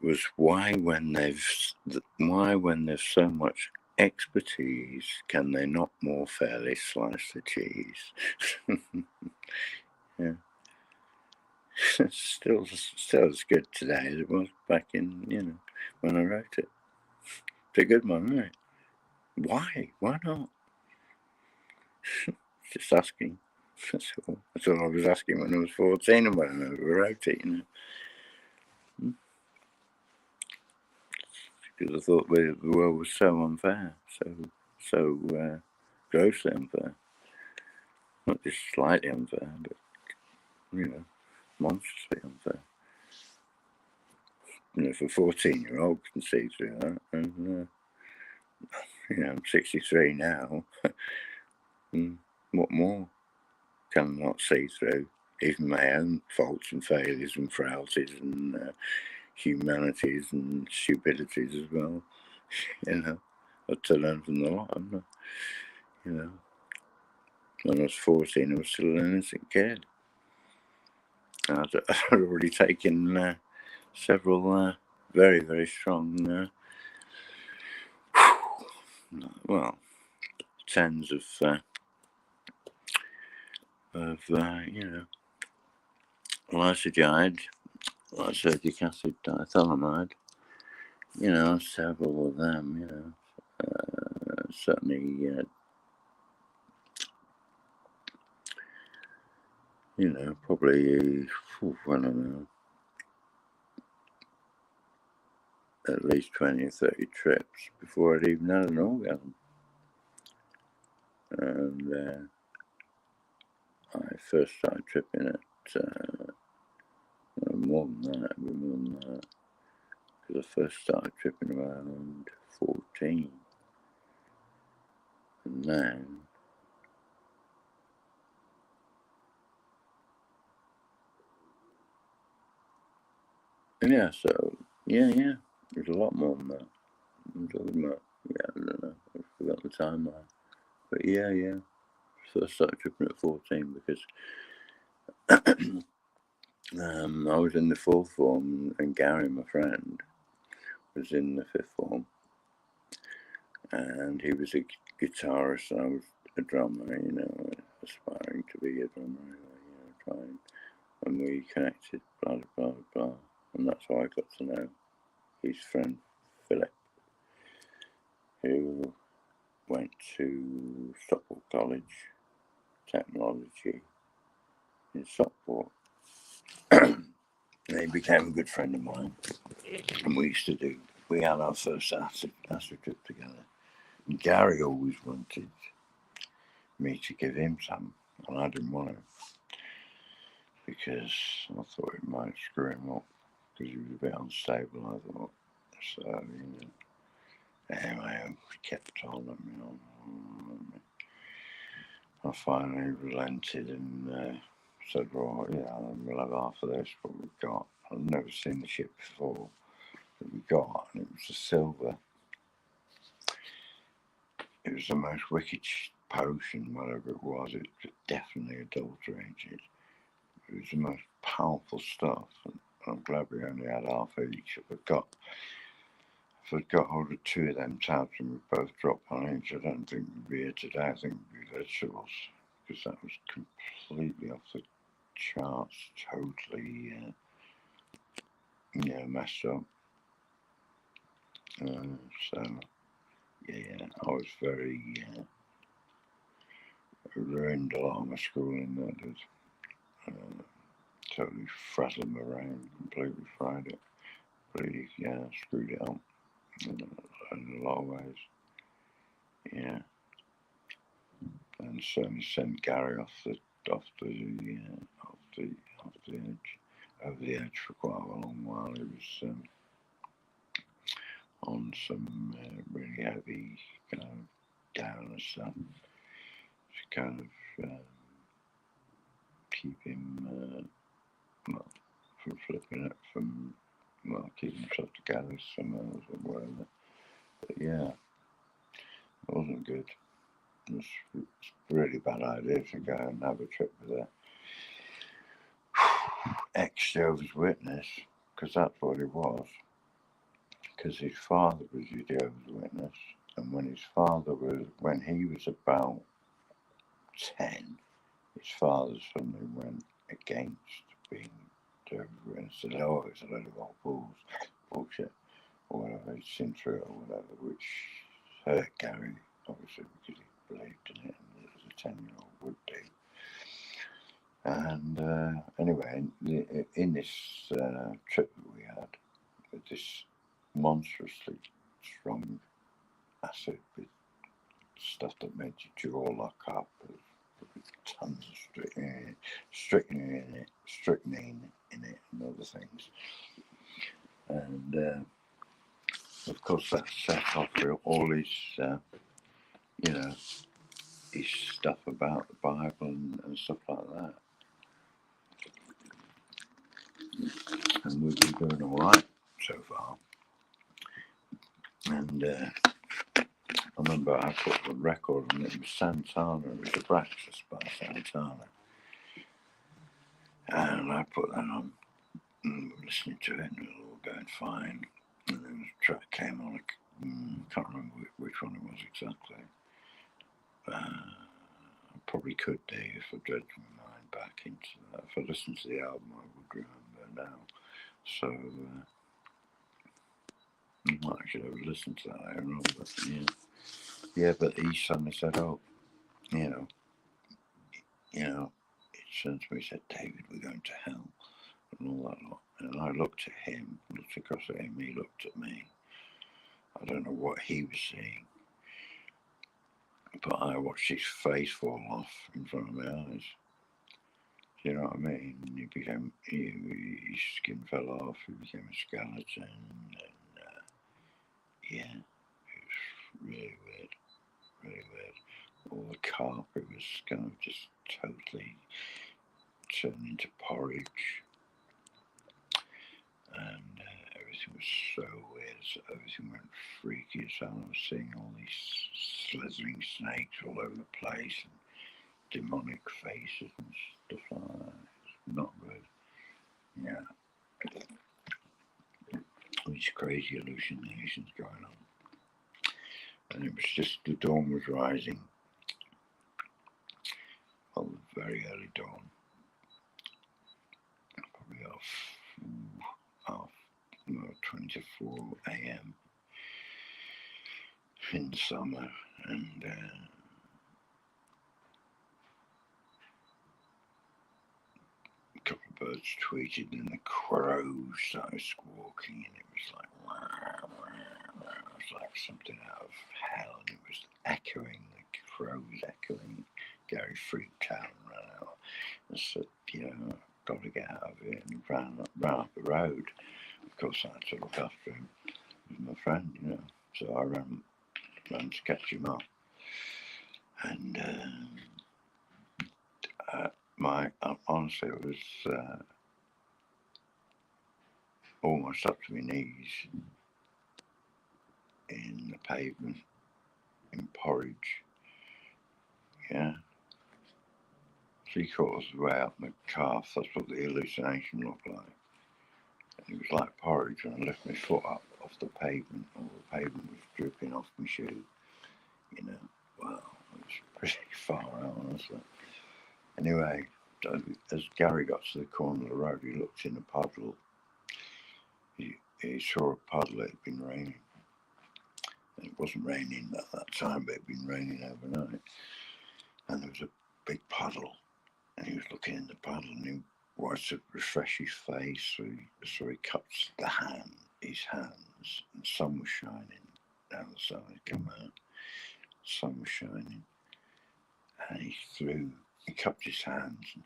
was why when they've so much expertise can they not more fairly slice the cheese? Yeah. still as good today as it was back in, when I wrote it. It's a good one, isn't it? Why not? Just asking. That's all I was asking when I was 14 and when I wrote it, because I thought the world was so unfair, so grossly unfair. Not just slightly unfair, but, monstrously unfair. For a 14-year-old can see through that. And, I'm 63 now. What more can I not see through? Even my own faults and failures and frailties and humanities and stupidities as well. I've to learn from the lot, haven't I? When I was 14, I was still an innocent kid. I'd already taken several very, very strong, tens of lysergide, lysergic acid, diethylamide, several of them, certainly, probably, I don't know, at least 20 or 30 trips before I'd even had an orgasm. And I first started tripping at more than that, because I first started tripping around 14, and then it was a lot more than that. I'm talking about, I don't know, I forgot the timeline, but first started tripping at 14 because I was in the 4th form and Gary, my friend, was in the 5th form, and he was a guitarist and I was a drummer, aspiring to be a drummer, trying, and we connected, blah, blah, blah, and that's how I got to know his friend Philip, who went to Stockport College, Technology in Stockport. He became a good friend of mine, and we had our first acid trip together. And Gary always wanted me to give him some, and I didn't want to, because I thought it might screw him up, because he was a bit unstable, I thought. So, anyway, I kept on him, I finally relented and said, well, we'll have half of this, what we've got. I've never seen the ship before that we got, and it was a silver. It was the most wicked potion, whatever it was definitely adulterated. It was the most powerful stuff, and I'm glad we only had half each. If I'd got hold of 2 of them tabs and we both dropped on each, I don't think we'd be here today. I think we'd be vegetables, because that was completely off the charts, totally, messed up. So, I was very ruined a lot of my schooling. That did. Totally frazzled my brain, completely fried it. Completely, screwed it up in a lot of ways. Yeah. And certainly sent Gary off the edge for quite a long while. He was on some really heavy kind of downer stuff to kind of keep him from flipping it, from keeping himself together somehow or whatever. But it wasn't good. It's a really bad idea to go and have a trip with a ex-Jehovah's Witness, because that's what he was. Because his father was a Jehovah's Witness, and when he was about 10, his father suddenly went against being Jehovah's Witness. Said, "Oh, it's a load of old bullshit, or whatever, he'd seen through it, or whatever," which hurt Gary, obviously, because he believed in it, and as a 10-year-old would do. And anyway, in this trip that we had, with this monstrously strong acid with stuff that made your jaw lock up, with tons of strychnine in it, and other things. And of course, that set off all his, his stuff about the Bible and stuff like that. And we've been doing all right so far. And I remember I put the record on it. It was Santana. It was the Breakfast by Santana. And I put that on, and we were listening to it, and it was all going fine. And then the track came on. I can't remember which one it was exactly. I probably could do if I dredged my mind back into that. If I listened to the album, I would remember now. So I might actually have listened to that. I don't know, but yeah. But he suddenly said, "Oh, it turned to me, said, David, we're going to hell," and all that lot. And I looked at him, looked across at him, he looked at me. I don't know what he was seeing, but I watched his face fall off in front of my eyes. Do you know what I mean? His skin fell off, he became a skeleton, and yeah, it was really weird, really weird. All the carpet was kind of just totally turned into porridge, and everything was so weird. So everything went freaky as hell. I was seeing all these slithering snakes all over the place, and demonic faces and stuff like that. It's not good. Yeah. All these crazy hallucinations going on. And it was just the dawn was rising. Well, very early dawn. Probably off 24 a.m. in summer, and a couple of birds tweeted, and the crows started squawking, and it was like, wah, wah, wah. It was like something out of hell, and it was echoing, the crows echoing. Gary freaked out and ran out and said, got to get out of here, and he ran up the road. Of course, I had to look after him. He was my friend, so I ran to catch him up. And honestly, it was almost up to my knees in the pavement in porridge. Yeah. 3/4 of the way up my calf, that's what the hallucination looked like. And it was like porridge, and I lifted my foot up off the pavement. All the pavement was dripping off my shoe. Wow, it was pretty far out, honestly. Anyway, as Gary got to the corner of the road, he looked in a puddle. He saw a puddle. It had been raining. And it wasn't raining at that time, but it had been raining overnight. And there was a big puddle. And he was looking in the puddle, and he wanted to refresh his face. So he cupped his hands, and the sun was shining down the side. Come out. The sun was shining. And he cupped his hands and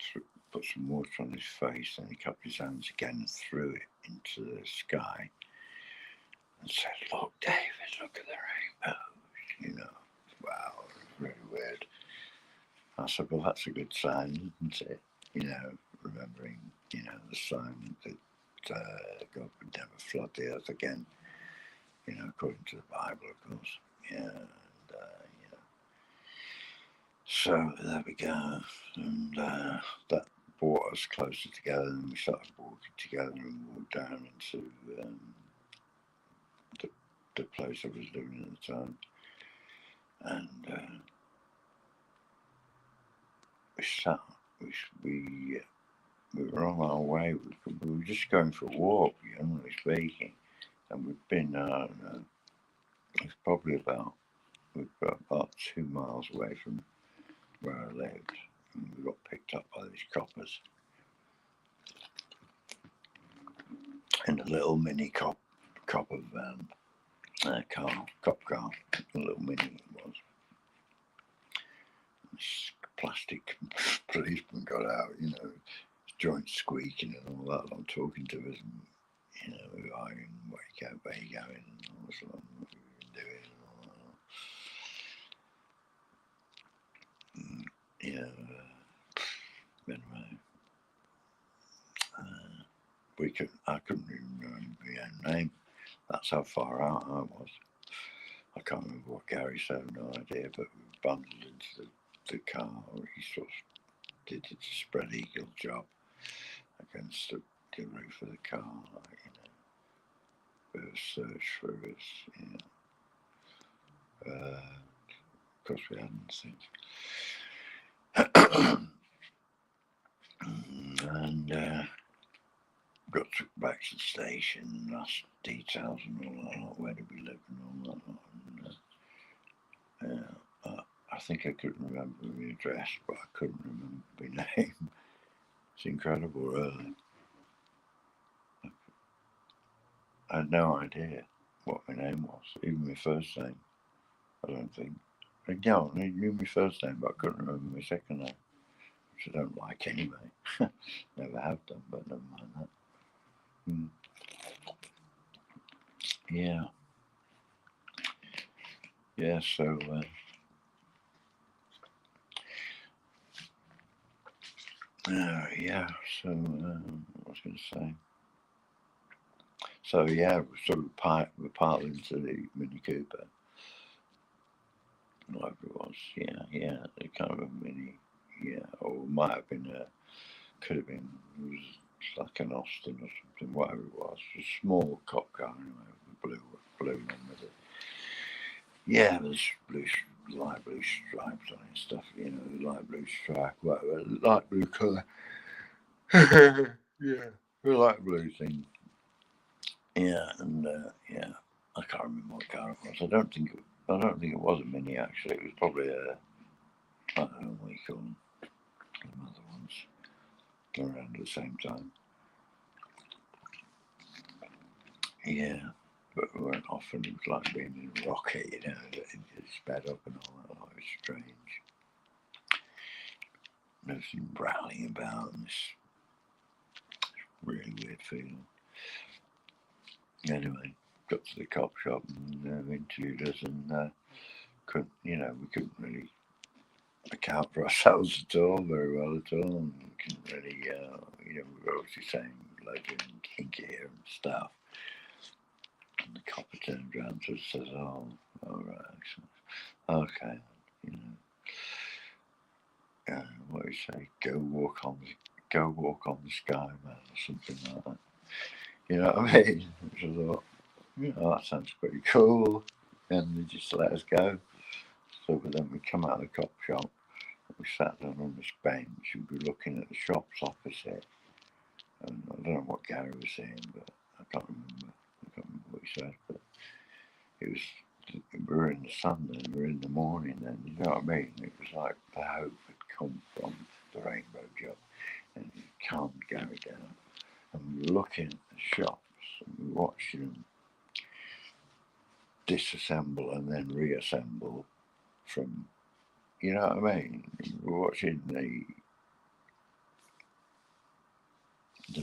put some water on his face, and he cupped his hands again and threw it into the sky and said, "Look, David, look at the rainbows." Wow, it was really weird. I said, "Well, that's a good sign, isn't it? Remembering, the sign that God would never flood the earth again, according to the Bible, of course." Yeah, and, So there we go, and that brought us closer together, and we started walking together and walked down into the place I was living at the time, and we were on our way. We were just going for a walk, generally speaking, and we've been it's probably about 2 miles away from where I lived, and we got picked up by these coppers in a little mini copper van, cop car, a little mini it was. This plastic policeman got out, his joints squeaking and all that. I'm talking to us, and who are you, and where you going, and all this, what you doing, and all that. Anyway, I couldn't even remember my own name. That's how far out I was. I can't remember what Gary said, no idea, but we bundled into the car. He sort of did a spread eagle job against the roof of the car, bit of search for us, of course we hadn't seen. And got back to the station, last details and all that, where did we live and all that. And I think I couldn't remember the address, but I couldn't remember my name. It's incredible, really. I had no idea what my name was, even my first name. I don't think. I knew my first name, but I couldn't remember my second name, which I don't like anyway. Never have done, but never mind that. Yeah, so so what was I going to say? So yeah, we sort of we piled into the Mini Cooper, whatever it was. Yeah, the kind of a mini, or it might have been could have been, it was like an Austin or something, whatever it was. A small cop car anyway, blue one with it. Yeah, there's light blue stripes on it and stuff, light blue stripe, whatever, light blue colour. Yeah, the light blue thing. Yeah, and I can't remember what car it was. I don't think it was a Mini, actually. It was probably I don't know what you call them, some other ones around at the same time. Yeah, but we weren't often. It was like being in a rocket, it sped up and all that. It was strange. There's some rattling about and this really weird feeling. Anyway, got to the cop shop and interviewed us, and we couldn't really account for ourselves at all, very well at all, and we couldn't really, we were obviously saying loads of kinky here and stuff. And the copper turned around to us and says, "Oh, all right, okay, what do you say? Go walk on the sky, man," or something like that. You know what I mean? Which I thought, that sounds pretty cool, and they just let us go. So, but then we come out of the cop shop. We sat down on this bench and we were looking at the shops opposite. And I don't know what Gary was saying, but I can't remember what he said. But we were in the sun then, we were in the morning then, you know what I mean? It was like the hope had come from the rainbow job, and it calmed Gary down. And we were looking at the shops and we were watching them disassemble and then reassemble from, you know what I mean? We were watching them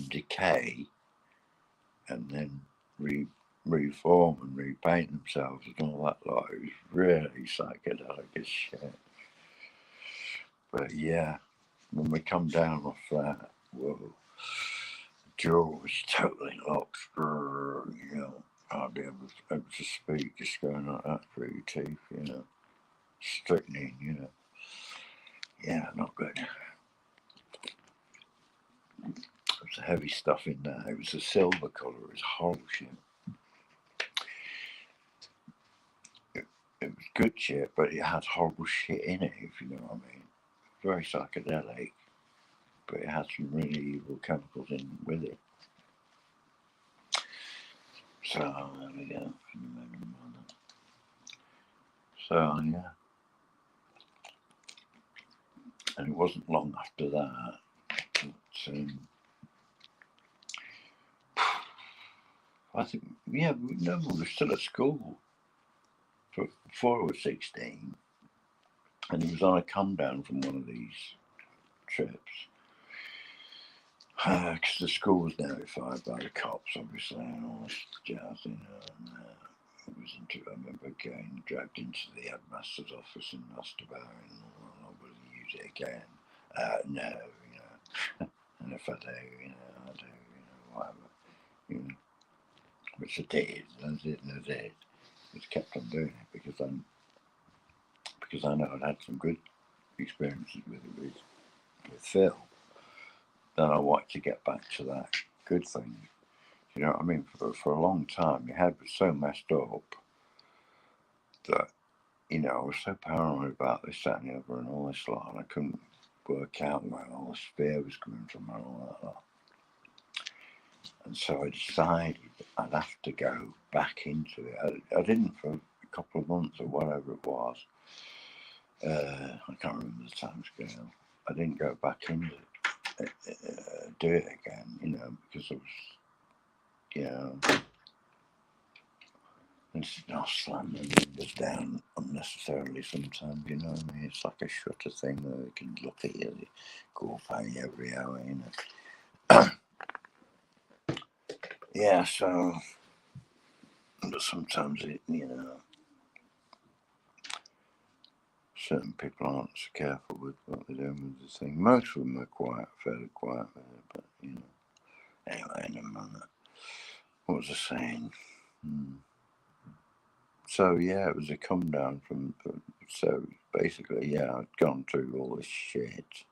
decay and then reform and repaint themselves and all that lot. It was really psychedelic as shit. But yeah, when we come down off that, whoa, jaw was totally locked, hardly able to speak, just going like that through your teeth, strychnine, Yeah, not good. There was heavy stuff in there. It was a silver colour. It was horrible shit. It was good shit, but it had horrible shit in it, if you know what I mean. Very psychedelic, but it had some really evil chemicals in with it. So there we go. So yeah, and it wasn't long after that. But, I think, yeah, no, we were still at school before I was 16, and he was on a come down from one of these trips. Because the school was notified by the cops, obviously, and all this jazz, you know. And I remember getting dragged into the headmaster's office and asked about it, and all, will you use it again? No, you know. And if I do, you know, I do, you know, whatever, you know. Which I did, and I did. Just kept on doing it because I know I'd had some good experiences with it with Phil. Then I wanted to get back to that good thing. You know what I mean? For a long time, my head was so messed up that, you know, I was so paranoid about this, that, and the other, and all this lot, and I couldn't work out where all this fear was coming from and all that lot. And so I decided I'd have to go back into it. I didn't for a couple of months or whatever it was. I can't remember the time scale. I didn't go back into it, do it again, you know, because I was, you know, it's not slamming windows down unnecessarily sometimes, you know what I mean? It's like a shutter thing where they can look at you, they go by you every hour, you know. Yeah, so, but sometimes it, you know, certain people aren't so careful with what they're doing with the thing. Most of them are fairly quiet with it, but, you know. Anyway, never mind that. What was I saying? So, yeah, it was a come down from, so basically, yeah, I'd gone through all this shit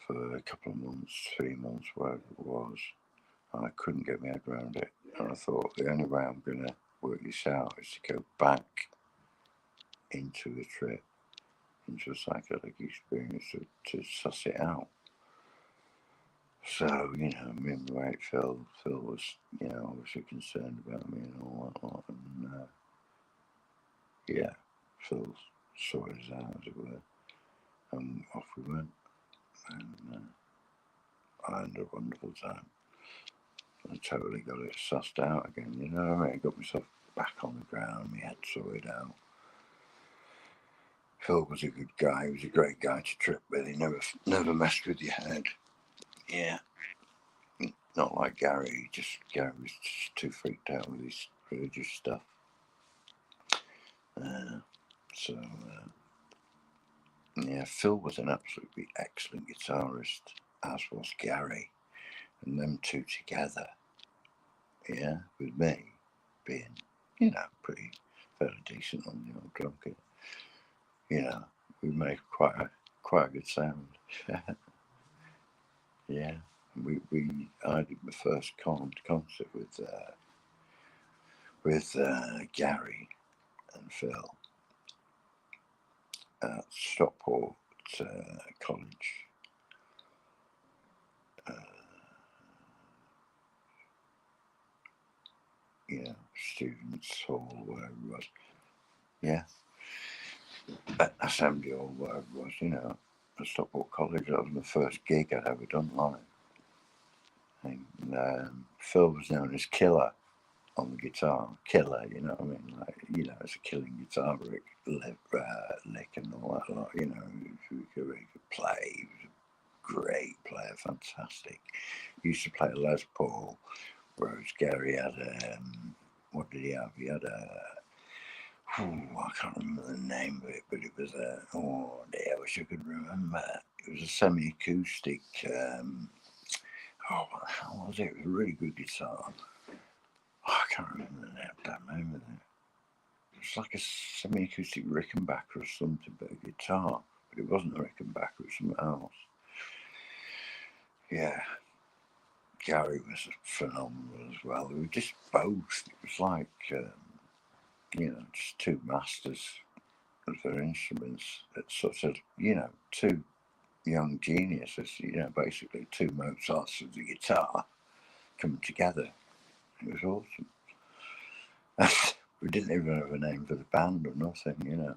for a couple of months, 3 months, whatever it was. I couldn't get my head around it. And I thought the only way I'm going to work this out is to go back into the trip, into a psychedelic experience to suss it out. So, you know, me and my mate Phil was, you know, obviously concerned about me and all that lot. And, yeah, Phil sorted us out, as it were. And off we went. And I had a wonderful time. I totally got it sussed out again, you know what I mean? I got myself back on the ground, my head sorted out. Phil was a good guy, he was a great guy to trip with, he never messed with your head. Yeah. Not like Gary, Gary was just too freaked out with his religious stuff. Yeah, Phil was an absolutely excellent guitarist, as was Gary. And them two together, yeah, with me being, you know, pretty fairly decent on the old drum kit, you know, we made quite a good sound. Yeah, I did my first concert with Gary and Phil at Stockport College. Yeah, Students' Hall, whatever it was. Yeah, Assembly Hall, whatever it was, you know, at Stockport College. That was my first gig I'd ever done live. And Phil was known as Killer on the guitar. Killer, you know what I mean? Like, you know, it's a killing guitar lick and all that lot, you know. He could play. He was a great player, fantastic. He used to play a Les Paul, whereas Gary had what did he have? He had I can't remember the name of it, but it was oh dear, I wish I could remember. It was a semi-acoustic, what the hell was it? It was a really good guitar. I can't remember the name of it. It was like a semi-acoustic Rickenbacker or something, but a guitar. It wasn't the Rickenbacker, it was something else. Yeah. Gary was phenomenal as well. They were just both. It was like, just two masters of their instruments. It's sort of, two young geniuses, basically two Mozarts of the guitar coming together. It was awesome. We didn't even have a name for the band or nothing,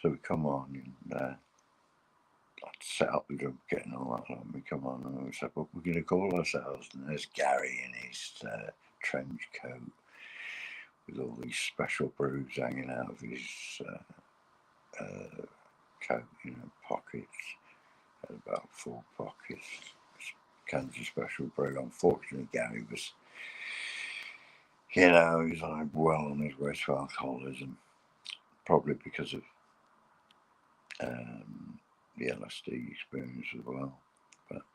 So we come on and I'd set up the drum kit and all that, and we come on and we said, what we're going to call ourselves? And there's Gary in his trench coat with all these special brews hanging out of his coat, pockets. Had about 4 pockets, cans of special brew. Unfortunately, Gary was, he was like well on his way to alcoholism, probably because of the LSD experience as well. But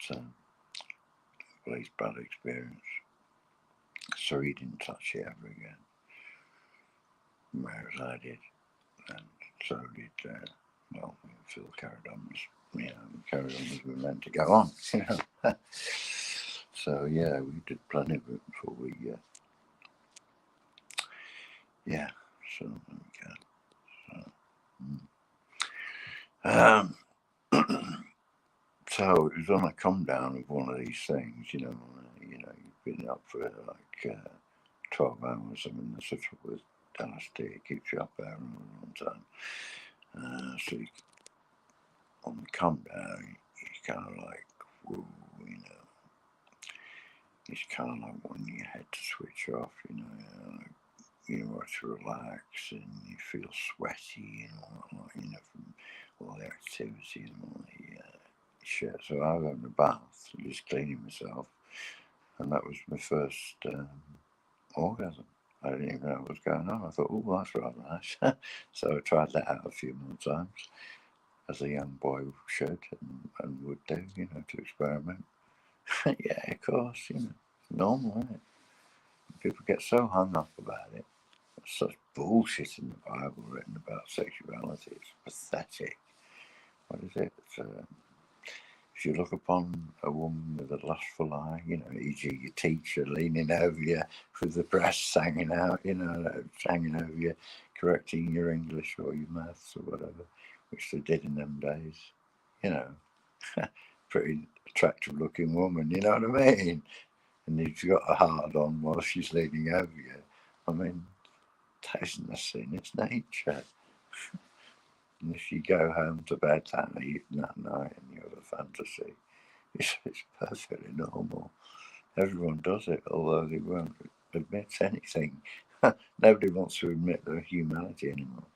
his bad experience. So he didn't touch it ever again. Whereas I did. And so did, Phil carried on carried on as we were meant to go on, So yeah, we did plenty of it before we, so there we go. So it was on a come down of one of these things, you've been up for like 12 hours. I mean, that's such with LSD, it keeps you up there a long time. So on the come down, it's kind of like, whoa, it's kind of like wanting your head to switch off, you want to relax and you feel sweaty and all that, from all the activity and all the shit. So I was having a bath, just cleaning myself, and that was my first orgasm. I didn't even know what was going on. I thought, oh, that's rather nice. So I tried that out a few more times, as a young boy should and would do, to experiment. Yeah, of course, normal, isn't it? People get so hung up about it. There's such bullshit in the Bible written about sexuality. It's pathetic. What is it? If you look upon a woman with a lustful eye, e.g. your teacher leaning over you with the breasts hanging out, hanging over you, correcting your English or your maths or whatever, which they did in them days, pretty attractive looking woman, you know what I mean? And you've got a hard on while she's leaning over you. I mean, that isn't a sin, it's nature. And if you go home to bed that night and you have a fantasy, it's perfectly normal. Everyone does it, although they won't admit anything. Nobody wants to admit their humanity anymore.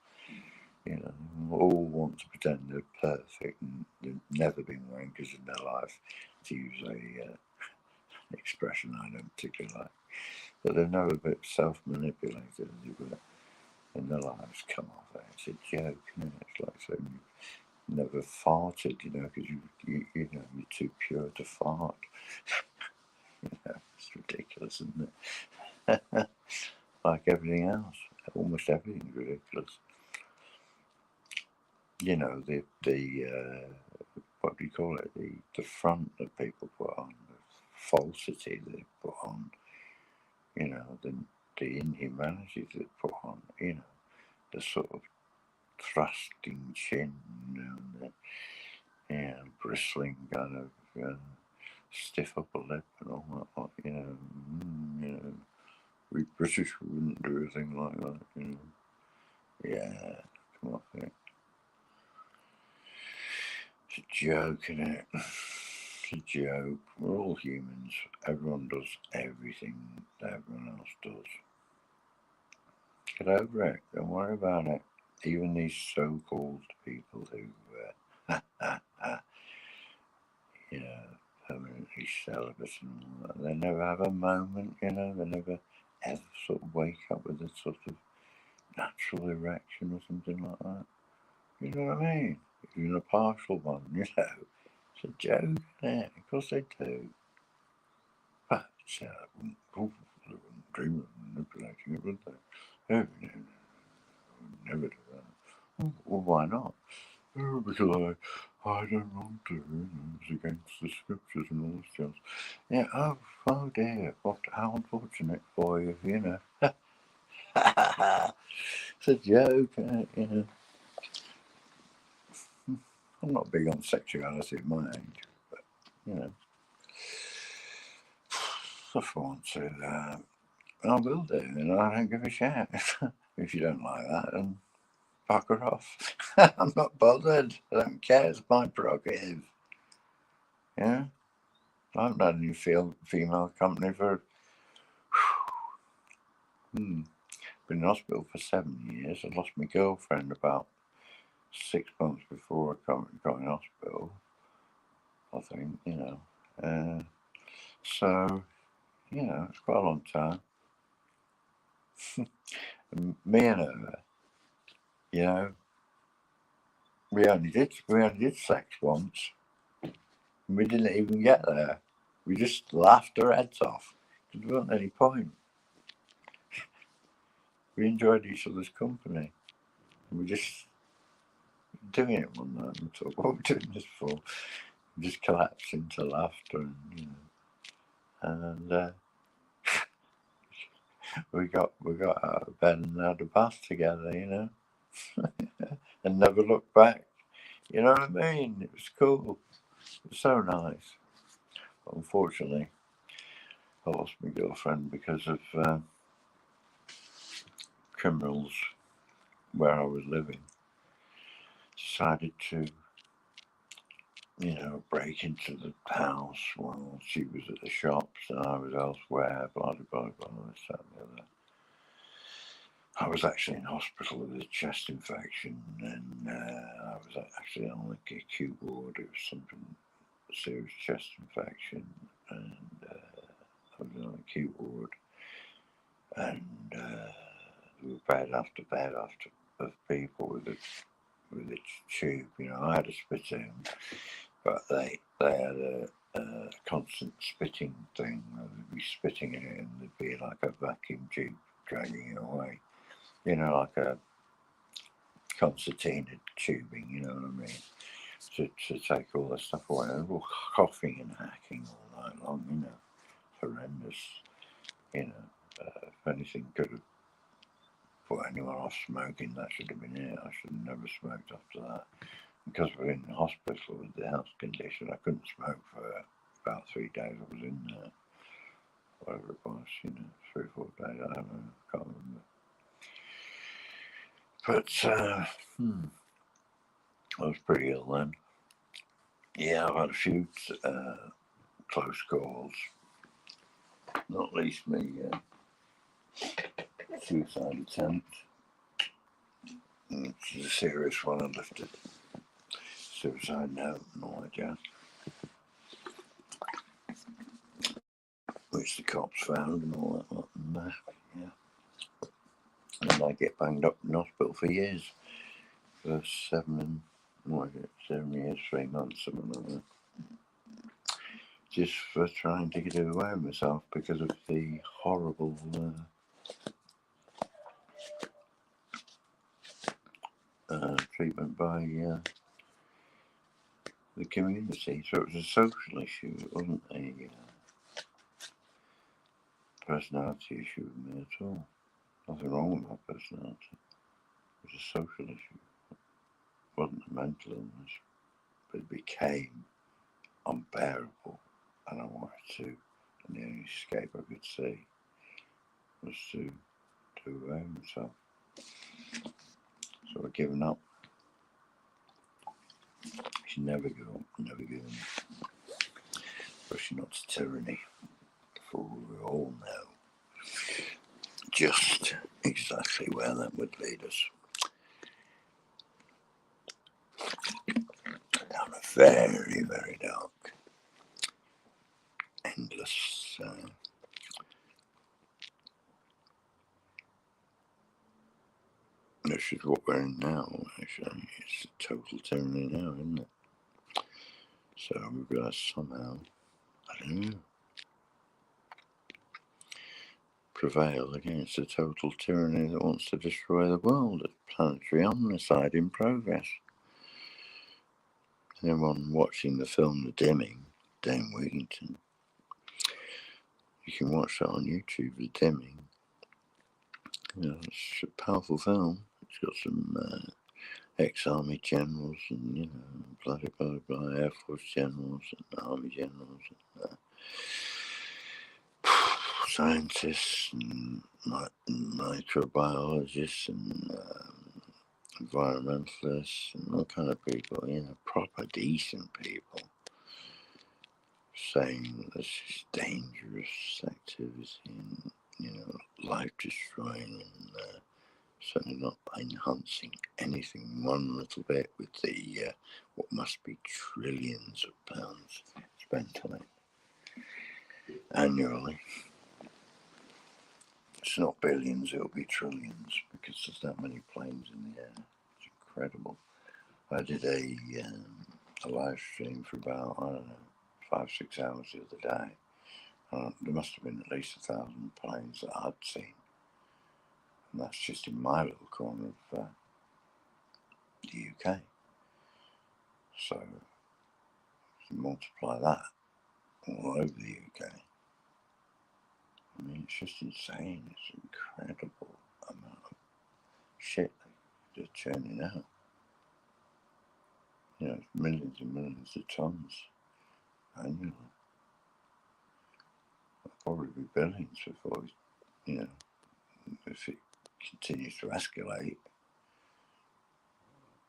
All want to pretend they're perfect and they've never been wankers in their life, to use an expression I don't particularly like. But they've never been self-manipulated, as it were, in their lives. Come off there, it's a joke, isn't it? It's like saying you've never farted, because you're too pure to fart. It's ridiculous, isn't it? Like everything else, almost everything's ridiculous. The what do you call it? The front that people put on, the falsity they put on, the inhumanity they put on, the sort of thrusting chin, and the bristling kind of stiff upper lip and all that, we British wouldn't do anything like that, Yeah, come off it. It's a joke, isn't it? It's a joke. We're all humans. Everyone does everything that everyone else does. Get over it. Don't worry about it. Even these so-called people who, permanently celibate and all that, they never have a moment, they never ever sort of wake up with a sort of natural erection or something like that. You know what I mean? Even a partial one, it's a joke, isn't it? Of course they do. But I wouldn't dream of manipulating it, would they? No, never do that. Well, why not? because I don't want to, it's against the scriptures and all this stuff. Yeah, oh dear, how unfortunate for you, It's a joke, I'm not big on sexuality at my age, but, if I want to, I will do, and I don't give a shit. If you don't like that, then fuck her off. I'm not bothered. I don't care. It's my prerogative. Yeah? I haven't had any female company for... Been in hospital for 7 years. I lost my girlfriend about 6 months before I got in hospital, I think, so, it's quite a long time. Me and her, we only did sex once. We didn't even get there. We just laughed our heads off. There wasn't any point. We enjoyed each other's company. We just doing it one night and thought, what are we doing this for? We just collapsed into laughter, and we got out of bed and had a bath together, and never looked back. You know what I mean? It was cool. It was so nice. But unfortunately, I lost my girlfriend because of criminals where I was living. Decided to, break into the house while she was at the shops and I was elsewhere, blah, blah, blah, blah, this, that, and the other. I was actually in hospital with a chest infection, and I was actually on the acute ward. It was something, a serious chest infection, and I was on the acute ward, and there were bed after bed of people with a tube. I had a spittoon, but they had a constant spitting thing. They'd be spitting in it, and there'd be like a vacuum tube dragging it away. Like a concertina tubing, you know what I mean? To take all that stuff away. They were coughing and hacking all night long, horrendous. If anything could have put anyone off smoking, that should have been it. I should have never smoked after that. Because we're in the hospital with the health condition, I couldn't smoke for about 3 days. I was in there, whatever it was, 3 or 4 days, I don't know, I can't remember. But I was pretty ill then. Yeah, I've had a few close calls. Not least me suicide attempt, which is a serious one. I left a suicide note and all that jazz, which the cops found and all that lot, and and I get banged up in hospital for years, for 7 years, 3 months, something like that. Just for trying to get away with myself because of the horrible treatment by the community. So it was a social issue. It wasn't a personality issue with me at all. Nothing wrong with my personality. It was a social issue. It wasn't a mental illness. But it became unbearable, and I wanted to. And the only escape I could see was to do away with myself. So I've given up. You should never give up, never give up. Especially not to tyranny. For we all know just exactly where that would lead us. Down a very, very dark, endless this is what we're in now, actually. It's total tyranny now, isn't it? So we've got to somehow, I don't know, prevail against a total tyranny that wants to destroy the world. A planetary homicide in progress. anyone watching the film The Dimming, Dame Wigington, you can watch that on YouTube, The Dimming. You know, it's a powerful film. It's got some ex-army generals and, you know, blah, blah, blah, blah, Air Force generals and army generals and scientists and microbiologists and environmentalists and all kind of people, you know, proper decent people, saying this is dangerous activity and, you know, life destroying and certainly not enhancing anything one little bit with the what must be trillions of pounds spent on it annually. It's not billions, it'll be trillions because there's that many planes in the air. It's incredible. I did a live stream for about, I don't know, 5-6 hours the other day. There must have been at least 1,000 planes that I'd seen. And that's just in my little corner of the UK. So, if you multiply that all over the UK, I mean, it's just insane. It's incredible amount of shit they're churning out. You know, millions and millions of tons annually. It'll probably be billions before, you know, if it continues to escalate.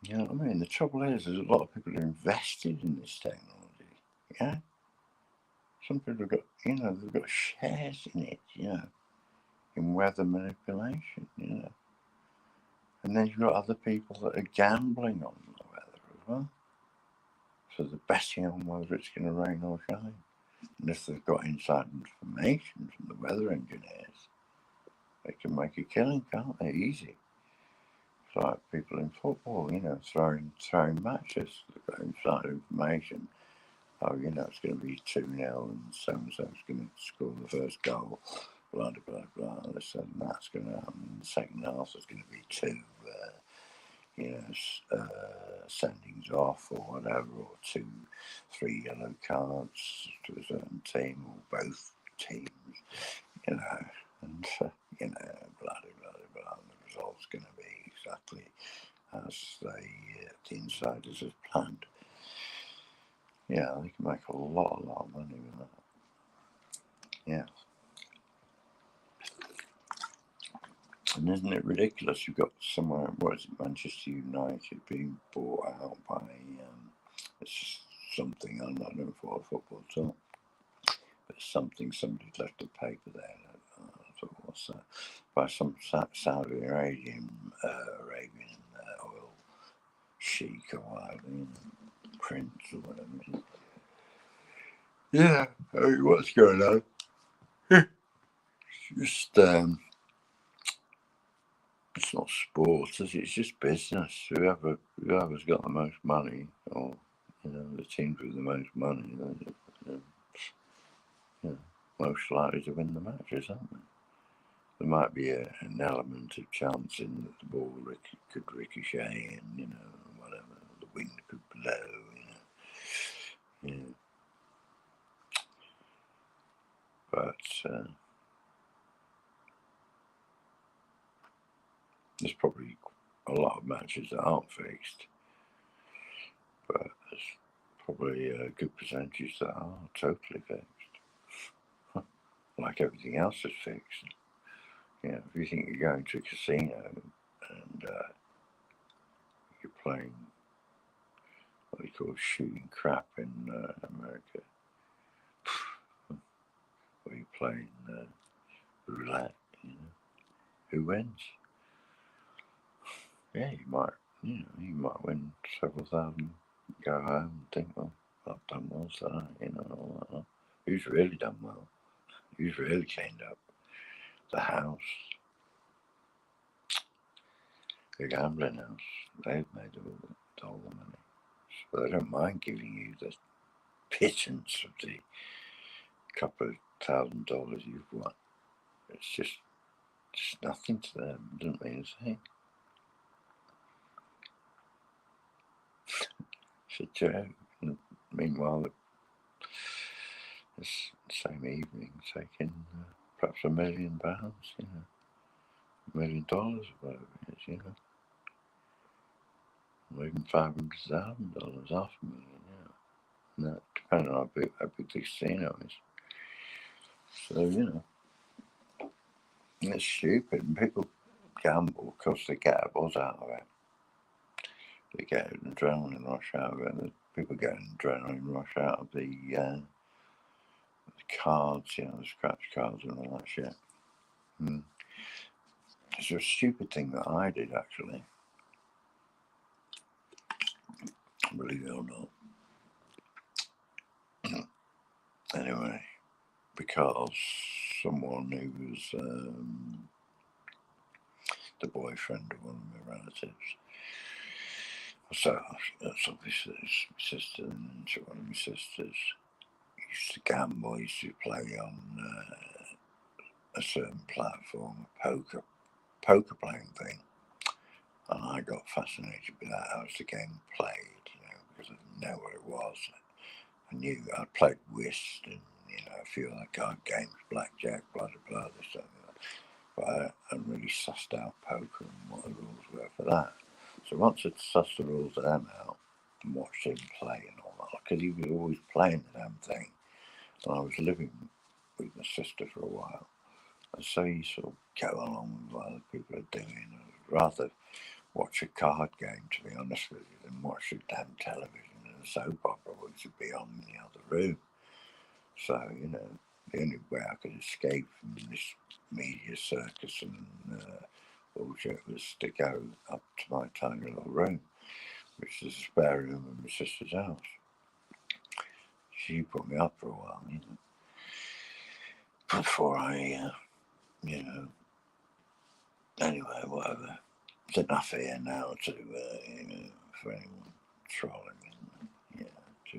You know what I mean? The trouble is, there's a lot of people who are invested in this technology. Yeah? Some people have got, you know, they've got shares in it, you know, in weather manipulation, you know. And then you've got other people that are gambling on the weather as well. So they're betting on whether it's going to rain or shine. And if they've got inside information from the weather engineers, they can make a killing, can't they? Easy. It's like people in football, you know, throwing matches. They've got inside information. Oh, you know, it's going to be 2-0 and so-and-so's going to score the first goal. Blah, blah, blah. This and that's going to happen. In the second half, there's going to be 2, you know, sendings off or whatever, or 2-3 yellow cards to a certain team or both teams, you know, and, you know, blah, blah, blah, blah. And the result's going to be exactly as the insiders have planned. Yeah, they can make a lot of money with that. Yeah. And isn't it ridiculous? You've got somewhere, what is it, Manchester United being bought out by it's just something, I'm not known for football at all, but it's something somebody left a paper there. I thought, what's that? By some Saudi Arabian oil sheik or whatever, you know, prince or whatever. Yeah, I mean, what's going on? Just it's not sport, is it? It's just business. Whoever's got the most money, or you know, the teams with the most money, you know, most likely to win the matches, aren't they? There might be an element of chance in that the ball could ricochet, and you know, whatever, the wind could blow, you know. Yeah. But there's probably a lot of matches that aren't fixed, but there's probably a good percentage that are totally fixed. Like everything else is fixed. You know, if you think you're going to a casino and you're playing what they call shooting crap in America, or you're playing roulette, you know, who wins? Yeah, you might win several thousand, go home and think, well, I've done well, so you know, all that. Who's really done well? Who's really cleaned up the house? The gambling house. They've made all the money. But they don't mind giving you the pittance of the couple of $1,000 you've won. It's just nothing to them. It doesn't mean a thing. It's a joke. And meanwhile, this same evening, taking perhaps £1 million, you know, $1 million, whatever it is, you know. Or even $500,000, $500,000, yeah. No, depending on how big the casino is. So, you know, it's stupid. And people gamble because they get a buzz out of it. They get an adrenaline rush out of it. People get an adrenaline rush out of the cards, you know, the scratch cards and all that shit. It's a stupid thing that I did, actually. Believe it or not. Anyway, because someone who was the boyfriend of one of my relatives, so that's obviously my sister, and one of my sisters used to gamble, used to play on a certain platform, a poker playing thing, and I got fascinated with that. How was the game played, you know, because I didn't know what it was. I knew I'd played whist and, you know, a few other card games, blackjack, blah blah blah, this stuff, but I hadn't really sussed out poker and what the rules were for that. So once I'd sussed the rules of them out and watched him play and all that, because he was always playing the damn thing, and I was living with my sister for a while, and so you sort of go along with what other people are doing. I'd rather watch a card game, to be honest with you, than watch the damn television and a soap opera, which would be on in the other room. So, you know, the only way I could escape from this media circus and bullshit was to go up to my tiny little room, which is a spare room in my sister's house. She put me up for a while, you know, before I, you know, anyway, whatever. It's enough here now to, you know, for anyone trolling and, yeah, to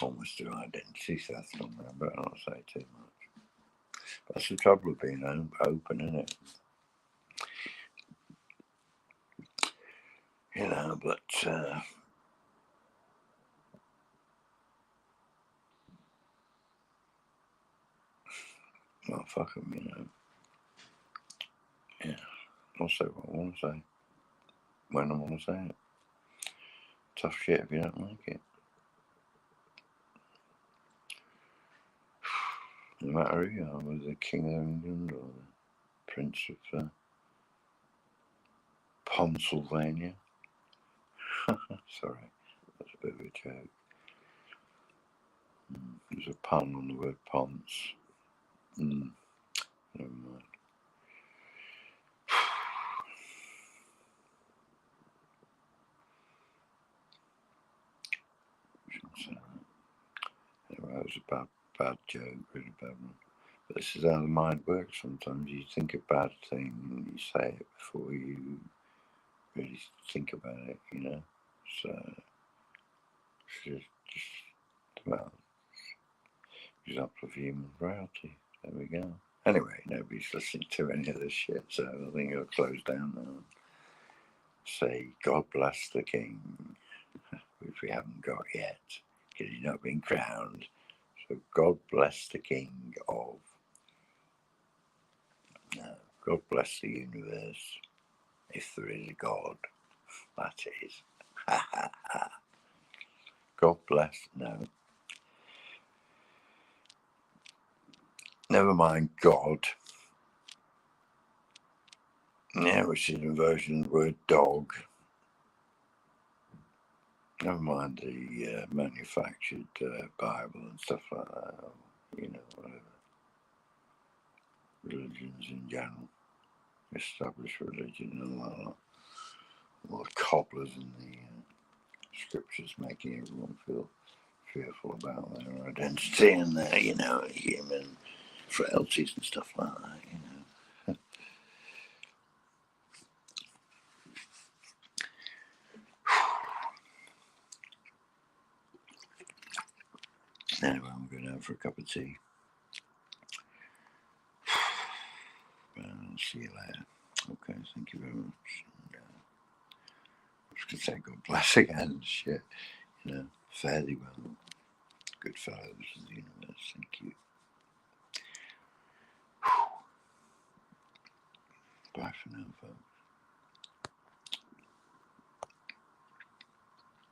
almost do identity theft on there, but I'll not say too much. That's the trouble with being open, isn't it? You know, but well, fuck them, you know. Yeah, I'll say what I want to say when I want to say it. Tough shit if you don't like it. No matter who you are, whether the King of England or the Prince of Pennsylvania. Sorry, that's a bit of a joke. There's a pun on the word ponce. Never mind. Anyway, that was a bad joke, really bad one. But this is how the mind works sometimes. You think a bad thing and you say it before you really think about it, you know. So it's just well, example of human frailty. There we go. Anyway, nobody's listening to any of this shit, so I think I'll close down now and say God bless the King, which we haven't got yet, because he's not been crowned. So God bless the King of God bless the universe, if there is a God, that is. God bless, no. Never mind God. Yeah, which is a version of the word dog. Never mind the manufactured Bible and stuff like that, or, you know, whatever. Religions in general, established religion and all that. All the cobblers in the scriptures making everyone feel fearful about their identity and their, you know, human frailties and stuff like that, you know. Anyway, I'm going out for a cup of tea. I'll see you later. Okay, thank you very much. could say God bless again, shit, fairly well. Good fellows of the universe, thank you. Bye for now, folks.